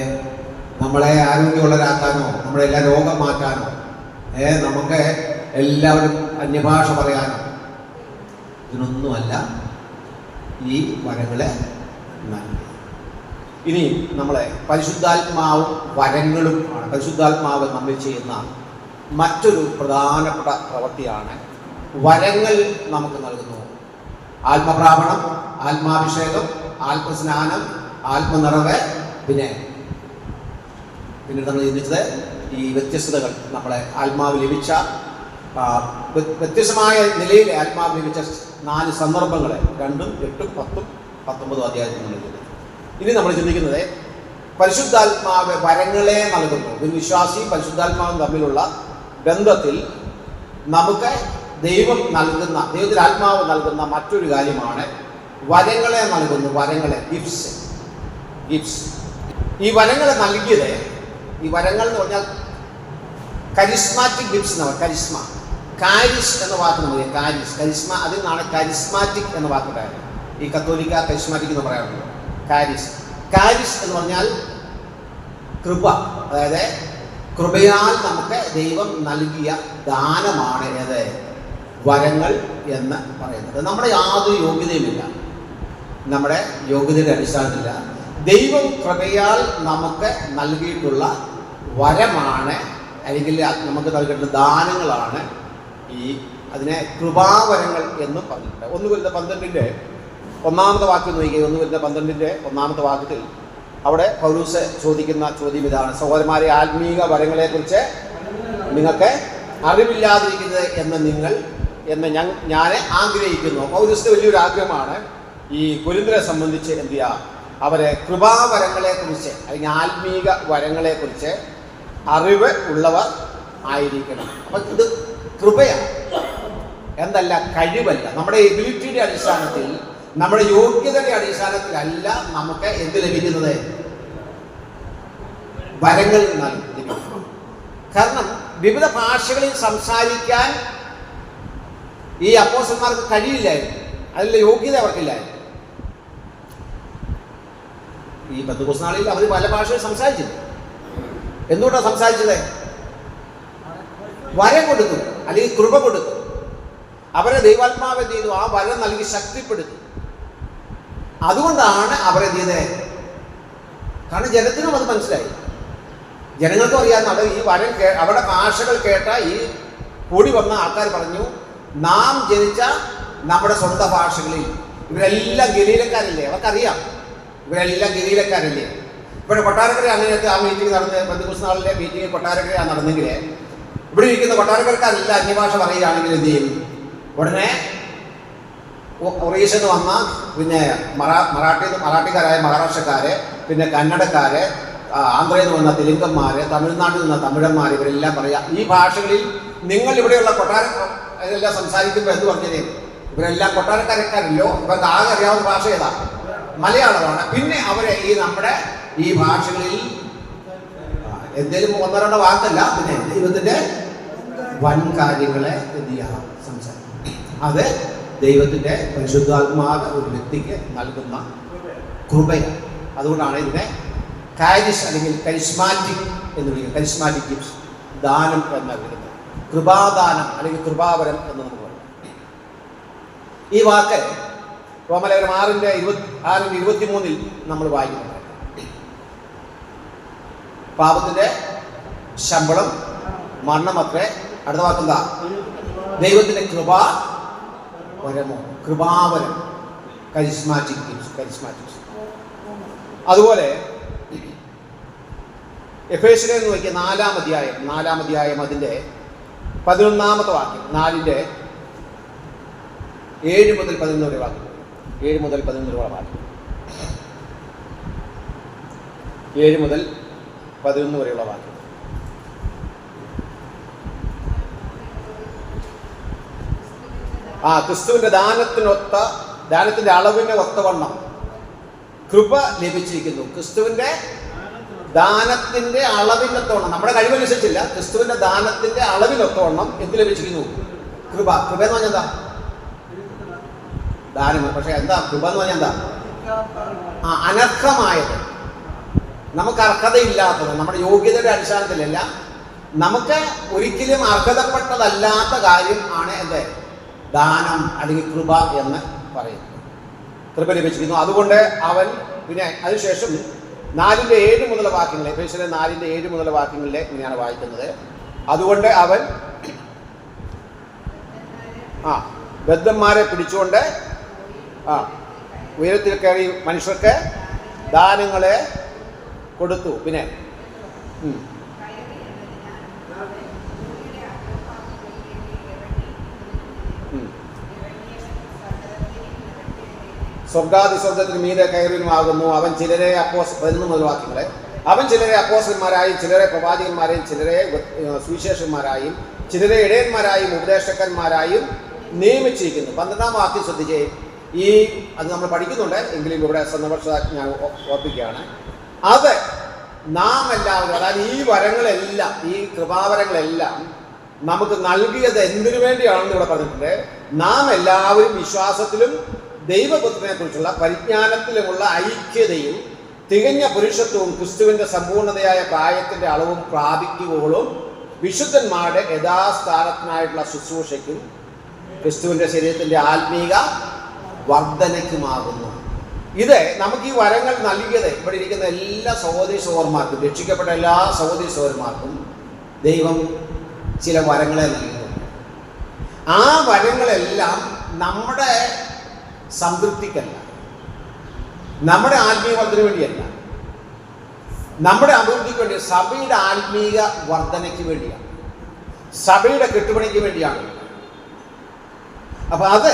നമ്മളെ ആരോഗ്യമുള്ളവരാക്കാനോ നമ്മളെ എല്ലാ രോഗം മാറ്റാനോ നമുക്ക് എല്ലാവരും അന്യഭാഷ പറയാനോ ഇതിനൊന്നുമല്ല ഈ വരങ്ങളെ നൽകി. ഇനി നമ്മളെ പരിശുദ്ധാത്മാവും വരങ്ങളും ആണ്. പരിശുദ്ധാത്മാവ് നമ്മൾ ചെയ്യുന്ന മറ്റൊരു പ്രധാനപ്പെട്ട പ്രവൃത്തിയാണ് വരങ്ങൾ നമുക്ക് നൽകുന്നു. ആത്മപ്രാപണം, ആത്മാഭിഷേകം, ആത്മസ്നാനം, ആത്മനിറവ്, പിന്നെ നമ്മൾ ചിന്തിച്ചത് ഈ വ്യത്യസ്തതകൾ. നമ്മളെ ആത്മാവ് ലഭിച്ച വ്യത്യസ്തമായ നിലയിൽ ആത്മാവ് ലഭിച്ച 4 സന്ദർഭങ്ങളെ 2, 8, 10, 19 അധ്യായത്തിൽ നൽകുന്നത്. ഇനി നമ്മൾ ചിന്തിക്കുന്നത് പരിശുദ്ധാത്മാവ് വരങ്ങളെ നൽകുന്നു. ഒരു വിശ്വാസിയും പരിശുദ്ധാത്മാവും തമ്മിലുള്ള ബന്ധത്തിൽ നമുക്ക് ദൈവത്തിൽ ആത്മാവ് നൽകുന്ന മറ്റൊരു കാര്യമാണ് വരങ്ങളെ നൽകുന്നു. വരങ്ങളെ, ഗിഫ്റ്റ്സ്. ഈ വരങ്ങളെ നൽകിയത്, ഈ വരങ്ങൾ എന്ന് പറഞ്ഞാൽ കരിസ്മാറ്റിക് ഗിഫ്റ്റ്സ് എന്നാണ്. കാരിസ് എന്ന വാക്ക് നമുക്ക് കരിസ്മ, അതിൽ നിന്നാണ് കരിസ്മാറ്റിക് എന്ന വാക്കുണ്ടായത്. ഈ കത്തോലിക്ക കരിസ്മാറ്റിക് എന്ന് പറയാറുണ്ട്. കാരിസ് എന്ന് പറഞ്ഞാൽ കൃപ, അതായത് കൃപയാൽ നമുക്ക് ദൈവം നൽകിയ ദാനമാണ് വരങ്ങൾ എന്ന് പറയുന്നത്. നമ്മുടെ യാതൊരു യോഗ്യതയുമില്ല, നമ്മുടെ യോഗ്യതയുടെ അടിസ്ഥാനത്തില്ല. ദൈവം കൃപയാൽ നമുക്ക് നൽകിയിട്ടുള്ള വരമാണ്, അല്ലെങ്കിൽ നമുക്ക് നൽകിയിട്ടുള്ള ദാനങ്ങളാണ് അതിനെ കൃപാവരങ്ങൾ എന്നും പറഞ്ഞിട്ടുണ്ട്. 1 കൊരിന്ത്യർ 12-ന്റെ 1-ാമത്തെ വാക്യം നോക്കിയാൽ 1 കൊരിന്ത്യർ 12-ന്റെ 1-ാമത്തെ വാക്യത്തിൽ അവിടെ പൗലോസ് ചോദിക്കുന്ന ചോദ്യം ഇതാണ്: സഹോദരന്മാരെ, ആത്മീക വരങ്ങളെക്കുറിച്ച് നിങ്ങൾക്ക് അറിവില്ലാതിരിക്കുന്നത് ഞാൻ ആഗ്രഹിക്കുന്നു. പൗലോസിന്റെ വലിയൊരു ആഗ്രഹമാണ് ഈ കൊരിന്ത്യരെ സംബന്ധിച്ച് എന്ത് ചെയ്യുക, അവരെ കൃപാവരങ്ങളെക്കുറിച്ച് അല്ലെങ്കിൽ ആത്മീക വരങ്ങളെക്കുറിച്ച് അറിവ് ഉള്ളവർ ആയിരിക്കണം. അപ്പം ഇത് കൃപയാണ്, എന്തല്ല, കഴിവല്ല. നമ്മുടെ എബിലിറ്റിയുടെ അടിസ്ഥാനത്തിൽ, നമ്മുടെ യോഗ്യതയുടെ അടിസ്ഥാനത്തിലല്ല നമുക്ക് എന്ത് ലഭിക്കുന്നത്, വരങ്ങൾ ലഭിക്കുന്നു. കാരണം വിവിധ ഭാഷകളിൽ സംസാരിക്കാൻ ഈ അപ്പോസ്തലന്മാർക്ക് കഴിയില്ലായിരുന്നു, അതിലുള്ള യോഗ്യത അവർക്കില്ലായിരുന്നു. ഈ പെന്തക്കോസ്ത് അവർ പല ഭാഷയിൽ സംസാരിച്ചില്ല. എന്തുകൊണ്ടാണ് സംസാരിച്ചത്? വരം കൊടുത്തു, അല്ലെങ്കിൽ കൃപ കൊടുത്തു. അവരെ ദൈവാത്മാവ് എന്ത് ചെയ്തു? ആ വരം നൽകി ശക്തിപ്പെടുത്തി. അതുകൊണ്ടാണ് അവരെന്ത് ചെയ്തത്? കാരണം ജനത്തിനും അത് മനസ്സിലായി, ജനങ്ങൾക്കും അറിയാവുന്ന ഈ വരം അവരുടെ ഭാഷകൾ കേട്ട ഈ കൂടി വന്ന ആൾക്കാർ പറഞ്ഞു, നാം ജനിച്ച നമ്മുടെ സ്വന്തം ഭാഷകളിൽ. ഇവരെല്ലാം ഗലീലക്കാരല്ലേ, അവർക്കറിയാം ഇവരെല്ലാം ഗലീലക്കാരല്ലേ. ഇവിടെ കൊട്ടാരക്കര അങ്ങനത്തെ ആ മീറ്റിംഗ് നടന്ന് പെന്തക്കോസ്ത് നാളിലെ മീറ്റിംഗ് കൊട്ടാരക്കരയാണ് നടന്നെങ്കിൽ ഇവിടെ ഇരിക്കുന്ന കൊട്ടാരക്കരക്കാരെല്ലാം അന്യഭാഷ പറയുകയാണെങ്കിൽ എന്ത് ചെയ്യും? ഉടനെ ഒറീസയിൽ നിന്ന് വന്ന, പിന്നെ മറാഠിക്കാരായ മഹാരാഷ്ട്രക്കാര്, പിന്നെ കന്നഡക്കാര്, ആന്ധ്രയിൽ നിന്ന് വന്ന തെലുങ്കന്മാര്, തമിഴ്നാട്ടിൽ നിന്ന് തമിഴന്മാർ, ഇവരെല്ലാം പറയാം ഈ ഭാഷകളിൽ. നിങ്ങൾ ഇവിടെയുള്ള കൊട്ടാരക്കാരെല്ലാം സംസാരിക്കുമ്പോൾ എന്ത് പറഞ്ഞത്? ഇവരെല്ലാം കൊട്ടാരക്കാരല്ലോ, ഇവർക്ക് ആകെ അറിയാവുന്ന ഭാഷ ഏതാ? മലയാളമാണ്. പിന്നെ അവരെ നമ്മുടെ ഈ ഭാഷകളിൽ എന്തെങ്കിലും 1-2 വാക്കല്ല, പിന്നെ ദൈവത്തിന്റെ വൻ കാര്യങ്ങളെ എന്ത് ചെയ്യാം, സംസാരിക്കും. അത് ദൈവത്തിന്റെ പരിശുദ്ധാത്മാവ് ഒരു വ്യക്തിക്ക് നൽകുന്ന കൃപയാണ്. അതുകൊണ്ടാണ് ഇതിനെ കാരിസ് അല്ലെങ്കിൽ കരിസ്മാറ്റിക് എന്ന് വിളിക്കുന്നത്. കരിസ്മാറ്റിക് ഗിഫ്റ്റ്സ്, ദാനം എന്ന് വിളിക്കുന്നത്. കൃപാദാനം അല്ലെങ്കിൽ കൃപാവരം എന്ന് നമുക്ക് പറയും. ഈ വാക്ക് റോമലേഖനം 6:23 നമ്മൾ വായിക്കുന്നുണ്ട്. പാപത്തിന്റെ ശമ്പളം മരണമത്രേ. അടുത്ത വാക്കെന്താ? ദൈവത്തിന്റെ കൃപാവരമോ, കൃപാവരം, കരിസ്മാറ്റിക്സ്. അതുപോലെ എഫേസ്യരെ എന്ന് നോക്കിയ 4-ാം അധ്യായം അതിന്റെ 11-ാമത്തെ വാക്യം, 4-ന്റെ 7 മുതൽ 11 വരെ വാക്യം. 7 മുതൽ 11 വരെ വാക്യം. 7 മുതൽ 11 വരെയുള്ള വാക്യം. ക്രിസ്തുവിന്റെ ദാനത്തിന്റെ അളവിന് ഒത്തവണ്ണം കൃപ ലഭിച്ചിരിക്കുന്നു. ക്രിസ്തുവിന്റെ ദാനത്തിന്റെ അളവിനൊത്തവണ്ണം, നമ്മുടെ കഴിവനുസരിച്ചില്ല, ക്രിസ്തുവിന്റെ ദാനത്തിന്റെ അളവിനൊത്തവണ്ണം എന്ത് ലഭിച്ചിരിക്കുന്നു? കൃപ. കൃപ എന്ന് പറഞ്ഞാൽ എന്താ? ദാനം. പക്ഷെ എന്താ കൃപ എന്ന് പറഞ്ഞാൽ എന്താ? അനർഹമായത്, നമുക്ക് അർഹതയില്ലാത്തത്, നമ്മുടെ യോഗ്യതയുടെ അടിസ്ഥാനത്തിലല്ല, നമുക്ക് ഒരിക്കലും അർഹതപ്പെട്ടതല്ലാത്ത കാര്യം ആണ് എന്ത്? ദാനം അല്ലെങ്കിൽ കൃപ എന്ന് പറയുന്നത്. കൃപ ലഭിച്ചിരിക്കുന്നു. അതുകൊണ്ട് അവൻ, പിന്നെ അതിനുശേഷം 4:7 മുതലുള്ള വാക്യങ്ങളെ, എഫേസ്യർ 4:7 മുതലുള്ള വാക്യങ്ങളിലെ ഇങ്ങനെയാണ് വായിക്കുന്നത്. അതുകൊണ്ട് അവൻ ബദ്ധന്മാരെ പിടിച്ചുകൊണ്ട് ഉയരത്തിൽ കയറി മനുഷ്യർക്ക് ദാനങ്ങളെ കൊടുത്തു. പിന്നെ സ്വർഗാതിസ്വർഗത്തിന് മീതെ കയറിയുമാകുന്നു. അവൻ ചിലരെ 11 മുതൽ വാക്യങ്ങളെ, അവൻ ചിലരെ അപ്പോസ്തലന്മാരായും ചിലരെ പ്രവാചകന്മാരെയും ചിലരെ സുവിശേഷന്മാരായും ചിലരെ ഇടയന്മാരായും ഉപദേശകന്മാരായും നിയമിച്ചിരിക്കുന്നു. 12-ാം വാക്യം ശ്രദ്ധിച്ചേ. അത് നമ്മൾ പഠിക്കുന്നുണ്ട്, എങ്കിലും ഇവിടെ സന്ദർഭ ഞാൻ ഓർപ്പിക്കുകയാണ്. അത് നാം എല്ലാവരും, അതായത് ഈ വരങ്ങളെല്ലാം, ഈ കൃപാവരങ്ങളെല്ലാം നമുക്ക് നൽകിയത് എന്തിനു വേണ്ടിയാണെന്ന് ഇവിടെ പറഞ്ഞിട്ടുണ്ട്. നാം എല്ലാവരും വിശ്വാസത്തിലും ദൈവപുത്രനെ കുറിച്ചുള്ള പരിജ്ഞാനത്തിലുമുള്ള ഐക്യതയും തികഞ്ഞ പുരുഷത്വവും ക്രിസ്തുവിന്റെ സമ്പൂർണ്ണതയായ പ്രായത്തിന്റെ അളവും പ്രാപിക്കുവോളും വിശുദ്ധന്മാരുടെ യഥാസ്ഥാനത്തിനായിട്ടുള്ള ശുശ്രൂഷയ്ക്കും ക്രിസ്തുവിന്റെ ശരീരത്തിന്റെ ആത്മീക വർധനയ്ക്കുമാകുന്നു. ഇത് നമുക്ക് ഈ വരങ്ങൾ നൽകിയത് ഇവിടെ ഇരിക്കുന്ന എല്ലാ സഹോദരി സഹോദരന്മാർക്കും, രക്ഷിക്കപ്പെട്ട എല്ലാ സഹോദരി സഹോദരന്മാർക്കും ദൈവം ചില വരങ്ങളെ നൽകുന്നു. ആ വരങ്ങളെല്ലാം നമ്മുടെ സംതൃപ്തിക്കല്ല, നമ്മുടെ ആത്മീയ വർധന വേണ്ടിയല്ല, നമ്മുടെ അഭിവൃദ്ധിക്ക് വേണ്ടി, സഭയുടെ ആത്മീക വർധനയ്ക്ക് വേണ്ടിയാണ്, സഭയുടെ കെട്ടുപണിക്ക് വേണ്ടിയാണ്. അപ്പൊ അത്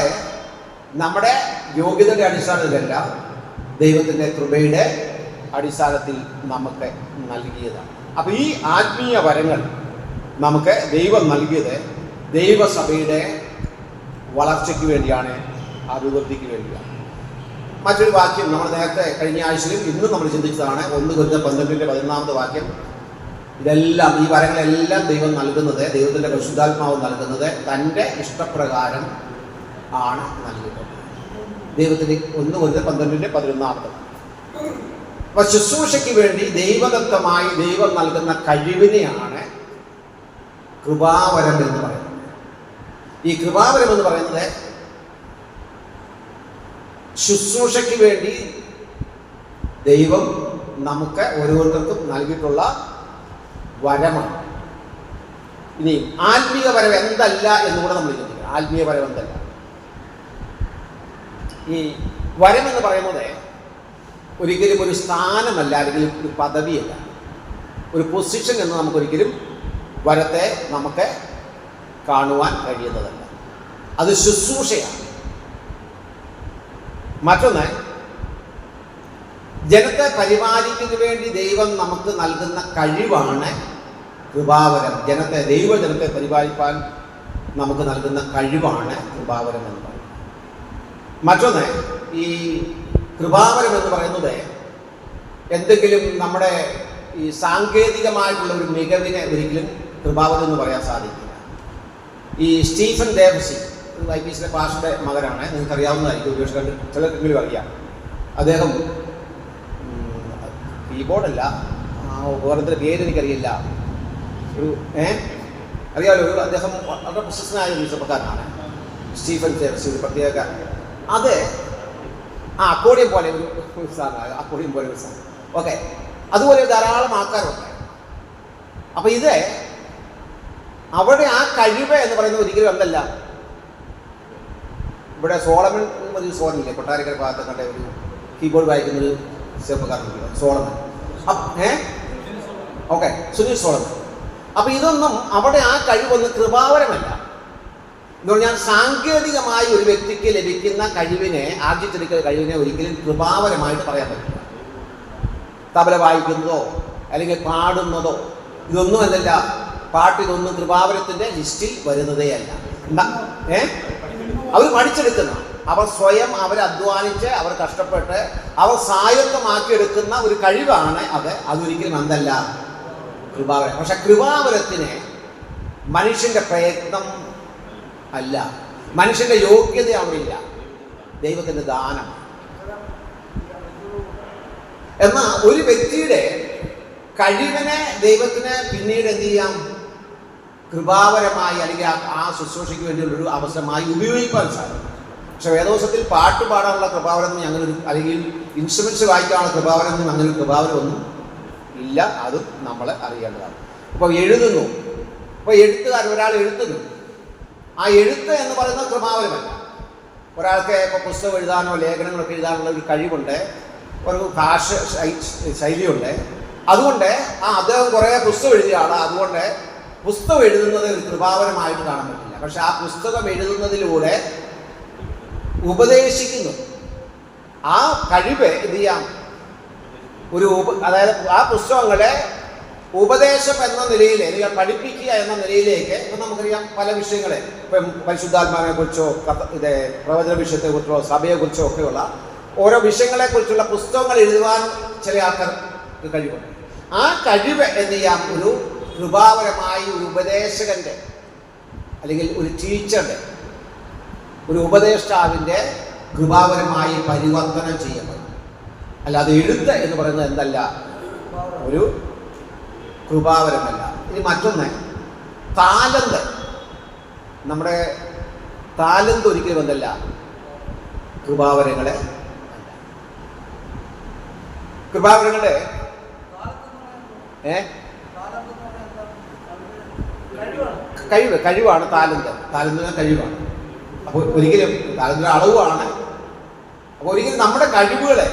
നമ്മുടെ യോഗ്യതയുടെ അടിസ്ഥാനത്തിലല്ല, ദൈവത്തിൻ്റെ കൃപയുടെ അടിസ്ഥാനത്തിൽ നമുക്ക് നൽകിയതാണ്. അപ്പൊ ഈ ആത്മീയ വരങ്ങൾ നമുക്ക് ദൈവം നൽകിയത് ദൈവസഭയുടെ വളർച്ചയ്ക്ക് വേണ്ടിയാണ്, അഭിവൃദ്ധിക്ക് വേണ്ടിയാണ്. മറ്റൊരു വാക്യം നമ്മൾ നേരത്തെ കഴിഞ്ഞ ആഴ്ചയിലും ഇന്നും നമ്മൾ ചിന്തിച്ചതാണ്. 1 കൊരിന്ത്യർ 12:11 വാക്യം. ഇതെല്ലാം, ഈ വരങ്ങളെല്ലാം ദൈവം നൽകുന്നത്, ദൈവത്തിൻ്റെ പരിശുദ്ധാത്മാവ് നൽകുന്നത് തൻ്റെ ഇഷ്ടപ്രകാരം ആണ് നൽകിയിട്ടുള്ളത്. ദൈവത്തിന് 1 കൊരിന്ത്യർ 12:11. അപ്പൊ ശുശ്രൂഷയ്ക്ക് വേണ്ടി ദൈവദത്തമായി ദൈവം നൽകുന്ന കഴിവിനെയാണ് കൃപാവരം എന്ന് പറയുന്നത്. ഈ കൃപാവരം എന്ന് പറയുന്നത് ശുശ്രൂഷയ്ക്ക് വേണ്ടി ദൈവം നമുക്ക് ഓരോരുത്തർക്കും നൽകിയിട്ടുള്ള വരമാണ്. ഇനി ആത്മീയ വരം എന്തല്ല എന്നുകൂടെ നമ്മൾ ചിന്തിക്കണം. ആത്മീയ വരം എന്തല്ല? ഈ വരം എന്ന് പറയുന്നത് ഒരിക്കലും ഒരു സ്ഥാനമല്ല, അല്ലെങ്കിൽ ഒരു പദവിയല്ല, ഒരു പൊസിഷൻ എന്ന് നമുക്കൊരിക്കലും വരത്തെ നമുക്ക് കാണുവാൻ കഴിയുന്നതല്ല. അത് ശുശ്രൂഷയാണ്. മറ്റൊന്ന്, ജനത്തെ പരിപാലിക്കുന്നതിന് വേണ്ടി ദൈവം നമുക്ക് നൽകുന്ന കഴിവാണ് കൃപാവരം. ദൈവജനത്തെ പരിപാലിപ്പാൻ നമുക്ക് നൽകുന്ന കഴിവാണ് കൃപാവരം എന്ന് പറയുന്നത്. മറ്റൊന്ന്, ഈ കൃപാവരം എന്ന് പറയുന്നത് എന്തെങ്കിലും നമ്മുടെ ഈ സാങ്കേതികമായിട്ടുള്ള ഒരു മികവിനെ ഒരിക്കലും കൃപാവരം എന്ന് പറയാൻ സാധിക്കില്ല. ഈ സ്റ്റീഫൻ ദേവസി IPCയിലെ പാസ്റ്ററുടെ മകനാണ്, നിങ്ങൾക്കറിയാവുന്നതായിരിക്കും, ഉപേക്ഷ ചിലർക്കെങ്കിലും അറിയാം. അദ്ദേഹം കീബോർഡല്ല, ഉപകരണത്തിൻ്റെ പേര് എനിക്കറിയില്ല, ഒരു അറിയാമല്ലോ, അദ്ദേഹം വളരെ പ്രശസ്തനായ ഒരു ചെറുപ്പക്കാരനാണ് സ്റ്റീഫൻ ദേവസി. ഒരു പ്രത്യേക അത് അക്കോഡിയം പോലെ ഒരു സാധനമാണ്, അക്കോഡിയം പോലെ ഒരു സാധനം. ഓക്കെ, അതുപോലെ ധാരാളം ആൾക്കാരുണ്ട്. അപ്പം ഇത് അവിടെ ആ കഴിവ് എന്ന് പറയുന്നത് ഒരിക്കലും അല്ലല്ല. ഇവിടെ സോളമൻ ഒരു സോളമില്ലേ, കൊട്ടാരക്കര ഭാഗത്ത് കണ്ട ഒരു കീബോർഡ് വായിക്കുന്നൊരു ചെറുപ്പക്കാരൻ സോളമൻ, ഓക്കെ, സുനിൽ സോളമൻ. അപ്പം ഇതൊന്നും അവിടെ ആ കഴിവൊന്നും കൃപാവരമല്ല. എന്ന് പറഞ്ഞാൽ സാങ്കേതികമായി ഒരു വ്യക്തിക്ക് ലഭിക്കുന്ന കഴിവിനെ, ആർജിച്ചെടുക്കുന്ന കഴിവിനെ ഒരിക്കലും കൃപാവരമായിട്ട് പറയാൻ പറ്റില്ല. തബല വായിക്കുന്നതോ അല്ലെങ്കിൽ പാടുന്നതോ ഇതൊന്നും എന്നല്ല. പാട്ടിതൊന്നും കൃപാവരത്തിൻ്റെ ലിസ്റ്റിൽ വരുന്നതേ അല്ല. അവർ പഠിച്ചെടുക്കുന്ന, അവർ സ്വയം അവർ അധ്വാനിച്ച് അവർ കഷ്ടപ്പെട്ട് അവർ സ്വായത്തമാക്കിയെടുക്കുന്ന ഒരു കഴിവാണ് അത്. അതൊരിക്കലും എന്തല്ല, കൃപാവരം. പക്ഷെ കൃപാവരത്തിന് മനുഷ്യൻ്റെ പ്രയത്നം അല്ല, മനുഷ്യൻ്റെ യോഗ്യത അവിടില്ല, ദൈവത്തിൻ്റെ ദാനം. എന്നാൽ ഒരു വ്യക്തിയുടെ കഴിവിനെ ദൈവത്തിന് പിന്നീട് എന്ത് ചെയ്യാം, കൃപാവരമായി അല്ലെങ്കിൽ ആ ശുശ്രൂഷയ്ക്ക് വേണ്ടിയുള്ളൊരു അവസരമായി ഉപയോഗിക്കാൻ സാധിക്കും. പക്ഷെ വേദോസത്തിൽ പാട്ട് പാടാനുള്ള കൃപാവരം അങ്ങനൊരു, അല്ലെങ്കിൽ ഇൻസ്ട്രുമെന്റ്സ് വായിക്കാനുള്ള കൃപാവരം അങ്ങനൊരു കൃപാവരമൊന്നും ഇല്ല. അതും നമ്മൾ അറിയേണ്ടതാണ്. അപ്പോൾ എഴുതുന്നു, അപ്പോൾ എഴുത്തുകാരൻ ഒരാൾ എഴുതുന്നു, ആ എഴുത്ത് എന്ന് പറയുന്നത് കൃപാവരമല്ല. ഒരാൾക്ക് ഇപ്പോൾ പുസ്തകം എഴുതാനോ ലേഖനങ്ങളൊക്കെ എഴുതാനുള്ള ഒരു കഴിവുണ്ട്, ഒരു ഭാഷ ശൈലിയുണ്ട്. അതുകൊണ്ട് അദ്ദേഹം കുറേ പുസ്തകം എഴുതിയ ആളാണ്. അതുകൊണ്ട് പുസ്തകം എഴുതുന്നത് ഒരു കൃപാവരമായിട്ട് കാണാൻ പറ്റില്ല. പക്ഷെ ആ പുസ്തകം എഴുതുന്നതിലൂടെ ഉപദേശിക്കുന്നു. ആ കഴിവ് എന്ത് ചെയ്യാം, അതായത് ആ പുസ്തകങ്ങളെ ഉപദേശം എന്ന നിലയിൽ അല്ലെങ്കിൽ പഠിപ്പിക്കുക എന്ന നിലയിലേക്ക് ഇപ്പം നമുക്കറിയാം പല വിഷയങ്ങളെ, ഇപ്പം പരിശുദ്ധാത്മാവിനെ കുറിച്ചോ പ്രവചന വിഷയത്തെക്കുറിച്ചോ സഭയെക്കുറിച്ചോ ഒക്കെയുള്ള ഓരോ വിഷയങ്ങളെക്കുറിച്ചുള്ള പുസ്തകങ്ങൾ എഴുതുവാൻ ചില ആൾക്കാർക്ക് കഴിവുണ്ട്. ആ കഴിവ് എന്ത് ചെയ്യാം, ഒരു കൃപാവരമായി ഒരു ഉപദേശകൻ്റെ അല്ലെങ്കിൽ ഒരു ടീച്ചറുടെ, ഒരു ഉപദേഷ്ടാവിൻ്റെ കൃപാവരമായി പരിവർത്തനം ചെയ്യപ്പെടും. അല്ലാതെ എഴുത്ത് എന്ന് പറയുന്നത് എന്തല്ല, ഒരു കൃപാവരമല്ല. ഇനി മറ്റൊന്ന്, താലന്ത്. നമ്മുടെ താലന്ത് ഒരിക്കലും എന്തല്ല, കൃപാവരങ്ങളെ കൃപാവരങ്ങളെ കഴിവാണ് താലന്ത്. താലന്തിന് കഴിവാണ്. അപ്പോൾ ഒരിക്കലും താലന്തിൻ്റെ അളവാണ്. അപ്പോൾ ഒരിക്കലും നമ്മുടെ കഴിവുകളെ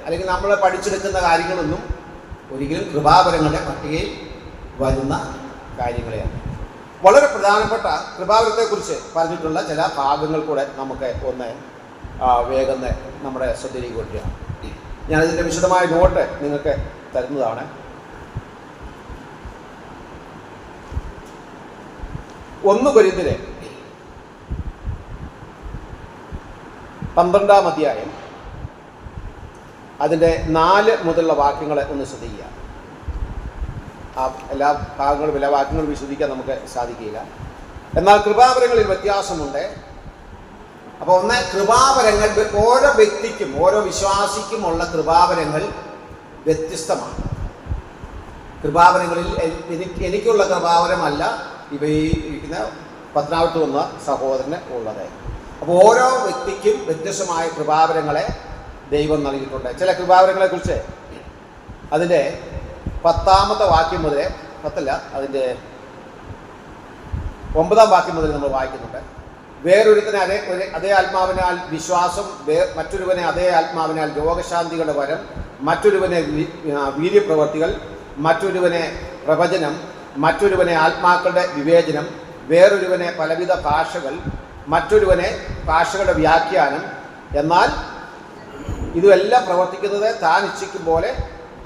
അല്ലെങ്കിൽ നമ്മൾ പഠിച്ചെടുക്കുന്ന കാര്യങ്ങളൊന്നും ഒരിക്കലും കൃപാവരങ്ങളുടെ പട്ടികയിൽ വരുന്ന കാര്യങ്ങളെയാണ്. വളരെ പ്രധാനപ്പെട്ട കൃപാവരത്തെക്കുറിച്ച് പറഞ്ഞിട്ടുള്ള ചില ഭാഗങ്ങൾ കൂടെ നമുക്ക് ഒന്ന് വേഗം നമ്മുടെ ശ്രദ്ധയിലേക്ക് കൊണ്ടുവരാം. ഞാനിതിൻ്റെ വിശദമായ നോട്ട് നിങ്ങൾക്ക് തരുന്നതാണ്. ഒന്ന് കൊരിന്ത്യരെ 12-ാം അധ്യായം അതിൻ്റെ 4 മുതലുള്ള വാക്യങ്ങളെ ഒന്ന് ശ്രദ്ധിക്കുക. എല്ലാ ഭാഗങ്ങളും എല്ലാ വാക്യങ്ങളും വിശദീകരിക്കാൻ നമുക്ക് സാധിക്കില്ല. എന്നാൽ കൃപാവരങ്ങളിൽ വ്യത്യാസമുണ്ട്. അപ്പോൾ ഒന്ന്, കൃപാവരങ്ങൾ ഓരോ വ്യക്തിക്കും ഓരോ വിശ്വാസിക്കുമുള്ള കൃപാവരങ്ങൾ വ്യത്യസ്തമാണ്. കൃപാവരങ്ങളിൽ എനിക്കുള്ള കൃപാവരമല്ല ഇവയിൽ ഇരിക്കുന്ന പത്നാവത്ത് വന്ന സഹോദരന് ഉള്ളത്. അപ്പോൾ ഓരോ വ്യക്തിക്കും വ്യത്യസ്തമായ കൃപാവരങ്ങളെ ദൈവം നൽകിയിട്ടുണ്ട്. ചില കൃപാവരങ്ങളെക്കുറിച്ച് അതിൻ്റെ 10-ാമത്തെ വാക്യം മുതൽ, 10 അതിൻ്റെ 9-ാം വാക്യം മുതൽ നമ്മൾ വായിക്കുന്നുണ്ട്. വേറൊരുത്തനെ അതേ ആത്മാവിനാൽ വിശ്വാസം, മറ്റൊരുവനെ അതേ ആത്മാവിനാൽ രോഗശാന്തികളുടെ വരം, മറ്റൊരുവനെ വീര്യപ്രവർത്തികൾ, മറ്റൊരുവനെ പ്രവചനം, മറ്റൊരുവനെ ആത്മാക്കളുടെ വിവേചനം, വേറൊരുവനെ പലവിധ ഭാഷകൾ, മറ്റൊരുവനെ ഭാഷകളുടെ വ്യാഖ്യാനം. എന്നാൽ ഇതുമെല്ലാം പ്രവർത്തിക്കുന്നത് താൻ ഇച്ഛിക്കും പോലെ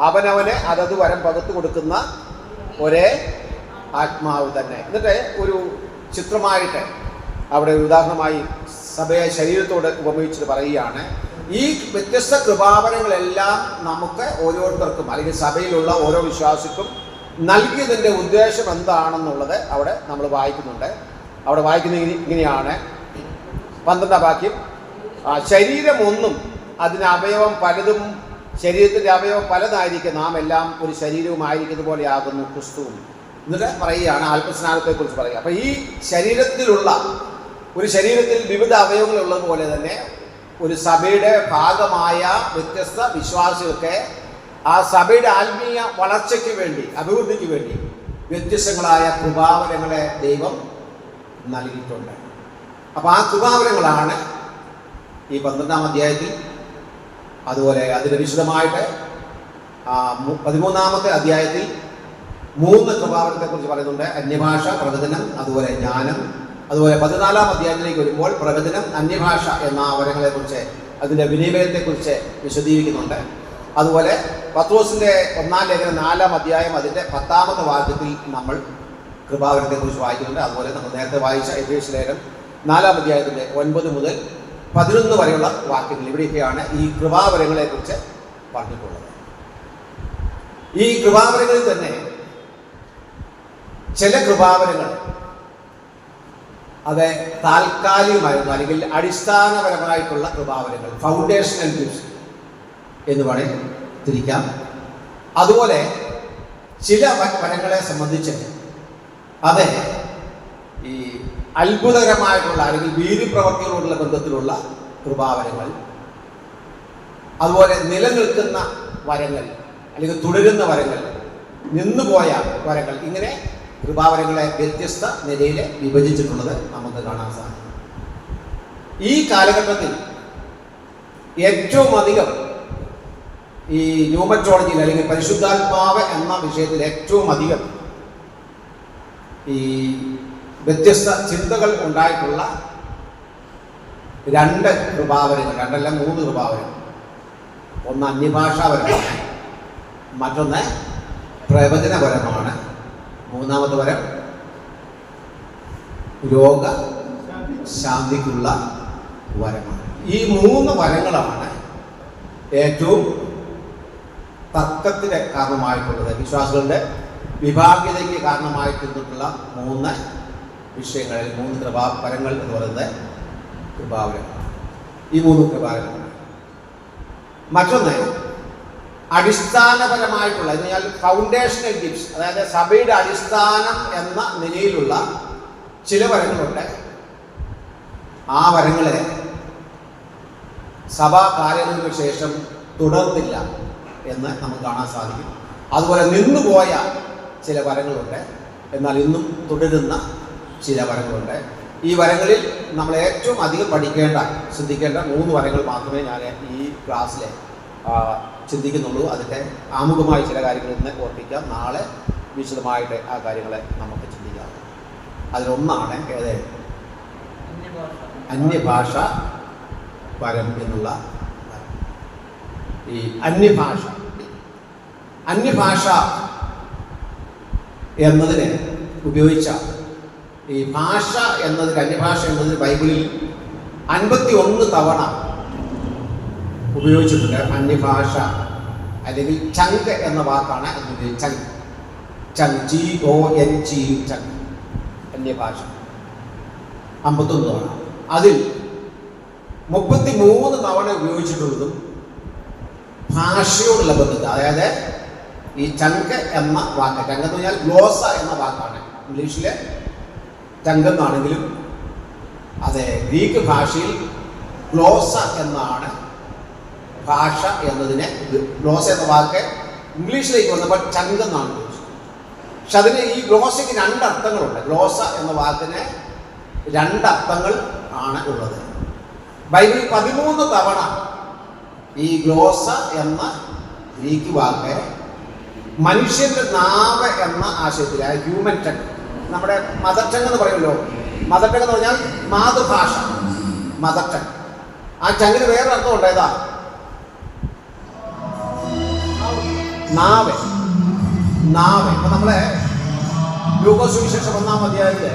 അവനവനെ അതത് വരം പകർത്തു കൊടുക്കുന്ന ഒരേ ആത്മാവ് തന്നെ. എന്നിട്ട് ഒരു ചിത്രമായിട്ട് അവിടെ ഉദാഹരണമായി സഭയെ ശരീരത്തോട് ഉപമിച്ചിട്ട് പറയുകയാണ്, ഈ വ്യത്യസ്ത കൃപാവരങ്ങളെല്ലാം നമുക്ക് ഓരോരുത്തർക്കും അല്ലെങ്കിൽ സഭയിലുള്ള ഓരോ വിശ്വാസിക്കും നൽകിയതിൻ്റെ ഉദ്ദേശം എന്താണെന്നുള്ളത് അവിടെ നമ്മൾ വായിക്കുന്നുണ്ട്. അവിടെ വായിക്കുന്നത് ഇങ്ങനെയാണ്. 12-ാം വാക്യം, ശരീരം ഒന്നും അതിന് അവയവം പലതും, ശരീരത്തിൻ്റെ അവയവം പലതായിരിക്കും, നാം എല്ലാം ഒരു ശരീരവുമായിരിക്കുന്നത് പോലെയാകുന്നു ക്രിസ്തുവും. എന്നിട്ട് പറയുകയാണ് ആത്മസ്നാനത്തെക്കുറിച്ച് പറയുക. അപ്പോൾ ഈ ശരീരത്തിലുള്ള ഒരു ശരീരത്തിൽ വിവിധ അവയവങ്ങളുള്ളതുപോലെ തന്നെ ഒരു സഭയുടെ ഭാഗമായ വ്യത്യസ്ത വിശ്വാസികൾക്ക് ആ സഭയുടെ ആത്മീയ വളർച്ചയ്ക്ക് വേണ്ടി, അഭിവൃദ്ധിക്ക് വേണ്ടി വ്യത്യസ്തങ്ങളായ കൃപാവരങ്ങളെ ദൈവം നൽകിയിട്ടുണ്ട്. അപ്പോൾ ആ കൃപാവരങ്ങളാണ് ഈ 12-ാം അധ്യായത്തിൽ. അതുപോലെ അതിന് വിശദമായിട്ട് 13-ാമത്തെ അധ്യായത്തിൽ 3 കൃപാവരത്തെക്കുറിച്ച് പറയുന്നുണ്ട്. അന്യഭാഷ, പ്രവചനം, അതുപോലെ ജ്ഞാനം. അതുപോലെ 14-ാം അധ്യായത്തിലേക്ക് വരുമ്പോൾ പ്രവചനം, അന്യഭാഷ എന്ന വരങ്ങളെക്കുറിച്ച്, അതിൻ്റെ വിനിമയത്തെക്കുറിച്ച് വിശദീകരിക്കുന്നുണ്ട്. അതുപോലെ പത്രോസിൻ്റെ 1-ാം ലേഖനം 4-ാം അധ്യായം അതിൻ്റെ 10-ാമത്തെ വാക്യത്തിൽ നമ്മൾ കൃപാവരത്തെക്കുറിച്ച് വായിക്കുന്നുണ്ട്. അതുപോലെ നമ്മൾ നേരത്തെ വായിച്ച എഫേസ്യ ലേഖനം 4-ാം അധ്യായത്തിൻ്റെ 9 മുതൽ 11 വരെയുള്ള വാക്യങ്ങൾ ഇവിടെയൊക്കെയാണ് ഈ കൃപാവരങ്ങളെക്കുറിച്ച് പറഞ്ഞിട്ടുള്ളത്. ഈ കൃപാവരങ്ങളിൽ തന്നെ ചില കൃപാവരങ്ങൾ അത് താൽക്കാലികമായിരുന്നു, അല്ലെങ്കിൽ അടിസ്ഥാനപരമായിട്ടുള്ള കൃപാവരങ്ങൾ, ഫൗണ്ടേഷണൽ ഗിഫ്റ്റ്സ് എന്ന് വേണേൽ തിരിക്കാം. അതുപോലെ ചില വരങ്ങളെ സംബന്ധിച്ച് അത് ഈ അത്ഭുതകരമായിട്ടുള്ള അല്ലെങ്കിൽ വീര്യപ്രവർത്തികളോടുള്ള ബന്ധത്തിലുള്ള കൃപാവരങ്ങൾ, അതുപോലെ നിലനിൽക്കുന്ന വരങ്ങൾ അല്ലെങ്കിൽ തുടരുന്ന വരങ്ങൾ, നിന്നുപോയ വരങ്ങൾ, ഇങ്ങനെ കൃപാവരങ്ങളെ വ്യത്യസ്ത നിലയിൽ വിഭജിച്ചിട്ടുള്ളത് നമുക്ക് കാണാൻ സാധിക്കും. ഈ കാലഘട്ടത്തിൽ ഏറ്റവും അധികം ഈ ന്യൂമറ്റോളജിയിൽ അല്ലെങ്കിൽ പരിശുദ്ധാത്മാവ് എന്ന വിഷയത്തിൽ ഏറ്റവും അധികം ഈ വ്യത്യസ്ത ചിന്തകൾ ഉണ്ടായിട്ടുള്ള 2 കൃപാവരങ്ങൾ, 2 അല്ല 3 കൃപാവരങ്ങൾ. ഒന്ന് അന്യഭാഷാപരമാണ്, മറ്റൊന്ന് പ്രവചനപരമാണ്, മൂന്നാമത്തെ വരം രോഗശാന്തിക്കുള്ള വരമാണ്. ഈ 3 വരങ്ങളാണ് ഏറ്റവും തർക്കത്തിന് കാരണമായിട്ടുള്ളത്, വിശ്വാസികളുടെ വിഭാഗ്യതയ്ക്ക് കാരണമായിട്ടുള്ള 3 വിഷയങ്ങളിൽ 3 കൃപാവരങ്ങൾ എന്ന് പറയുന്നത് കൃപാവരങ്ങളാണ്. ഈ 3 കൃപാവരങ്ങളാണ്. മറ്റൊന്ന് അടിസ്ഥാനപരമായിട്ടുള്ള, എന്ന് പറഞ്ഞാൽ ഫൗണ്ടേഷണൽ ഗിഫ്റ്റ്സ്, അതായത് സഭയുടെ അടിസ്ഥാനം എന്ന നിലയിലുള്ള ചില വരങ്ങളുണ്ട്. ആ വരങ്ങളെ സഭാ കാലങ്ങൾക്ക് ശേഷം തുടർന്നില്ല എന്ന് നമുക്ക് കാണാൻ സാധിക്കും. അതുപോലെ നിന്നുപോയ ചില വരങ്ങളുണ്ട്, എന്നാൽ ഇന്നും തുടരുന്ന ചില വരങ്ങളുണ്ട്. ഈ വരങ്ങളിൽ നമ്മൾ ഏറ്റവും അധികം ശ്രദ്ധിക്കേണ്ട 3 വരങ്ങൾ മാത്രമേ ഞാൻ ഈ ക്ലാസ്സിൽ ചിന്തിക്കുന്നുള്ളൂ. അതിൻ്റെ ആമുഖമായി ചില കാര്യങ്ങൾ ഇന്ന് ഓർപ്പിക്കാം. നാളെ വിശദമായിട്ട് ആ കാര്യങ്ങളെ നമുക്ക് ചിന്തിക്കാം. അതിലൊന്നാണ് ഏത്? അന്യഭാഷ വരം എന്നുള്ള ഈ അന്യഭാഷ എന്നതിന് ഉപയോഗിച്ച ഈ ഭാഷ എന്നതിന്, അന്യഭാഷ എന്നതിന് ബൈബിളിൽ 51 തവണ ഉപയോഗിച്ചിട്ടുണ്ട്. അന്യഭാഷ അല്ലെങ്കിൽ ചങ്ക് എന്ന വാക്കാണ് ചങ്ക്, CONG, ചങ്ക്, അന്യഭാഷ 51 തവണ. അതിൽ 33 തവണ ഉപയോഗിച്ചിട്ടുള്ളതും ഭാഷയോടുള്ള ബന്ധത്തിൽ, അതായത് ഈ ചങ്ക് എന്ന വാക്ക്, ചങ്ക് എന്ന് പറഞ്ഞാൽ ഗ്ലോസ എന്ന വാക്കാണ്. ഇംഗ്ലീഷിലെ ചങ്കെന്നാണെങ്കിലും അത് ഗ്രീക്ക് ഭാഷയിൽ ഗ്ലോസ എന്നാണ് ഭാഷ എന്നതിനെ. ഗ്ലോസ എന്ന വാക്ക് ഇംഗ്ലീഷിലേക്ക് വന്നപ്പോൾ ചങ്ക് എന്നാണ് ഉപയോഗിച്ചത്. പക്ഷെ അതിന് ഈ ഗ്ലോസയ്ക്ക് 2 അർത്ഥങ്ങളുണ്ട്. ഗ്ലോസ എന്ന വാക്കിന് 2 അർത്ഥങ്ങൾ ആണ് ഉള്ളത്. ബൈബിളിൽ 13 തവണ ഈ ഗ്ലോസ എന്ന ഗ്രീക്ക് വാക്ക് മനുഷ്യന്റെ നാവ് എന്ന ആശയത്തിൽ, ഹ്യൂമൻ ടങ്, നമ്മുടെ മദർ ടങ് എന്ന് പറയുമല്ലോ. മദർ ടങ് എന്ന് പറഞ്ഞാൽ മാതൃഭാഷ, മദർ ടങ്. ആ ടങ്ങിന് വേറെ അർത്ഥം ഉണ്ട്. ഏതാ? നാവ്. ഇപ്പൊ നമ്മളെ ലൂക്കോസ് സുവിശേഷം 1-ാം അധ്യായത്തില്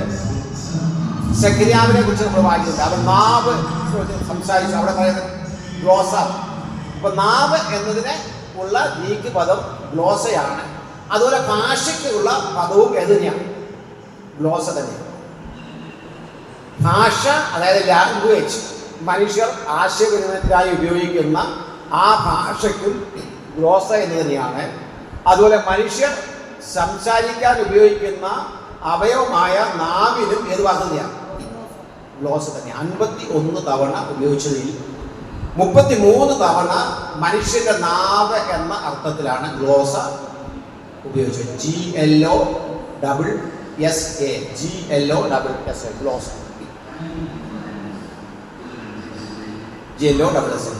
സെഖര്യാവിനെ കുറിച്ച് നമ്മൾ വായിക്കുന്നുണ്ട്. അവൻ നാവ് സംസാരിച്ചു. അവിടെ പറയുന്നത് ഗ്ലോസ. അപ്പൊ നാവ് എന്നതിന് ഉള്ള ഗ്രീക്ക് പദം ഗ്ലോസയാണ്. അതുപോലെ ഭാഷയ്ക്കുള്ള പദവും ഏത് തന്നെയാണ്? ഗ്ലോസ തന്നെയാണ്. ഭാഷ, അതായത് ലാംഗ്വേജ്, മനുഷ്യർ ആശയവിനിമയത്തിനായി ഉപയോഗിക്കുന്ന ആ ഭാഷയ്ക്കും ഗ്ലോസ എന്ന് തന്നെയാണ്. അതുപോലെ മനുഷ്യർ സംസാരിക്കാൻ ഉപയോഗിക്കുന്ന അവയവമായ നാവിനും ഏത് വാക്ക് തന്നെയാണ്? ഗ്ലോസ തന്നെയാണ്. 51 തവണ ഉപയോഗിച്ചതിൽ 33 തവണ മനുഷ്യന്റെ നാവ് എന്ന അർത്ഥത്തിലാണ് ഗ്ലോസ ഉപയോഗിച്ചത്. GLOSSA, ഗ്ലോസ. GLOSSA.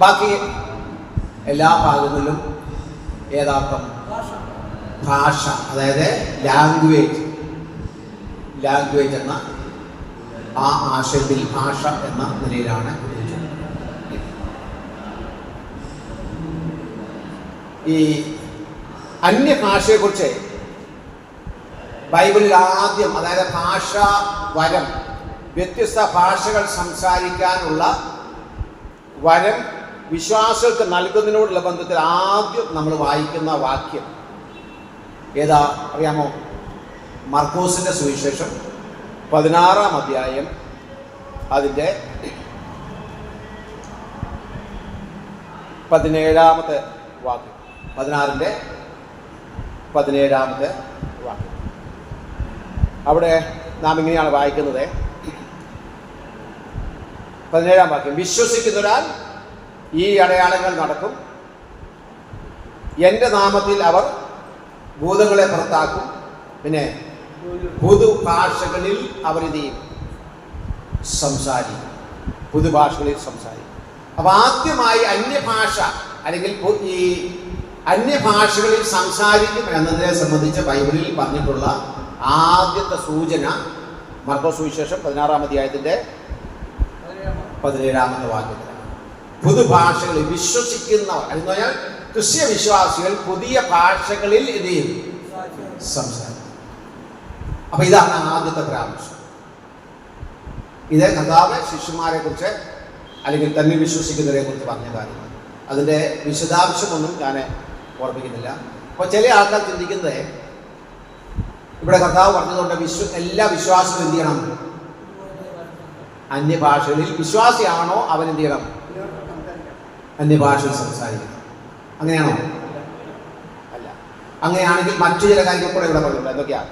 ബാക്കി എല്ലാ ഭാഗങ്ങളിലും ഏതാർത്ഥം? ഭാഷ, അതായത് ലാംഗ്വേജ് എന്ന ആ ആശയത്തിൽ ഭാഷ എന്ന നിലയിലാണ് ഉപയോഗിച്ചത്. ഈ അന്യഭാഷയെക്കുറിച്ച് ബൈബിളിൽ ആദ്യം, അതായത് ഭാഷാ വരം, വ്യത്യസ്ത ഭാഷകൾ സംസാരിക്കാനുള്ള വരം വിശ്വാസികൾക്ക് നൽകുന്നതിനോടുള്ള ബന്ധത്തിൽ ആദ്യം നമ്മൾ വായിക്കുന്ന വാക്യം ഏതാ അറിയാമോ? മർക്കോസിന്റെ സുവിശേഷം 16-ാം അധ്യായം അതിൻ്റെ 17-ാമത്തെ വാക്യം. 16-ന്റെ 17-ാമത്തെ വാക്യം. അവിടെ നാം ഇങ്ങനെയാണ് വായിക്കുന്നത്. 17-ാം വാക്യം: വിശ്വസിക്കുന്നൊരാൾ ഈ അടയാളങ്ങൾ നടക്കും, എൻ്റെ നാമത്തിൽ അവർ ഭൂതങ്ങളെ പുറത്താക്കും, പിന്നെ പുതുഭാഷകളിൽ അവരിത് സംസാരിക്കും. പുതുഭാഷകളിൽ സംസാരിക്കും. അപ്പൊ ആദ്യമായി അന്യഭാഷ അല്ലെങ്കിൽ ഈ അന്യഭാഷകളിൽ സംസാരിക്കും എന്നതിനെ സംബന്ധിച്ച് ബൈബിളിൽ പറഞ്ഞിട്ടുള്ള ആദ്യത്തെ സൂചന മർക്കോസ് സുവിശേഷം 16-ാം അധ്യായത്തിന്റെ 17-ാമത്തെ വാക്യത്തിലാണ്. പുതുഭാഷകളിൽ വിശ്വസിക്കുന്നവർ, എന്ന് പറഞ്ഞാൽ ക്രിസ്ത്യ വിശ്വാസികൾ പുതിയ ഭാഷകളിൽ എന്ത് ചെയ്യും? സംസാരിക്കും. അപ്പൊ ഇതാണ് ആദ്യത്തെ പരാമർശം. ഇത് കർത്താവ് ശിഷ്യന്മാരെ കുറിച്ച് അല്ലെങ്കിൽ തന്നെ വിശ്വസിക്കുന്നവരെ കുറിച്ച് പറഞ്ഞ കാര്യമാണ്. അതിൻ്റെ വിശദാംശമൊന്നും ഞാൻ ഓർമ്മിക്കുന്നില്ല. അപ്പോൾ ചില ആൾക്കാർ ചിന്തിക്കുന്നത് ഇവിടെ കർത്താവ് പറഞ്ഞതുകൊണ്ട് എല്ലാ വിശ്വാസികളും എന്ത് ചെയ്യണം? അന്യഭാഷകളിൽ വിശ്വാസിയാണോ അവൻ എന്ത് ചെയ്യണം? അന്യഭാഷയിൽ സംസാരിക്കണം. അങ്ങനെയാണോ? അല്ല. അങ്ങനെയാണെങ്കിൽ മറ്റു ചില കാര്യങ്ങൾ കൂടെ ഇവിടെ പറഞ്ഞിട്ടുണ്ട്. എന്തൊക്കെയാ?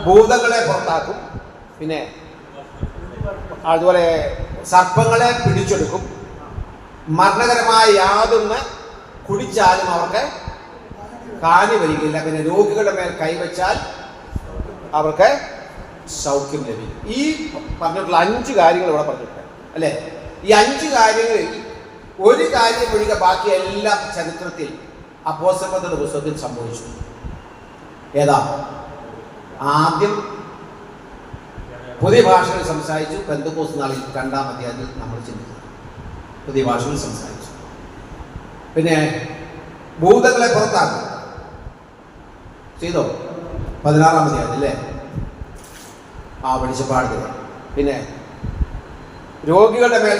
ഭൂതങ്ങളെ പുറത്താക്കും, പിന്നെ അതുപോലെ സർപ്പങ്ങളെ പിടിച്ചെടുക്കും, മരണകരമായ യാതൊന്ന് കുടിച്ചാലും അവർക്ക് കാനി വരികയില്ല, പിന്നെ രോഗികളുടെ മേൽ കൈവച്ചാൽ അവർക്ക് സൗഖ്യം ലഭിക്കും. ഈ പറഞ്ഞിട്ടുള്ള 5 കാര്യങ്ങൾ ഇവിടെ പറഞ്ഞിട്ടുണ്ട് അല്ലേ? ഈ 5 കാര്യങ്ങളിൽ ഒരു കാര്യം ഒഴികെ ബാക്കി എല്ലാം ചരിത്രത്തിൽ അപ്പോസ്തലരുടെ പുസ്തകത്തിൽ സംഭവിച്ചു. ഏതാ? ആദ്യം പുതിയ ഭാഷകൾ സംസാരിച്ചു. പെന്തക്കോസ്ത് നാളിൽ 2-ാം അധ്യായത്തിൽ നമ്മൾ ചിന്തിച്ചു പുതിയ ഭാഷകൾ സംസാരിച്ചു. പിന്നെ ഭൂതങ്ങളെ പുറത്താക്കും ചെയ്തോ? 16-ാം അധ്യായത്തിൽ അല്ലേ? വെളിച്ചപ്പാട്. പിന്നെ രോഗികളുടെ മേൽ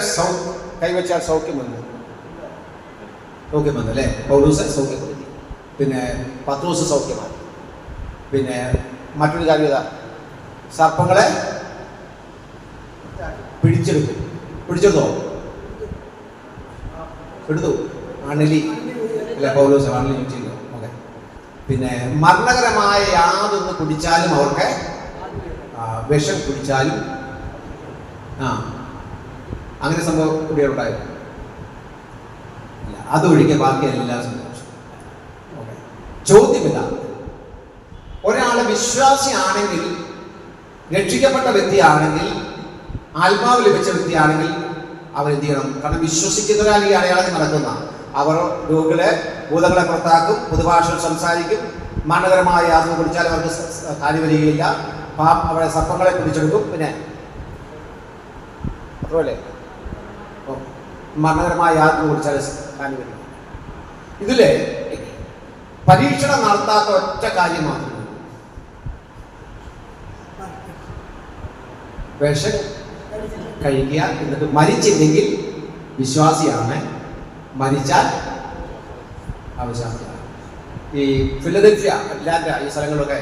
കൈവച്ചാൽ സൗഖ്യം വന്നു അല്ലേ? പൗലോസ് സൗഖ്യപ്പെടുത്തി. പിന്നെ പത്രോസ് സൗഖ്യമായി. പിന്നെ മറ്റൊരു കാര്യം ഇതാ, സർപ്പങ്ങളെ പിടിച്ചെടുത്തോ? എടുത്തു. അണലി അല്ലെ? പൗലോസ് അണലി യൂസ് ചെയ്തു. ഓക്കെ. പിന്നെ മരണകരമായ യാതൊന്ന് കുടിച്ചാലും അവർക്ക്, വിഷം കുടിച്ചാലും അങ്ങനെ സംഭവം ഇവിടെ ഉണ്ടായിരുന്നു. അതൊഴികെ ബാക്കി എല്ലാം സംഭവിച്ചു. ഓക്കെ. ചോദ്യമില്ല, ഒരാളെ വിശ്വാസിയാണെങ്കിൽ, രക്ഷിക്കപ്പെട്ട വ്യക്തിയാണെങ്കിൽ, ആത്മാവ് ലഭിച്ച വ്യക്തിയാണെങ്കിൽ അവരെന്ത് ചെയ്യണം? കാരണം വിശ്വസിക്കുന്നവരാൽ ഈ അടയാളം നടക്കുന്ന അവർ രോഗികളെ, ഭൂതങ്ങളെ പുറത്താക്കും, പുതുഭാഷകൾ സംസാരിക്കും, മരണകരമായ യാതൊന്ന് കുടിച്ചാൽ അവർക്ക് കാര്യം വരികയില്ല, അവരെ സർപ്പങ്ങളെ പിടിച്ചെടുക്കും, പിന്നെ അത്രല്ലേ? മരണകരമായ യാതൊന്ന് കുടിച്ചാൽ കാര്യം വരിക. ഇതില് പരീക്ഷണം നടത്താത്ത ഒറ്റ കാര്യം മാത്രമേ, വിഷം കഴിക്കുക, എന്നിട്ട് മരിച്ചില്ലെങ്കിൽ വിശ്വാസിയാണ്, മരിച്ചാൽ അവിശ്വാസിയാണ്. ഈ ഫിലദൽഫിയ, അറ്റ്ലാന്റ, ഈ സ്ഥലങ്ങളൊക്കെ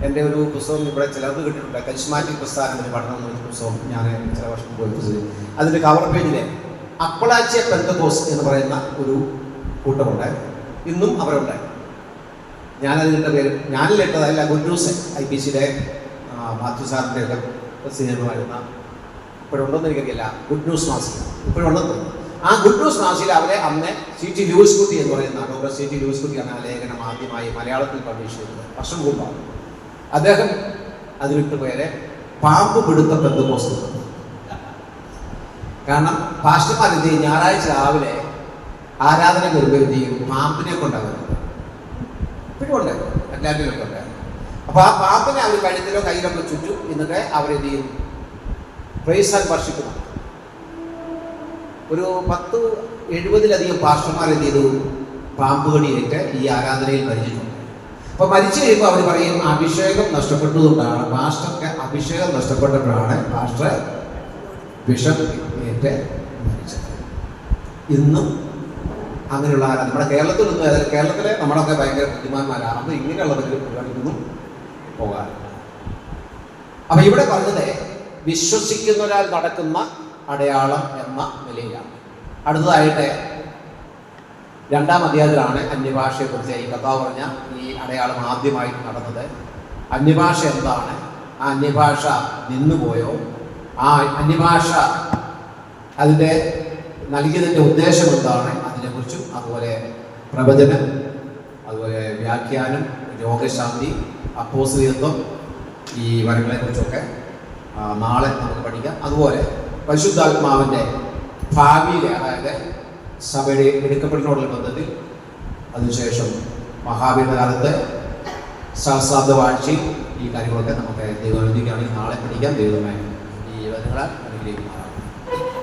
എൻ്റെ ഒരു പുസ്തകം ഇവിടെ ചിലർക്ക് കിട്ടിയിട്ടുണ്ട്. കരിസ്മാറ്റിക് പ്രസ്ഥാനത്തിൻ്റെ പഠനം എന്നൊരു പുസ്തകം ഞാൻ ചില വർഷം പോയി. അതിൻ്റെ കവർ പേജിൽ അപ്പളാച്ചിയ പെന്തക്കോസ്റ്റ് എന്ന് പറയുന്ന ഒരു കൂട്ടമുണ്ട്. ഇന്നും അവരുണ്ട്. ഞാനതിൻ്റെ പേര് ഞാനിലിട്ടതല്ല, ഗുഡ് ന്യൂസ് IPCയുടെ മാത്യു സാറിൻ്റെ ഒക്കെ പ്രസിദ്ധീകരണമായിരുന്ന, ഇപ്പോഴുണ്ടോന്ന് എനിക്കറിയില്ല, ഗുഡ് ന്യൂസ് മാസിക ഇപ്പോഴുണ്ടെന്ന്. ആ ഗുഡ് ന്യൂസ് മാസികയിൽ അവരെ അന്ന് CT ലൂയിസ് കുട്ടി എന്ന് പറയുന്ന ഡോക്ടർ CT ലൂയിസ് കുട്ടിയാണ് ആ ലേഖനം ആദ്യമായി മലയാളത്തിൽ പബ്ലിഷ് ചെയ്തത്. വർഷം മുമ്പാണ്. അദ്ദേഹം അതിലിട്ട് പേരെ പാമ്പ് പിടുത്ത പെന്തക്കോസ്റ്റ്. കാരണം പാസ്റ്റർമാരെന്ത് ചെയ്യും? ഞായറാഴ്ച രാവിലെ ആരാധന വരുമ്പോഴത്തേക്കും പാമ്പിനെ കൊണ്ടാകുന്നത് ഇപ്പോഴും ഉണ്ട്, അറ്റ്ലാന്റിലൊക്കെ ഉണ്ട്. അപ്പൊ ആ പാമ്പിനെ അവർ കഴുത്തിലോ കയ്യിലൊക്കെ ചുറ്റും, എന്നിട്ട് അവരെന്ത് ചെയ്യും? Praise and worship. ഒരു 10-70 പാസ്റ്റർമാർ എന്ത് ചെയ്തു? പാമ്പ് കടിയേറ്റ് ഈ ആരാധനയിൽ മരിച്ചിട്ടുണ്ട്. അപ്പോൾ മരിച്ചു കഴിയുമ്പോൾ അവർ പറയും അഭിഷേകം നഷ്ടപ്പെട്ടതുകൊണ്ടാണ്, പാസ്റ്റർക്ക് അഭിഷേകം നഷ്ടപ്പെട്ടപ്പോഴാണ് പാസ്റ്റർ വിഷം ഏറ്റ് മരിച്ചത്. ഇന്നും അങ്ങനെയുള്ള ആരാധന നമ്മുടെ കേരളത്തിലൊന്നും, അതായത് കേരളത്തിലെ നമ്മളൊക്കെ ഭയങ്കര ബുദ്ധിമാന്മാരാണ്, അന്ന് ഇങ്ങനെയുള്ള പരിപാടിക്കൊന്നും പോകാറില്ല. അപ്പൊ ഇവിടെ പറഞ്ഞത് വിശ്വസിക്കുന്നവരാൽ നടക്കുന്ന അടയാളം എന്ന നിലയിലാണ്. അടുത്തതായിട്ട് 2-ാം അധ്യായത്തിലാണ് അന്യഭാഷയെക്കുറിച്ച് ഈ കഥാവ് പറഞ്ഞ ഈ അടയാളം ആദ്യമായി നടന്നത്. അന്യഭാഷ എന്താണ്? ആ അന്യഭാഷ നിന്നുപോയോ? ആ അന്യഭാഷ അതിൻ്റെ നൽകിയതിൻ്റെ ഉദ്ദേശം എന്താണ്? അതിനെക്കുറിച്ചും, അതുപോലെ പ്രവചനം, അതുപോലെ വ്യാഖ്യാനം, രോഗശാന്തി, അപ്പോസ്തലത്വം, ഈ വരങ്ങളെക്കുറിച്ചൊക്കെ നാളെ നമുക്ക് പഠിക്കാം. അതുപോലെ പരിശുദ്ധാത്മാവിൻ്റെ ഭാവിയിലെ, അതായത് സഭയുടെ എടുക്കപ്പെടുന്നതോടുള്ള ബന്ധത്തിൽ, അതിനുശേഷം മഹാവീരകാലത്ത് സഹസ്രാബ്ദ വാഴ്ചയിൽ ഈ കാര്യങ്ങളൊക്കെ നമുക്ക് ദൈവം അനുവദിക്കുകയാണെങ്കിൽ നാളെ പഠിക്കാം. ദൈവമേ ഈ വചനങ്ങളെ അനുഗ്രഹിക്കുമാറാണ്.